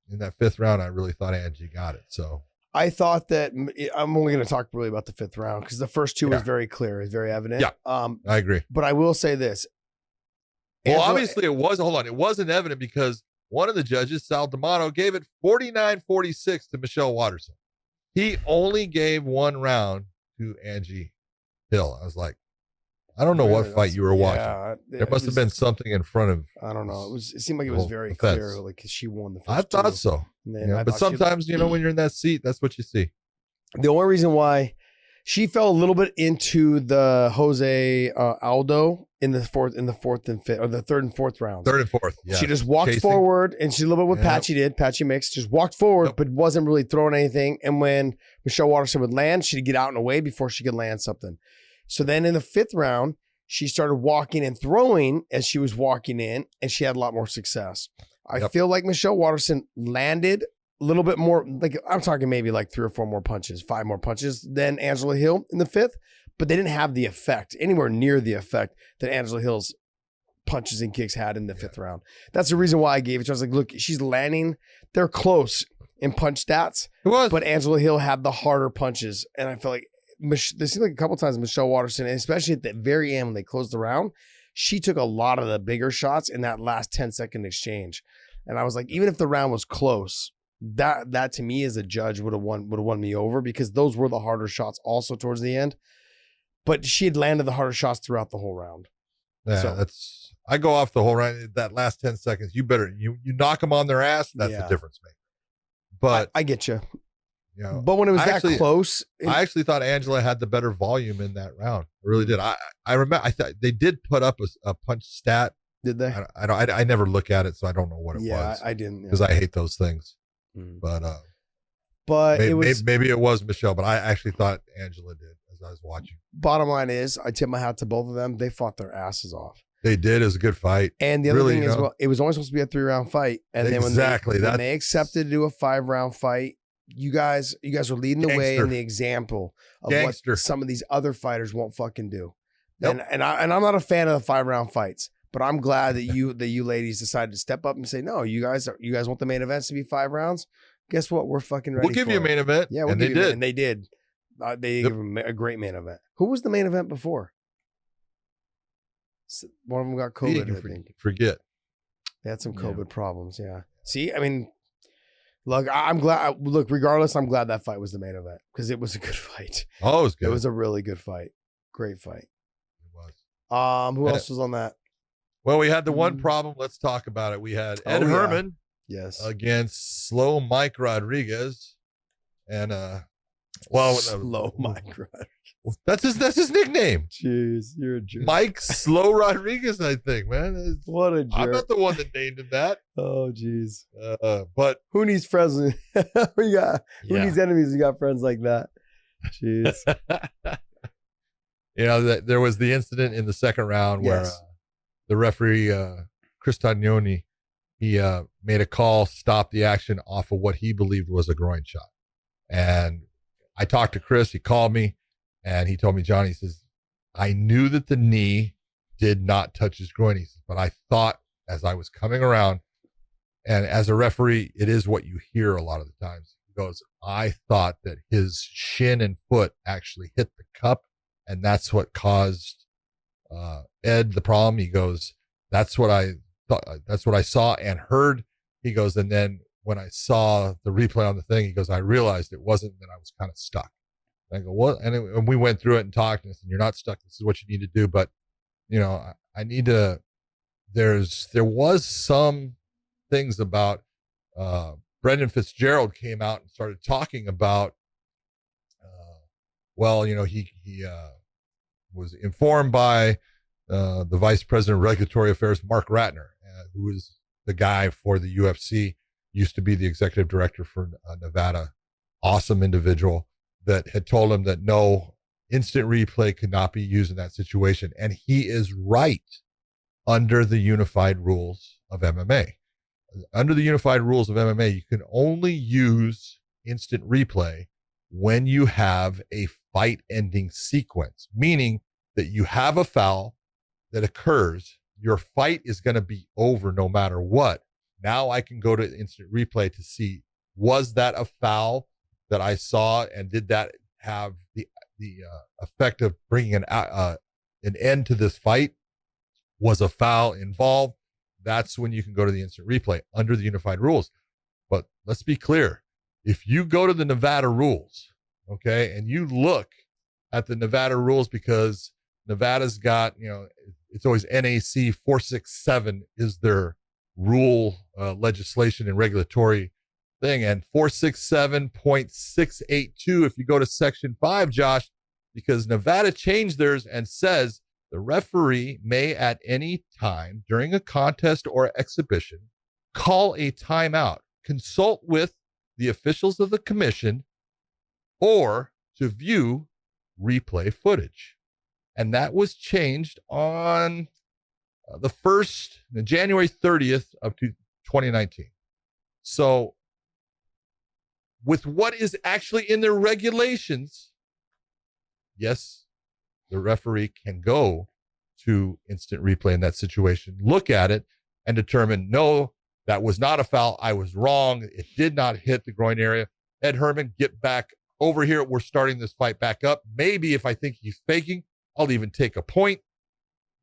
in that 5th round, I really thought Angie got it. So I thought that I'm only going to talk really about the 5th round because the first 2 was very clear, is very evident. Yeah, I agree. But I will say this. Well, obviously it was. Hold on, it wasn't evident because one of the judges, Sal D'Amato, gave it 49-46 to Michelle Waterson. He only gave 1 round to Angie Hill. I was like, I don't know what fight you were watching. There must have been something in front of. I don't know. It seemed like it was very clear, like she won the first I thought 2. so. But sometimes, when you're in that seat, that's what you see. The only reason why she fell a little bit into the Jose Aldo in the 4th and 5th, or the 3rd and 4th rounds. 3rd and 4th. Yeah. She just walked forward, and she a little bit what Patchy did. Patchy Mix just walked forward, but wasn't really throwing anything. And when Michelle Waterson would land, she'd get out and away before she could land something. So then in the 5th round, she started walking and throwing as she was walking in, and she had a lot more success. I feel like Michelle Waterson landed a little bit more, like I'm talking maybe like 3 or 4 more punches, 5 more punches than Angela Hill in the 5th, but they didn't have the effect, anywhere near the effect that Angela Hill's punches and kicks had in the 5th round. That's the reason why I gave it. I was like, look, she's landing. They're close in punch stats, but Angela Hill had the harder punches, and I felt like there seemed like a couple times Michelle Waterson, and especially at the very end when they closed the round, she took a lot of the bigger shots in that last 10-second exchange. And I was like, even if the round was close, that to me as a judge would have won me over, because those were the harder shots also towards the end. But she had landed the harder shots throughout the whole round. Yeah, I go off the whole round. That last 10 seconds, you knock them on their ass. That's the difference maker. But I get you. But when it was close, I actually thought Angela had the better volume in that round. I really did. I remember. I thought they did put up a punch stat. Did they? I never look at it, so I don't know what it was. Yeah, I didn't, because I hate those things. But maybe it was Michelle, but I actually thought Angela did as I was watching. Bottom line is, I tip my hat to both of them. They fought their asses off. They did. It was a good fight. And the other thing is, it was only supposed to be a 3-round fight, and then when they accepted to do a 5-round fight. You guys are leading the way in the example of what some of these other fighters won't fucking do. And I'm not a fan of the 5-round fights, but I'm glad that you ladies decided to step up and say, no, you guys want the main events to be 5 rounds. Guess what? We're fucking ready. We'll give you a main event. Yeah, and they did. And they did. They gave them a great main event. Who was the main event before? One of them got COVID. I think. Forget. They had some COVID problems. Yeah. See, I mean. Look, I'm glad. Look, regardless, I'm glad that fight was the main event because it was a good fight. Oh, it was good. It was a really good fight. Great fight. It was. Who else was on that? Well, we had the one problem. Let's talk about it. We had Ed Herman, against Slow Mike Rodriguez, and Slow Mike Rodriguez. That's his nickname. Jeez, you're a jerk. Mike Slow Rodriguez, I think, man. What a jerk. I'm not the one that named him that. Oh, jeez. But who needs friends? Who needs enemies? You got friends like that. Jeez. There was the incident in the second round where the referee Chris Taglioni, he made a call, stopped the action off of what he believed was a groin shot. And I talked to Chris. He called me, and he told me, John, he says, I knew that the knee did not touch his groin. He says, but I thought as I was coming around, and as a referee, it is what you hear a lot of the times. He goes, I thought that his shin and foot actually hit the cup, and that's what caused Ed the problem. He goes, that's what I thought. That's what I saw and heard. He goes, and then when I saw the replay on the thing, he goes, I realized it wasn't, that I was kind of stuck. And I go, what? And we went through it and talked, and I said, you're not stuck. This is what you need to do. But, you know, I need to, there was some things about, Brendan Fitzgerald came out and started talking about, well, you know, he was informed by the Vice President of Regulatory Affairs, Mark Ratner, who is the guy for the UFC, used to be the executive director for Nevada, awesome individual, that had told him that no, instant replay could not be used in that situation. And he is right under the unified rules of MMA. Under the unified rules of MMA, you can only use instant replay when you have a fight-ending sequence, meaning that you have a foul that occurs, your fight is going to be over no matter what. Now I can go to instant replay to see, was that a foul that I saw, and did that have the effect of bringing an end to this fight? Was a foul involved? That's when you can go to the instant replay under the unified rules. But let's be clear. If you go to the Nevada rules, okay, and you look at the Nevada rules, because Nevada's got, you know, it's always NAC 467 is their rule legislation and regulatory thing. And 467.682, if you go to section 5, Josh, because Nevada changed theirs and says the referee may at any time during a contest or exhibition call a timeout, consult with the officials of the commission, or to view replay footage. And that was changed on January 30th of 2019. So with what is actually in their regulations, yes, the referee can go to instant replay in that situation, look at it, and determine, no, that was not a foul. I was wrong. It did not hit the groin area. Ed Herman, get back over here. We're starting this fight back up. Maybe if I think he's faking, I'll even take a point.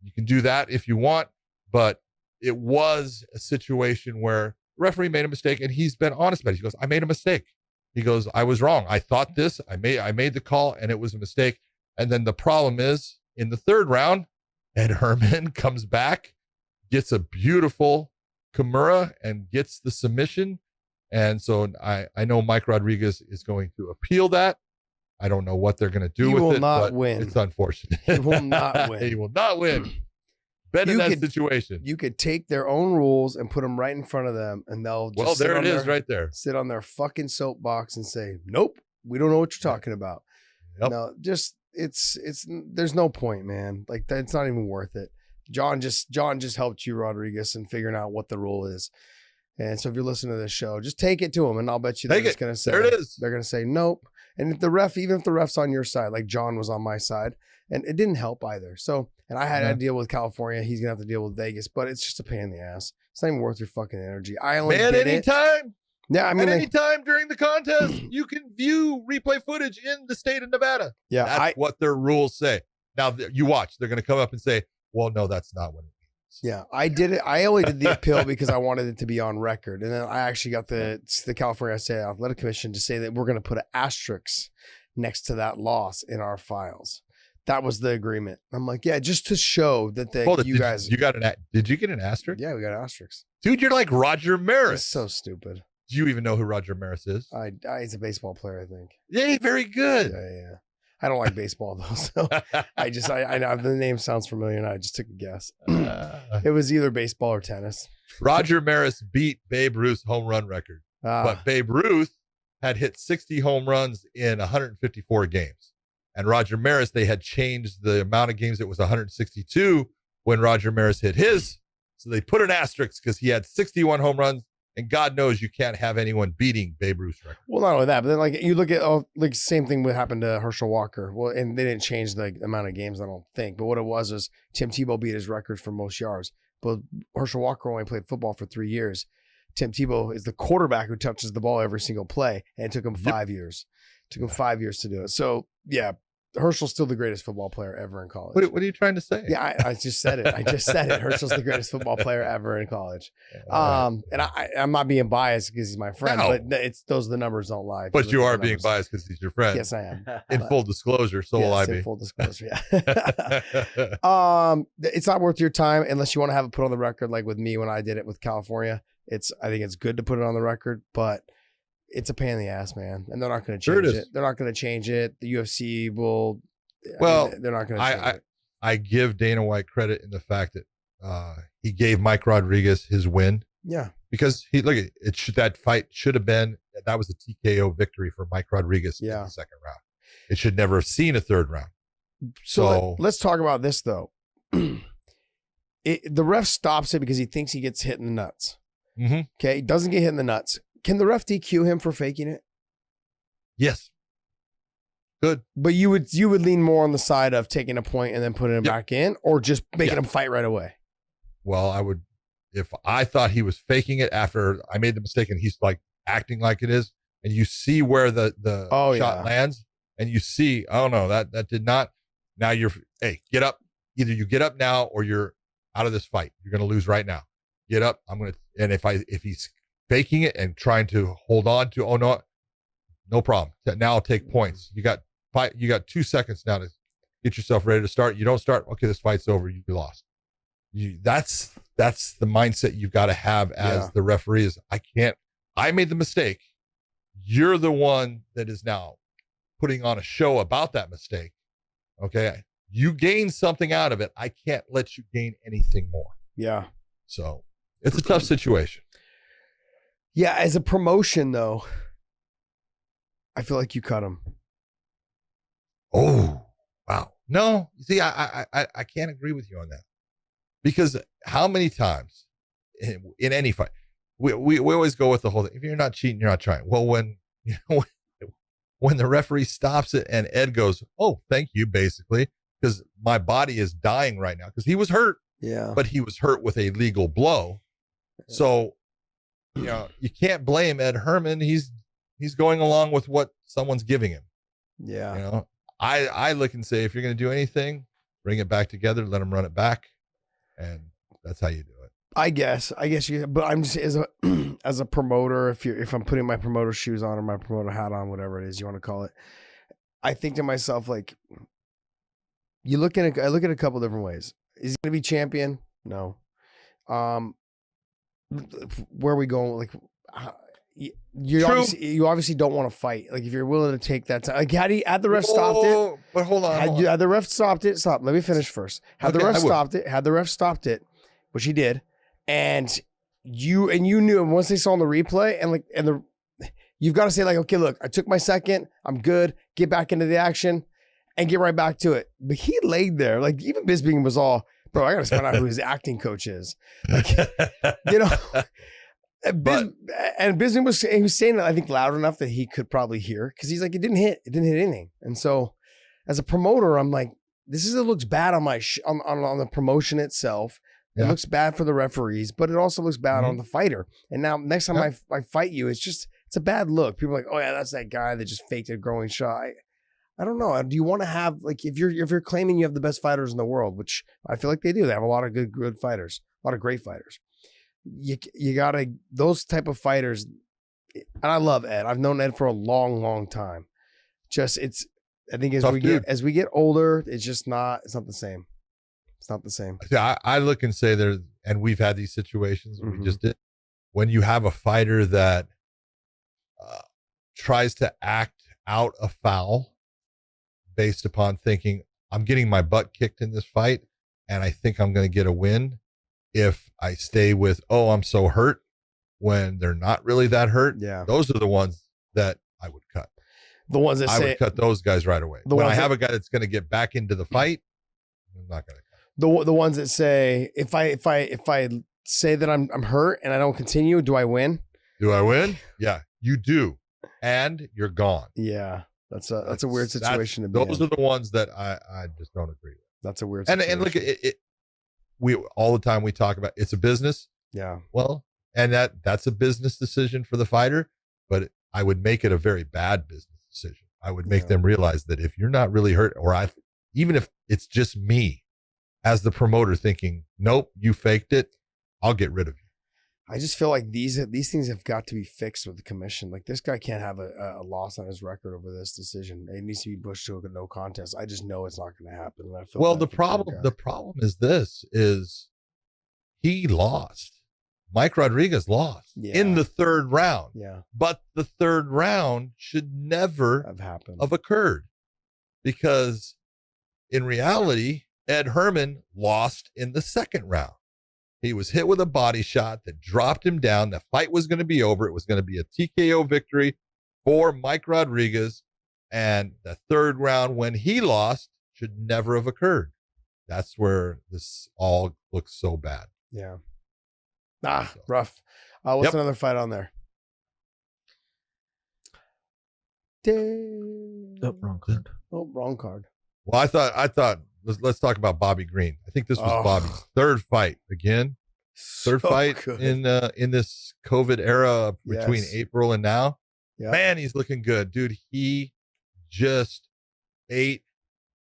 You can do that if you want, but it was a situation where the referee made a mistake, and he's been honest about it. He goes, I made a mistake. He goes, I was wrong. I thought this, I made the call, and it was a mistake. And then the problem is, in the third round, Ed Herman comes back, gets a beautiful Kimura, and gets the submission. And so I know Mike Rodriguez is going to appeal that. I don't know what they're going to do with it. He will not win. It's unfortunate. He will not win. He will not win. Bet in that situation. You could take their own rules and put them right in front of them, and they'll just there it is right there. Sit on their fucking soapbox and say, nope, we don't know what you're talking about. Yep. No, just it's there's no point, man. Like, it's not even worth it. John just helped you, Rodriguez, in figuring out what the rule is. And so if you're listening to this show, just take it to them, and I'll bet you they're just going to say, there it is. They're going to say, nope. And if even if the ref's on your side, like John was on my side, and it didn't help either. So, and I had to deal with California. He's going to have to deal with Vegas, but it's just a pain in the ass. It's not even worth your fucking energy. I only did anytime. Yeah, I mean, anytime during the contest, you can view replay footage in the state of Nevada. Yeah, that's what their rules say. Now you watch; they're going to come up and say, "Well, no, that's not what it means." Yeah, I did it. I only did the appeal because I wanted it to be on record, and then I actually got the California State Athletic Commission to say that we're going to put an asterisk next to that loss in our files. That was the agreement. I'm like, yeah, just to show that you guys. Did you get an asterisk? Yeah, we got an asterisk. Dude, you're like Roger Maris. It's so stupid. Do you even know who Roger Maris is? He's a baseball player, I think. Yeah, very good. Yeah. I don't like baseball though, so I know the name sounds familiar, and I just took a guess. It was either baseball or tennis. Roger Maris beat Babe Ruth's home run record, but Babe Ruth had hit 60 home runs in 154 games, and Roger Maris, they had changed the amount of games. It was 162 when Roger Maris hit his So they put an asterisk because he had 61 home runs, and God knows you can't have anyone beating Babe Ruth's record. Well, not only that, but then like you look at like same thing what happened to Herschel Walker. Well, and they didn't change the amount of games, I don't think. But what it was Tim Tebow beat his record for most yards. But Herschel Walker only played football for 3 years. Tim Tebow is the quarterback who touches the ball every single play, and it took him 5 years. It took him 5 years to do it. So yeah, Herschel's still the greatest football player ever in college. What are you trying to say? Yeah, I just said it. I just said it. Herschel's the greatest football player ever in college. And I'm not being biased because he's my friend, but it's those the numbers don't lie. But you are being biased because he's your friend. Yes, I am. In full disclosure, so will I be. In full disclosure, yeah. It's not worth your time unless you want to have it put on the record, like with me when I did it with California. I think it's good to put it on the record, but it's a pain in the ass, man. And they're not going to change it. They're not going to change it. The UFC will. Well, they're not going to change it. I give Dana White credit in the fact that he gave Mike Rodriguez his win. Yeah. Because that fight should have been, that was a TKO victory for Mike Rodriguez in the second round. It should never have seen a third round. So let's talk about this though. The ref stops it because he thinks he gets hit in the nuts. Mm-hmm. Okay. He doesn't get hit in the nuts. Can the ref DQ him for faking it? Yes. Good. But you would lean more on the side of taking a point and then putting him back in, or just making him fight right away? Well, I would, if I thought he was faking it after I made the mistake and he's like acting like it is, and you see where the shot lands, and you see, oh no, that did not. Now hey, get up. Either you get up now or you're out of this fight. You're going to lose right now. Get up. And if he's faking it and trying to hold on to, oh no problem. Now I'll take points. You got 2 seconds now to get yourself ready to start. You don't start. Okay, this fight's over. You lost. That's the mindset you've got to have as the referee is, I made the mistake. You're the one that is now putting on a show about that mistake. Okay. You gain something out of it. I can't let you gain anything more. Yeah. So it's a tough situation. Yeah. As a promotion though, I feel like you cut him. Oh, wow. No, see, I can't agree with you on that, because how many times in any fight, we always go with the whole thing. If you're not cheating, you're not trying. Well, when the referee stops it and Ed goes, oh, thank you, basically, because my body is dying right now, because he was hurt. Yeah. But he was hurt with a legal blow. So, you can't blame Ed Herman. He's going along with what someone's giving him. Yeah. I look and say, if you're going to do anything, bring it back together, let him run it back. And that's how you do it. I guess you, but I'm just as a promoter, if I'm putting my promoter shoes on or my promoter hat on, whatever it is you want to call it, I think to myself, like, I look at a couple different ways. Is he going to be champion? No. Where are we going? Like, you obviously don't want to fight. Like, if you're willing to take that time, like, had the ref stopped it? But hold on. Had the ref stopped it? Stop. Let me finish first. Had the ref stopped it, which he did, and you knew, and once they saw on the replay, you've got to say, like, okay, look, I took my second, I'm good, get back into the action, and get right back to it. But he laid there, like, even Bisping was all, bro, I got to find out who his acting coach is. Like, Bisping was saying it, I think, loud enough that he could probably hear, because he's like, it didn't hit anything. And so, as a promoter, I'm like, it looks bad on my on the promotion itself. It looks bad for the referees, but it also looks bad on the fighter. And now, next time I fight you, it's a bad look. People are like, oh yeah, that's that guy that just faked a growing shot. I don't know. Do you want to have, like, if you're claiming you have the best fighters in the world, which I feel like they do, they have a lot of good fighters, a lot of great fighters. You gotta, those type of fighters, and I love Ed. I've known Ed for a long, long time. I think as we get older, it's not the same. It's not the same. Yeah, I look and say and we've had these situations. We just did. When you have a fighter that tries to act out a foul based upon thinking, I'm getting my butt kicked in this fight, and I think I'm going to get a win if I stay with, oh, I'm so hurt, when they're not really that hurt. Yeah. Those are the ones that I would cut. The ones that I would cut those guys right away. When I have a guy that's going to get back into the fight, I'm not going to cut. The ones that say, if I say that I'm hurt and I don't continue, do I win? Do I win? Yeah, you do. And you're gone. Yeah. That's a weird situation to be Those in. are the ones that I just don't agree with. That's a weird situation. And look, we all the time we talk about it's a business. Yeah. Well, and that's a business decision for the fighter, but I would make it a very bad business decision. I would make them realize that if you're not really hurt, or even if it's just me as the promoter thinking, nope, you faked it, I'll get rid of you. I just feel like these things have got to be fixed with the commission. Like this guy can't have a loss on his record over this decision. It needs to be pushed to a no contest. I just know it's not going to happen. And I feel well, the problem is this: is he lost. Mike Rodriguez lost in the third round. Yeah, but the third round should never have occurred, because in reality, Ed Herman lost in the second round. He was hit with a body shot that dropped him down. The fight was going to be over. It was going to be a TKO victory for Mike Rodriguez. And the third round, when he lost, should never have occurred. That's where this all looks so bad. Yeah. Rough. What's another fight on there? Wrong card. Wrong card. Well, I thought let's talk about Bobby Green. I think this was Bobby's third fight again. Third fight good. in this COVID era between April and now. Yep. Man, he's looking good, dude. He just ate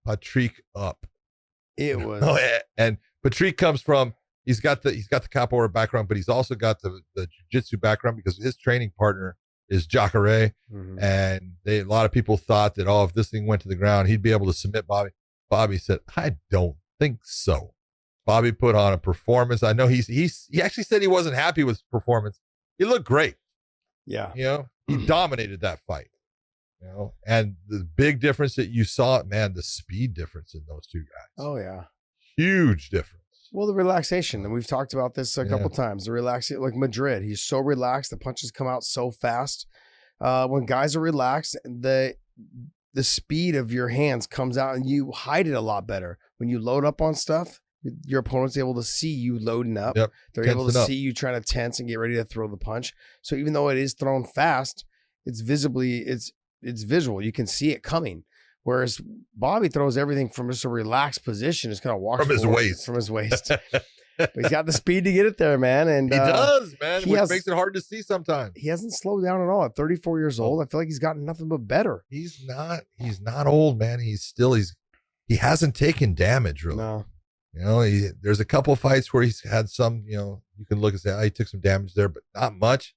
Patrick up. It was, and Patrick comes from. He's got the capoeira background, but he's also got the jiu-jitsu background because his training partner is Jacare. Mm-hmm. And a lot of people thought that, if this thing went to the ground, he'd be able to submit Bobby. Bobby said, I don't think so. Bobby put on a performance. I know he actually said he wasn't happy with his performance. He looked great. Yeah. He dominated that fight. And the big difference that you saw, man, the speed difference in those two guys. Oh, yeah. Huge difference. Well, the relaxation, and we've talked about this a couple times. The relaxation, like Madrid, he's so relaxed. The punches come out so fast. When guys are relaxed, the speed of your hands comes out, and you hide it a lot better. When you load up on stuff, your opponent's able to see you loading up. Yep. They're able to see you trying to tense and get ready to throw the punch. So even though it is thrown fast, it's visual. You can see it coming. Whereas Bobby throws everything from just a relaxed position. It's kind of walks from his waist. From his waist. But he's got the speed to get it there, man. And he does, man, which makes it hard to see sometimes. He hasn't slowed down at all. At 34 years old, I feel like he's gotten nothing but better. He's not old, man. He hasn't taken damage, really. No. There's a couple of fights where he's had some, you can look and say, he took some damage there, but not much.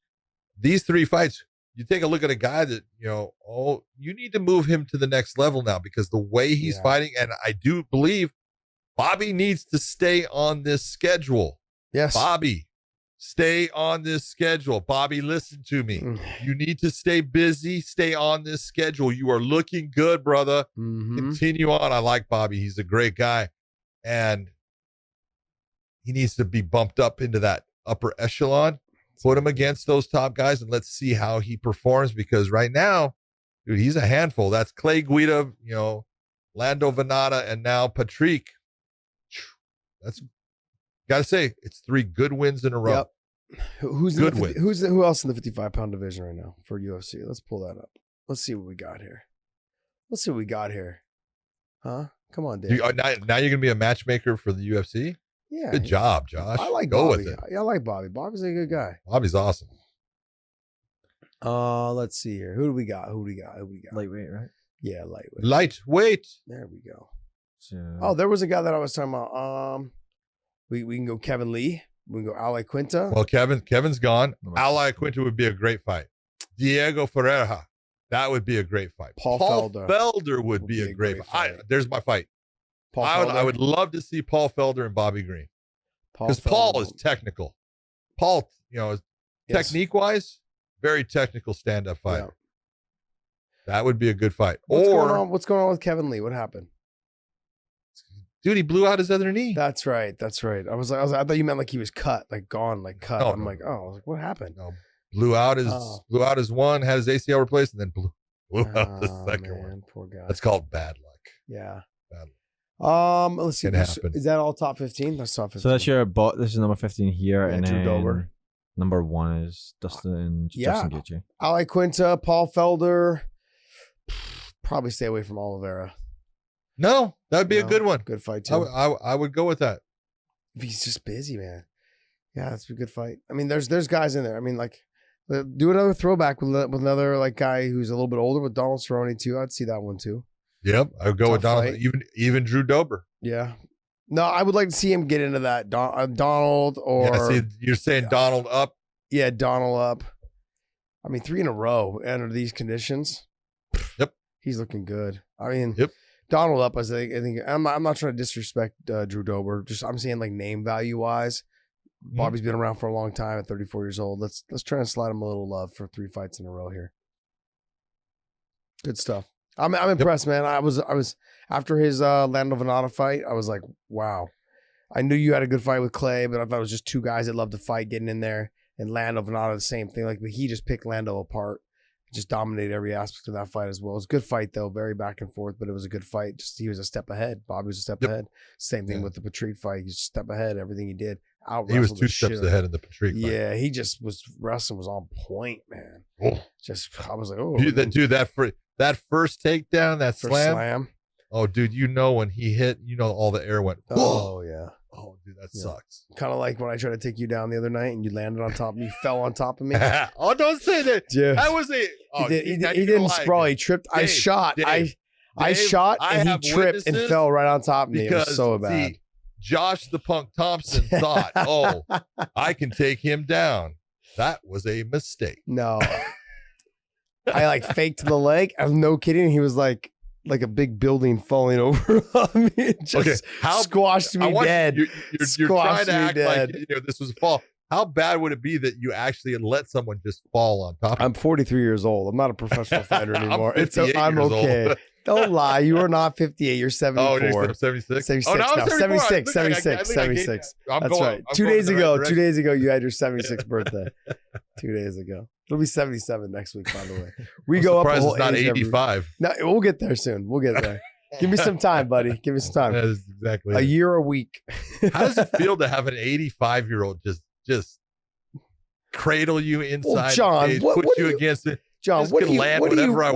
These three fights, you take a look at a guy that, you need to move him to the next level now, because the way he's fighting, and I do believe Bobby needs to stay on this schedule. Yes. Bobby, stay on this schedule. Bobby, listen to me. You need to stay busy, stay on this schedule. You are looking good, brother. Mm-hmm. Continue on. I like Bobby. He's a great guy. And he needs to be bumped up into that upper echelon. Put him against those top guys, and let's see how he performs, because right now, dude, he's a handful. That's Clay Guida, Lando Venata, and now Patrick. That's, gotta say, it's 3 good wins in a row. Yep. Who else in the 55-pound division right now for UFC? Let's pull that up. Let's see what we got here. Huh? Come on, Dave. Now you're gonna be a matchmaker for the UFC? Yeah. Good job, Josh. I like Go Bobby. with it. I like Bobby. Bobby's a good guy. Bobby's awesome. Let's see here. Who do we got? Lightweight, right? Yeah, lightweight. Lightweight. There we go. So, there was a guy that I was talking about. We can go Kevin Lee. We can go Ali Quinta. Well, Kevin's gone. Ali Quinta would be a great fight. Diego Ferreira. That would be a great fight. Paul Felder would be a great fight. There's my fight. I would love to see Paul Felder and Bobby Green. Because Paul is technical. Paul, technique-wise, very technical stand-up fighter. Yeah. That would be a good fight. What's going on with Kevin Lee? What happened? Dude, he blew out his other knee. That's right. I thought you meant like he was cut, like gone, like cut. No, I'm like, what happened? No, blew out his one, had his ACL replaced, and then blew out the second one. Poor guy. That's called bad luck. Yeah. Bad luck. Let's see. Can happen. Is that all top 15? That's top 15. So that's your bot. This is number 15 here, Yeah, and Drew then Dober. number 1 is Justin Gaethje. I like Quinta, Paul Felder. Probably stay away from Oliveira. No, that would be a good one. Good fight too. I would go with that. He's just busy, man. Yeah, that's a good fight. I mean, there's guys in there. I mean, like, do another throwback with another like guy who's a little bit older with Donald Cerrone too. I'd see that one too. Yep, I would go with Tough Donald. fight. Even Drew Dober. Yeah. No, I would like to see him get into that Donald or Yeah, see, you're saying Donald up. yeah, Donald up. I mean, 3 in a row under these conditions. Yep, he's looking good. I mean, yep. Donald up. I think I'm not trying to disrespect Drew Dober. Just I'm saying like name value wise. Bobby's been around for a long time at 34 years old. Let's try and slide him a little love for 3 fights in a row here. Good stuff. I'm impressed, man. I was after his Lando Venata fight, I was like, wow. I knew you had a good fight with Clay, but I thought it was just 2 guys that love to fight getting in there. And Lando Venata, the same thing. Like, but he just picked Lando apart. Just dominated every aspect of that fight as well. It was a good fight though, very back and forth, but it was a good fight. Just he was a step ahead. Bobby was a step ahead. Same thing with the Patrick fight. He's a step ahead. Everything he did. He was 2 steps ahead in the Patrick fight. Yeah, he just was wrestling was on point, man. Oh. Just I was like, oh, Dude, that first takedown, that first slam. Oh, dude, when he hit, all the air went. Oh yeah. Oh, dude, that sucks. Kind of like when I tried to take you down the other night and you landed on top of me, you fell on top of me. Oh, don't say that. Dude. That was a. Oh, he didn't sprawl. He tripped. Dave, I shot. Dave, I shot and he tripped and fell right on top of me. It was so bad. See, Josh the Punk Thompson thought, oh, I can take him down. That was a mistake. No. I like faked the leg. I'm no kidding. He was like a big building falling over on me. Just squashed me dead. You're trying to act like this was a fall. How bad would it be that you actually let someone just fall on top of you? I'm 43 years old. I'm not a professional fighter anymore. I'm okay. Old. Don't lie. You are not 58. You're 74. Oh, you're 76? 76 oh, no, now. 76. 76. That's right. 2 days ago, you had your 76th birthday. 2 days ago. It'll be 77 next week, by the way. We go up a whole it's not 85. No, we'll get there soon. We'll get there. Give me some time, buddy. Give me some time. That is exactly a year, a week. How does it feel to have an 85-year-old just cradle you inside John, the cage, put you against it? John, what do you weigh? What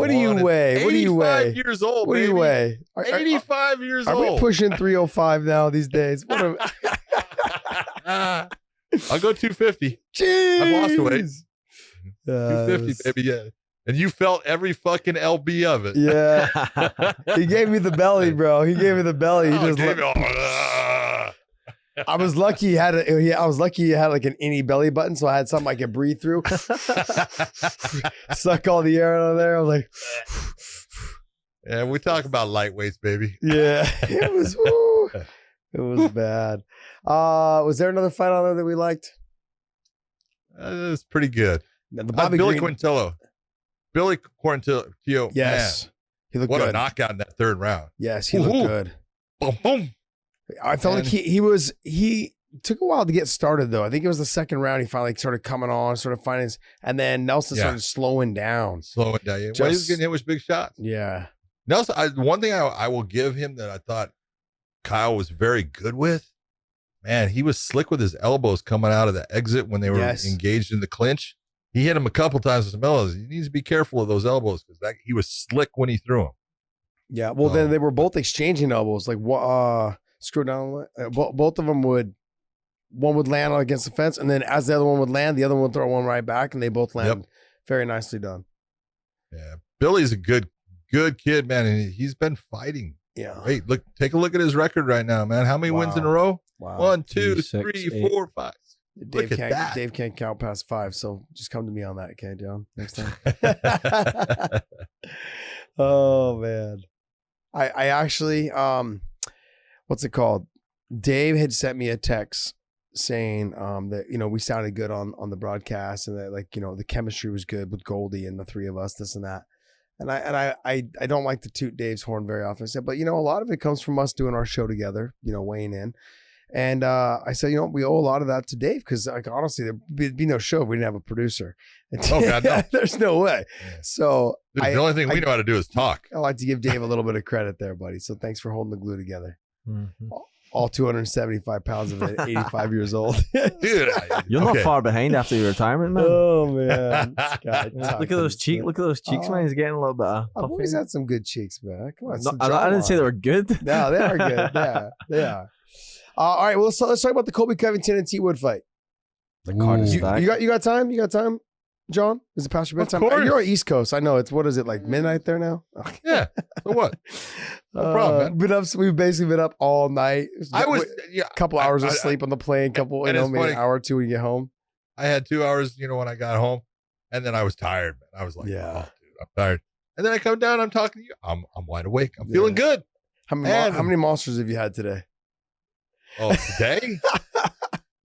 do you weigh? 85 years old, What do you weigh? 85 years old. Are we pushing 305 now these days? What I'll go 250. Jeez. I've lost weight. 250, baby, yeah. And you felt every fucking LB of it. Yeah. He gave me the belly, bro. He gave me the belly. He just I was lucky he had like an innie belly button, so I had something I could breathe through. Suck all the air out of there. I was like, yeah, we talk about lightweights, baby. Yeah, it was bad. Was there another fight on there that we liked? It was pretty good. Billy Quarantillo. Billy Quarantillo. Yes, man, he looked what good. a knockout in that 3rd round. Yes, he looked good. Boom, boom. I felt like he took a while to get started though. I think it was the 2nd round he finally started coming on, sort of finding his, and then Nelson started slowing down. Well, he was getting hit with big shots. Yeah. Nelson, one thing I will give him that I thought Kyle was very good with, man, he was slick with his elbows coming out of the exit when they were engaged in the clinch. He hit him a couple times with some elbows. He needs to be careful of those elbows because he was slick when he threw them. Yeah. Well, then they were both exchanging elbows. Like, screw down. Both of them one would land against the fence, and then as the other one would land, the other one would throw one right back, and they both landed. Very nicely done. Yeah, Billy's a good kid, man, and he's been fighting. Yeah. Great. Take a look at his record right now, man. How many wins in a row? Wow. 1, 2, 3, 4, 5. Dave can't count past 5, so just come to me on that, okay, John? Next time. Oh man, I actually what's it called? Dave had sent me a text saying that we sounded good on the broadcast and that the chemistry was good with Goldie and the 3 of us, this and that. And I don't like to toot Dave's horn very often. I said, but a lot of it comes from us doing our show together, weighing in. And I said, we owe a lot of that to Dave because, honestly, there'd be no show if we didn't have a producer. Oh, God, no. There's no way. Yeah. So the only thing we know how to do is talk. I like to give Dave a little bit of credit there, buddy. So thanks for holding the glue together. All 275 pounds of it, 85 years old. Dude, You're not far behind after your retirement, man. Oh man, this guy Look at those cheeks. Look at those cheeks, man. He's getting a little bit. I've always had some good cheeks, man. Come on, No, I didn't say they were good. No, they are good. Yeah, they are. All right, well, let's talk about the Colby Covington and T Wood fight. The card is You stacked. got time? You got time, John? Is it past your bedtime? course. You're on East Coast. I know it's what is it like midnight there now? Okay. Yeah. So what? No problem, man. We've basically been up all night. A Couple hours of sleep on the plane. Couple, and it's maybe funny. an hour or two when you get home. I had 2 hours, when I got home, and then I was tired, man. I was like, Yeah. oh, dude, I'm tired. And then I come down, I'm talking to you. I'm wide awake. I'm feeling good. How many monsters have you had today? Oh, today?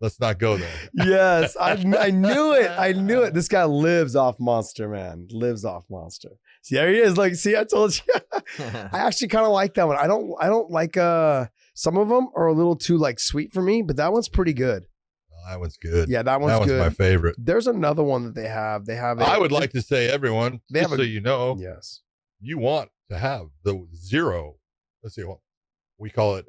Let's not go there. Yes, I knew it. I knew it. This guy lives off Monster, man. Lives off Monster. See, there he is. Like, see, I told you. I actually kind of like that one. I don't like some of them are a little too like sweet for me, but that one's pretty good. Oh, that one's good. Yeah, that one's good. My favorite. There's another one that they have. I would like to say, everyone, They just have so you know, Yes. you want to have the zero. Let's see, we call it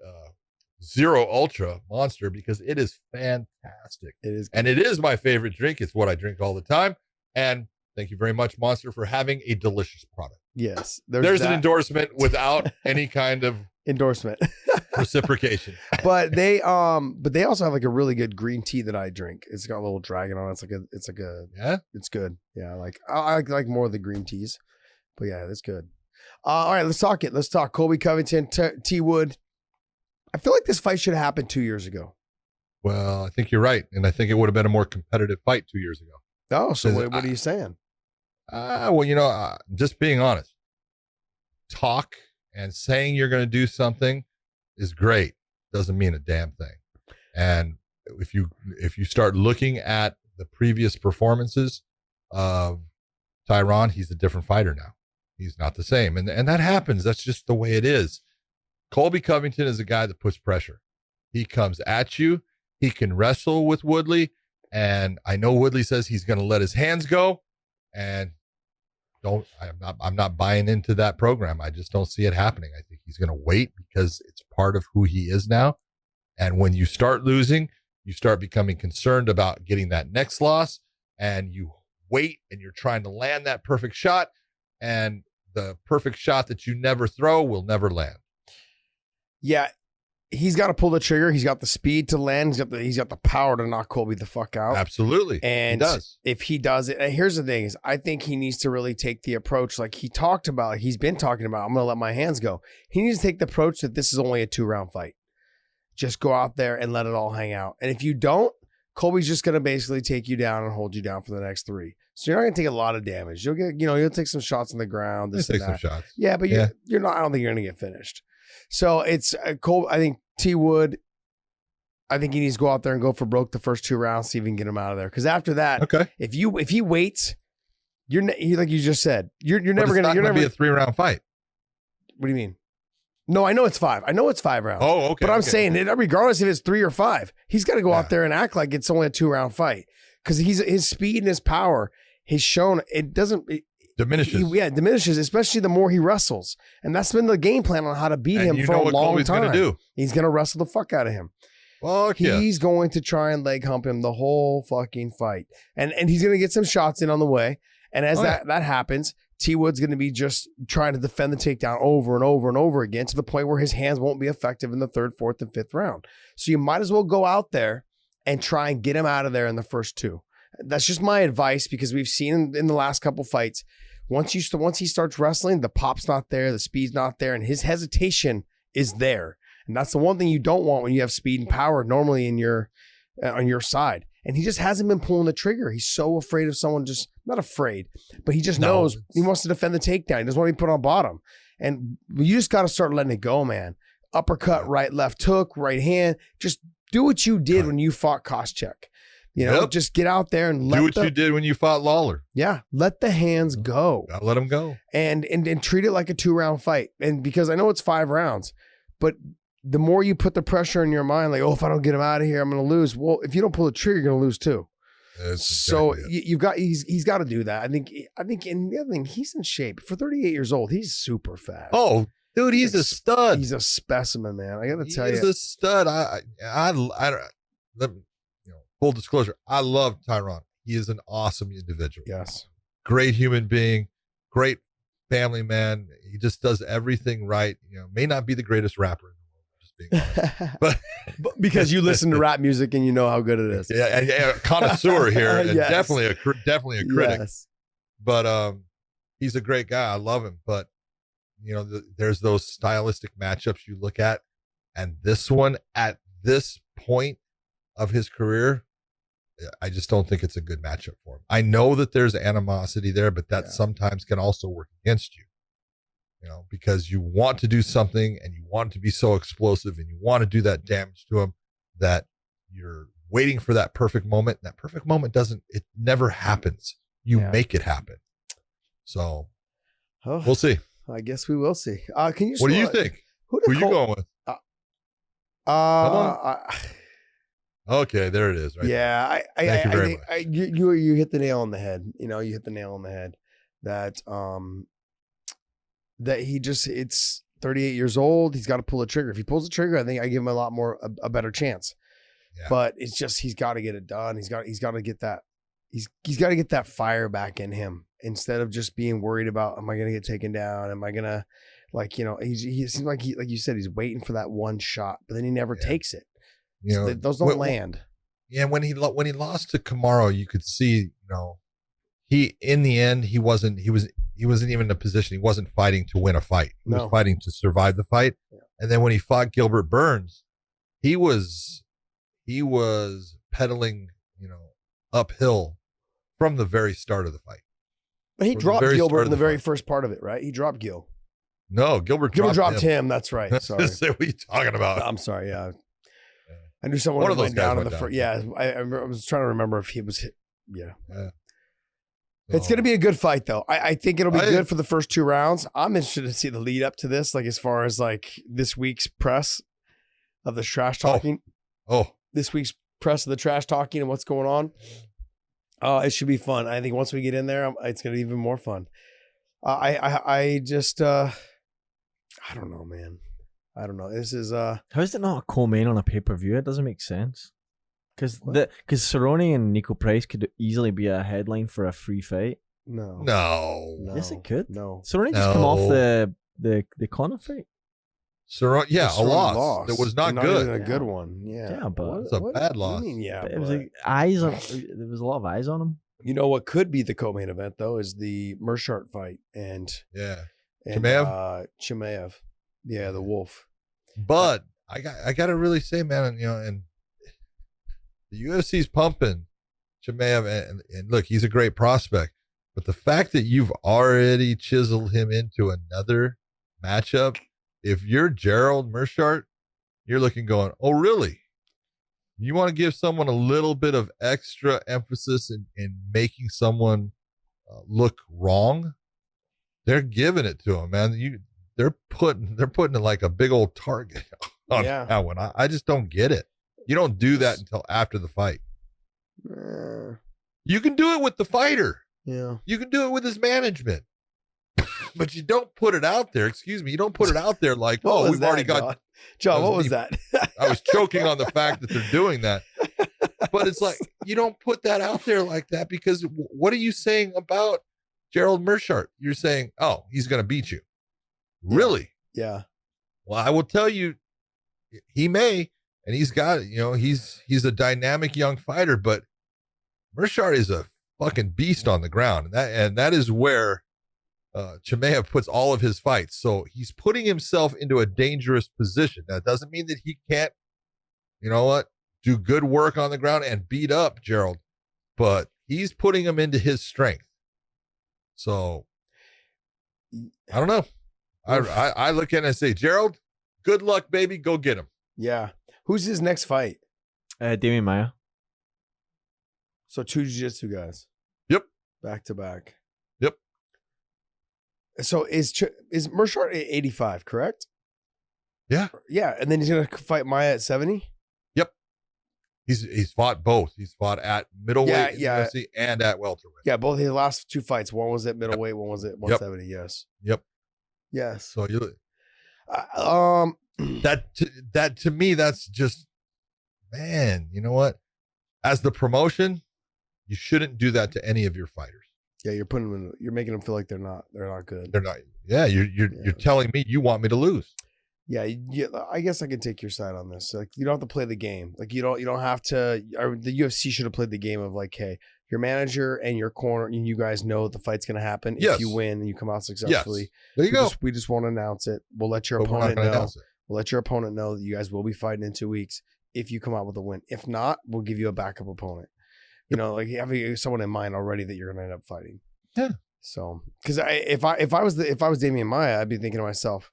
Zero Ultra Monster because it is fantastic. It is. And it is my favorite drink. It's what I drink all the time. And thank you very much, Monster, for having a delicious product. Yes. There's an endorsement without any kind of endorsement. reciprocation. But they also have like a really good green tea that I drink. It's got a little dragon on it. It's good. Yeah, I like more of the green teas. But yeah, that's good. All right, let's talk it. Let's talk Colby Covington, T Wood. I feel like this fight should have happened 2 years ago. Well, I think you're right. And I think it would have been a more competitive fight 2 years ago. Oh, so what are you saying? Well, just being honest, talk and saying you're going to do something is great. Doesn't mean a damn thing. And if you start looking at the previous performances of Tyron, he's a different fighter now. He's not the same. And that happens. That's just the way it is. Colby Covington is a guy that puts pressure. He comes at you. He can wrestle with Woodley. And I know Woodley says he's going to let his hands go. And I'm not buying into that program. I just don't see it happening. I think he's going to wait because it's part of who he is now. And when you start losing, you start becoming concerned about getting that next loss, and you wait and you're trying to land that perfect shot, and the perfect shot that you never throw will never land. Yeah, he's got to pull the trigger. He's got the speed to land. He's got the power to knock Colby the fuck out. Absolutely. And he does. If he does it, and here's the thing is I think he needs to really take the approach like he's been talking about, I'm going to let my hands go. He needs to take the approach that this is only a 2-round fight. Just go out there and let it all hang out. And if you don't, Colby's just going to basically take you down and hold you down for the next 3. So you're not going to take a lot of damage. You'll get, you'll take some shots on the ground. Take some shots. Yeah, but you're not, I don't think you're going to get finished. So it's Colby. I think T Wood. I think he needs to go out there and go for broke the first 2 rounds, see if he can get him out of there. Because after that, okay, if he waits, you're like you just said, you're never gonna. You're never be a 3-round fight. What do you mean? No, I know it's 5. I know it's 5 rounds. Oh, okay. But I'm saying it, regardless if it's 3 or 5, he's got to go out there and act like it's only a 2-round fight because his speed and his power has shown it doesn't. Diminishes. It diminishes, especially the more he wrestles. And that's been the game plan on how to beat him for a long time. Gonna do. He's going to wrestle the fuck out of him. Fuck he's going to try and leg hump him the whole fucking fight. And he's going to get some shots in on the way. And as that happens, T Wood's going to be just trying to defend the takedown over and over and over again to the point where his hands won't be effective in the 3rd, 4th, and 5th round. So you might as well go out there and try and get him out of there in the first 2. That's just my advice because we've seen in the last couple fights, once he starts wrestling, the pop's not there, the speed's not there, and his hesitation is there. And that's the one thing you don't want when you have speed and power normally in your on your side. And he just hasn't been pulling the trigger. He's so afraid of someone, just not afraid, but he just knows he wants to defend the takedown. He doesn't want to be put on bottom. And you just got to start letting it go, man. Uppercut, right, left hook, right hand. Just do what you did when you fought Koscheck. Just get out there and do what you did when you fought Lawler. Yeah, let the hands go. Gotta let them go. And treat it like a 2-round fight. And because I know it's 5 rounds, but the more you put the pressure in your mind, like, oh, if I don't get him out of here, I'm going to lose. Well, if you don't pull the trigger, you're going to lose too. So he's got to do that. I think, and the other thing, he's in shape for 38 years old. He's super fast. Oh, Dude, he's a stud. He's a specimen, man. I got to tell you. He's a stud. Full disclosure, I love Tyron. He is an awesome individual. Yes. Great human being, great family man. He just does everything right. May not be the greatest rapper in the world, just being honest. but because you listen to rap music and you know how good it is. Yeah, connoisseur here, and Yes. definitely a critic. Yes. But he's a great guy. I love him. But there's those stylistic matchups you look at, and this one at this point of his career, I just don't think it's a good matchup for him. I know that there's animosity there, but that sometimes can also work against you. Because you want to do something and you want it to be so explosive and you want to do that damage to him that you're waiting for that perfect moment. That perfect moment it never happens. You make it happen. So we'll see. I guess we will see. Can you? What do you think? Who are you going with? Come on. Okay, there it is. Right. Yeah, Thank you very I you hit the nail on the head. You hit the nail on the head that that it's 38 years old. He's got to pull the trigger. If he pulls the trigger, I think I give him a better chance. Yeah. But it's just he's got to get it done. He's got to get that. He's got to get that fire back in him instead of just being worried about, am I going to get taken down? Am I going to he seems like you said, he's waiting for that one shot, but then he never takes it. Those don't land. Yeah, when he lost to Kamaru, you could see, he in the end he wasn't even in a position. He wasn't fighting to win a fight. He was fighting to survive the fight. Yeah. And then when he fought Gilbert Burns, he was pedaling, uphill from the very start of the fight. But he dropped Gilbert in the very first part of it, right? He dropped Gil. No, Gilbert dropped him. That's right. Sorry. What are you talking about? I'm sorry. Yeah. I knew someone went down in the first. Yeah, I was trying to remember if he was hit. Yeah. It's going to be a good fight, though. I think it'll be good for the first 2 rounds. I'm interested to see the lead up to this, as far as this week's press of the trash talking. This week's press of the trash talking and what's going on. It should be fun. I think once we get in there, it's going to be even more fun. I just, I don't know, man. I don't know. This is how is it not a co-main on a pay-per-view? It doesn't make sense. Because Cerrone and Nico Price could easily be a headline for a free fight. No. Yes, it could. No. Cerrone just come off the Conor fight. Cerrone, a loss. It was not good. Even a good one. Yeah, but it's a bad loss. It was eyes on. There was a lot of eyes on him. What could be the co-main event though is the Meerschaert fight and Chimaev. Yeah, the Wolf. But I got to really say, man, and the UFC's pumping Chimaev, and look, he's a great prospect. But the fact that you've already chiseled him into another matchup, if you're Gerald Meerschaert, you're looking going, oh, really? You want to give someone a little bit of extra emphasis in making someone look wrong? They're giving it to him, man. They're putting it like a big old target on that one. I just don't get it. You don't do that until after the fight. You can do it with the fighter. Yeah. You can do it with his management. But you don't put it out there. Excuse me. You don't put it out there like, we've already got. John, what was that? I was choking on the fact that they're doing that. But it's like, you don't put that out there like that because what are you saying about Gerald Meerschaert? You're saying, he's going to beat you. Really? Yeah. Well, I will tell you, he may, and he's got it. He's a dynamic young fighter, but Meerschaert is a fucking beast on the ground, and that is where Chimaev puts all of his fights. So he's putting himself into a dangerous position. That doesn't mean that he can't, do good work on the ground and beat up Gerald, but he's putting him into his strength. So I don't know. I look at it and say, Gerald, good luck, baby. Go get him. Yeah. Who's his next fight? Damian Maia. So 2 jiu-jitsu guys. Yep. Back to back. Yep. So is Meerschaert at 85, correct? Yeah. Yeah. And then he's going to fight Maia at 70? Yep. He's fought both. He's fought at middleweight in UFC and at welterweight. Yeah. Both his last 2 fights. One was at middleweight. One was at 170. Yes. Yep. Yes. So That to me, that's just, man, you know what? As the promotion, you shouldn't do that to any of your fighters. Yeah, you're making them feel like they're not good. They're not. Yeah, you're telling me you want me to lose. Yeah, I guess I can take your side on this. Like, you don't have to play the game. Like, you don't have to. Or the UFC should have played the game of like, hey, your manager and your corner, and you guys know the fight's going to happen. Yes. If you win and you come out successfully, there you go. We just won't announce it. We'll let your opponent know. We'll let your opponent know that you guys will be fighting in 2 weeks if you come out with a win. If not, we'll give you a backup opponent. You know, like having someone in mind already that you're going to end up fighting. Yeah. So, because if I was Damian Maia, I'd be thinking to myself,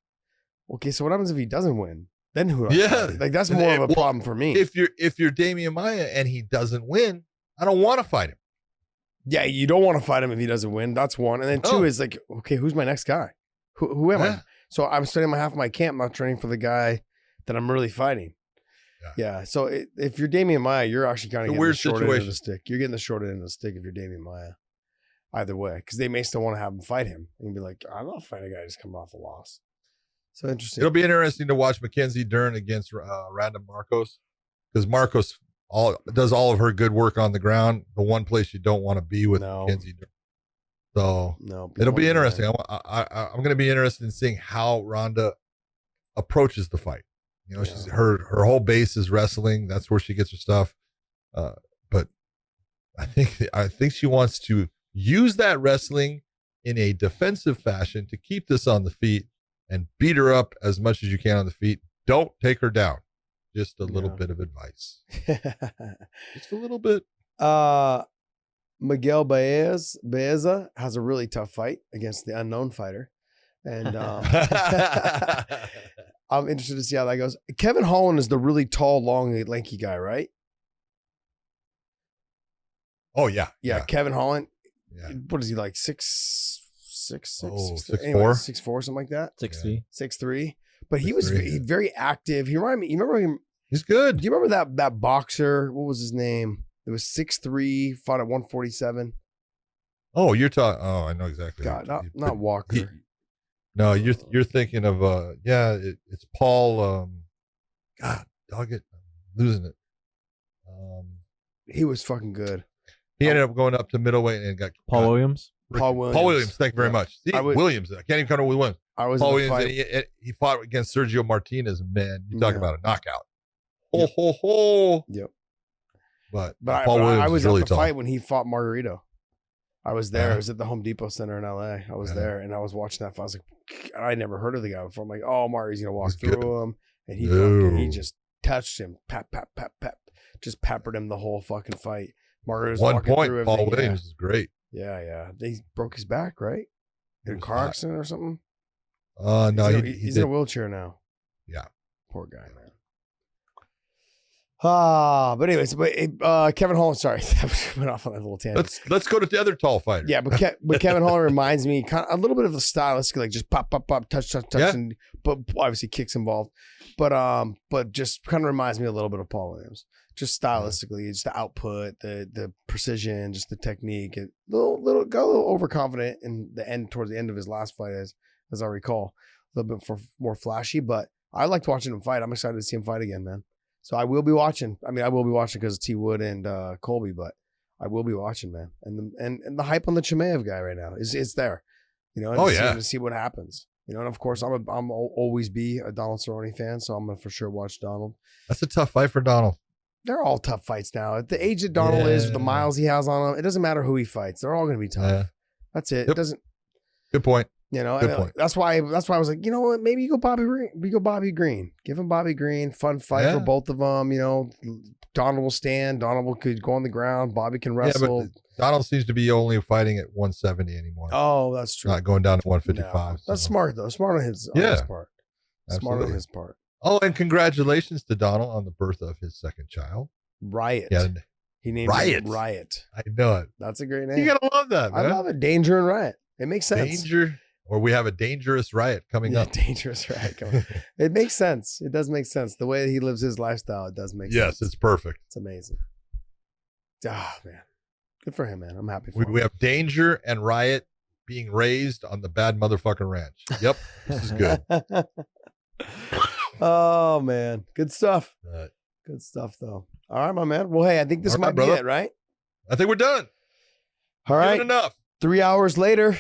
okay, so what happens if he doesn't win? Then who? Like, that's more of a problem for me. If you're Damian Maia and he doesn't win, I don't want to fight him. Yeah, you don't want to fight him if he doesn't win. That's one. And then two is like, okay, who's my next guy? Who am I? So I'm spending half my camp not training for the guy that I'm really fighting. Yeah. So if you're Damian Maia, you're actually kind of getting the short end of the stick. You're getting the short end of the stick if you're Damian Maia. Either way, because they may still want to have him fight him and be like, I'm not fighting a guy just coming off a loss. So interesting. It'll be interesting to watch Mackenzie Dern against Randa Marcos, because Marcos does all of her good work on the ground. The one place you don't want to be with Mackenzie Dern. So it'll be interesting. I'm going to be interested in seeing how Randa approaches the fight. You know, she's her whole base is wrestling. That's where she gets her stuff. But I think she wants to use that wrestling in a defensive fashion to keep this on the feet and beat her up as much as you can on the feet. Don't take her down. Just a little bit of advice. Just a little bit. Miguel Baeza has a really tough fight against the unknown fighter. And I'm interested to see how that goes. Kevin Holland is the really tall, long, lanky guy, right? Oh, yeah. Yeah, Kevin Holland. Yeah. What is he, like 6'4", 6'4", something like that? 6'3". 6'3". But he was very active. He reminded me, you remember him? He's good. Do you remember that boxer? What was his name? It was 6'3", fought at 147. Oh, you're talking. Oh, I know exactly. God, not Walker. No, you're thinking of it's Paul. God, dog it, I'm losing it. He was fucking good. He ended up going up to middleweight and got Paul Williams. Paul Williams. Thank you very much. See, Williams. I can't even come up with Williams. Paul Williams. And he fought against Sergio Martinez. Man, you talk about a knockout. Yep. But Paul Williams I was really at the tall. fight when he fought Margarito. I was there. I was at the Home Depot Center in LA. I was there and I was watching that fight. I was like, I never heard of the guy before. I'm like, oh, Mario's gonna walk through him, and he just touched him, pap, just peppered him the whole fucking fight. Mario's 1 walking point. through Paul everything. Williams is great. Yeah. He broke his back, right? In a car accident or something. No, he's in a wheelchair now. Yeah, poor guy, man. But anyways, Kevin Holland. Sorry, went off on that little tangent. Let's go to the other tall fighter. Yeah, but Kevin Holland reminds me kind of a little bit of the stylistic, like just pop, touch, and but obviously kicks involved. But just kind of reminds me a little bit of Paul Williams. Just stylistically, just the output, the precision, just the technique. Got a little overconfident in the end, towards the end of his last fight, as I recall, a little bit more flashy. But I liked watching him fight. I'm excited to see him fight again, man. So I will be watching. I mean, I will be watching because of T Wood and Colby, but I will be watching, man. And the hype on the Chimaev guy right now is there, you know. To see what happens, you know. And of course, I'm always be a Donald Cerrone fan, so I'm gonna for sure watch Donald. That's a tough fight for Donald. They're all tough fights now. At the age that Donald is, with the miles he has on him, it doesn't matter who he fights. They're all gonna be tough. Yeah. That's it. Yep. It doesn't. Good point. You know, Good point. That's why I was like, you know what? Maybe you go Bobby Green. We go Bobby Green. Give him Bobby Green. Fun fight for both of them. You know, Donald will stand. Donald could go on the ground. Bobby can wrestle. Yeah, but Donald seems to be only fighting at 170 anymore. Oh, that's true. Not going down to 155. No, that's smart though. Smart on his part. Smart on his part. Oh, and congratulations to Donald on the birth of his second child. Riot. Yeah. He named it Riot. I know it. That's a great name. You gotta love that, man. I love it. Danger and Riot. It makes sense. Danger. Or we have a dangerous riot coming up. Dangerous riot coming. It makes sense. It does make sense. The way he lives his lifestyle, it does make sense. Yes, it's perfect. It's amazing. Ah, man. Good for him, man. I'm happy for him. We have Danger and Riot being raised on the bad motherfucking ranch. Yep, this is good. Oh man, good stuff. Right. Good stuff, though. All right, my man. Well, hey, I think this All might right, be brother. it, right? I think we're done. All right. Given enough. 3 hours later.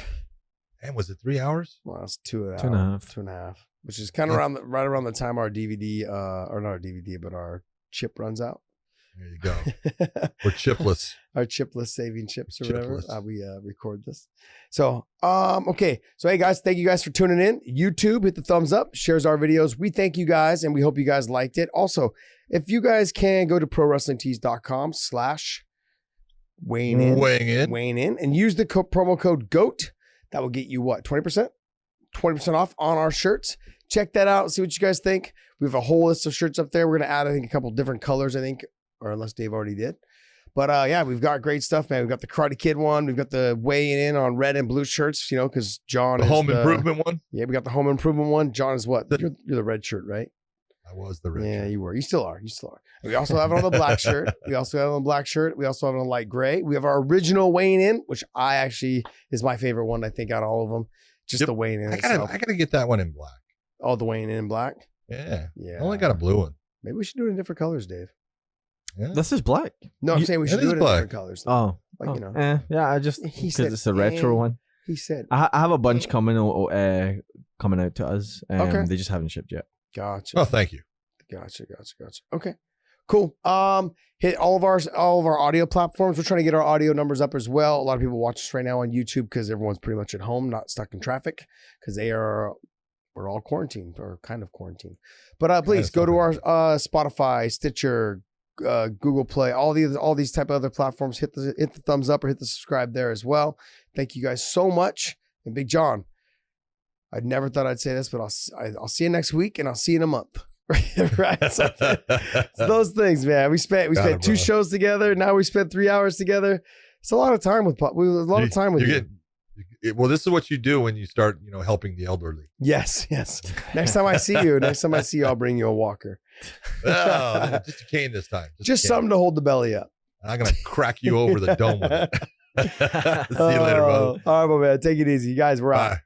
And was it 3 hours? Well, it's 2 hours. 2.5. 2.5. Which is kind of right around the time our DVD, or not our DVD, but our chip runs out. There you go. We're chipless. Our chipless saving chips or whatever. Chipless. We record this. So, okay. So, hey guys, thank you guys for tuning in. YouTube, hit the thumbs up, shares our videos. We thank you guys, and we hope you guys liked it. Also, if you guys can go to prowrestlingtees.com/weighing in and use the promo code GOAT. That will get you what? 20%? 20% off on our shirts. Check that out. See what you guys think. We have a whole list of shirts up there. We're going to add, I think, a couple different colors, or unless Dave already did. But yeah, we've got great stuff, man. We've got the Karate Kid one. We've got the weighing in on red and blue shirts, because John the is home improvement one. Yeah, we got the home improvement one. John is what? You're the red shirt, right? I was the red Yeah, shirt. you were. You still are. And we also have it on the black shirt. We also have it on the black shirt. We also have it on light gray. We have our original weighing in, which I actually is my favorite one, I think, out of all of them. Just the weighing in itself. I gotta get that one in black. Oh, the weighing in black? Yeah. Yeah. I only got a blue one. Maybe we should do it in different colors, Dave. Yeah. This is black. No, I'm saying we should it do is it in black. different colors. Oh. Like, Yeah, I just, He because said, it's a retro one. He said. I have a bunch coming out to us. Okay. They just haven't shipped yet. Gotcha. Oh, thank you. Gotcha. Okay. Cool. Hit all of our audio platforms. We're trying to get our audio numbers up as well. A lot of people watch us right now on YouTube because everyone's pretty much at home, not stuck in traffic, because we're all quarantined or kind of quarantined. But please go to our Spotify, Stitcher, Google Play, all these type of other platforms. Hit the thumbs up or hit the subscribe there as well. Thank you guys so much. And Big John, I never thought I'd say this, but I'll see you next week, and I'll see you in a month. Right? So, it's those things, man. We spent 2 shows together. Now we spent 3 hours together. It's a lot of time with you. Well, this is what you do when you start, helping the elderly. Yes. Next time I see you, I'll bring you a walker. Oh, just a cane this time. Just something to hold the belly up. I'm gonna crack you over the dome with it. See you later, brother. All right, my man. Take it easy. You guys, we're out. Bye.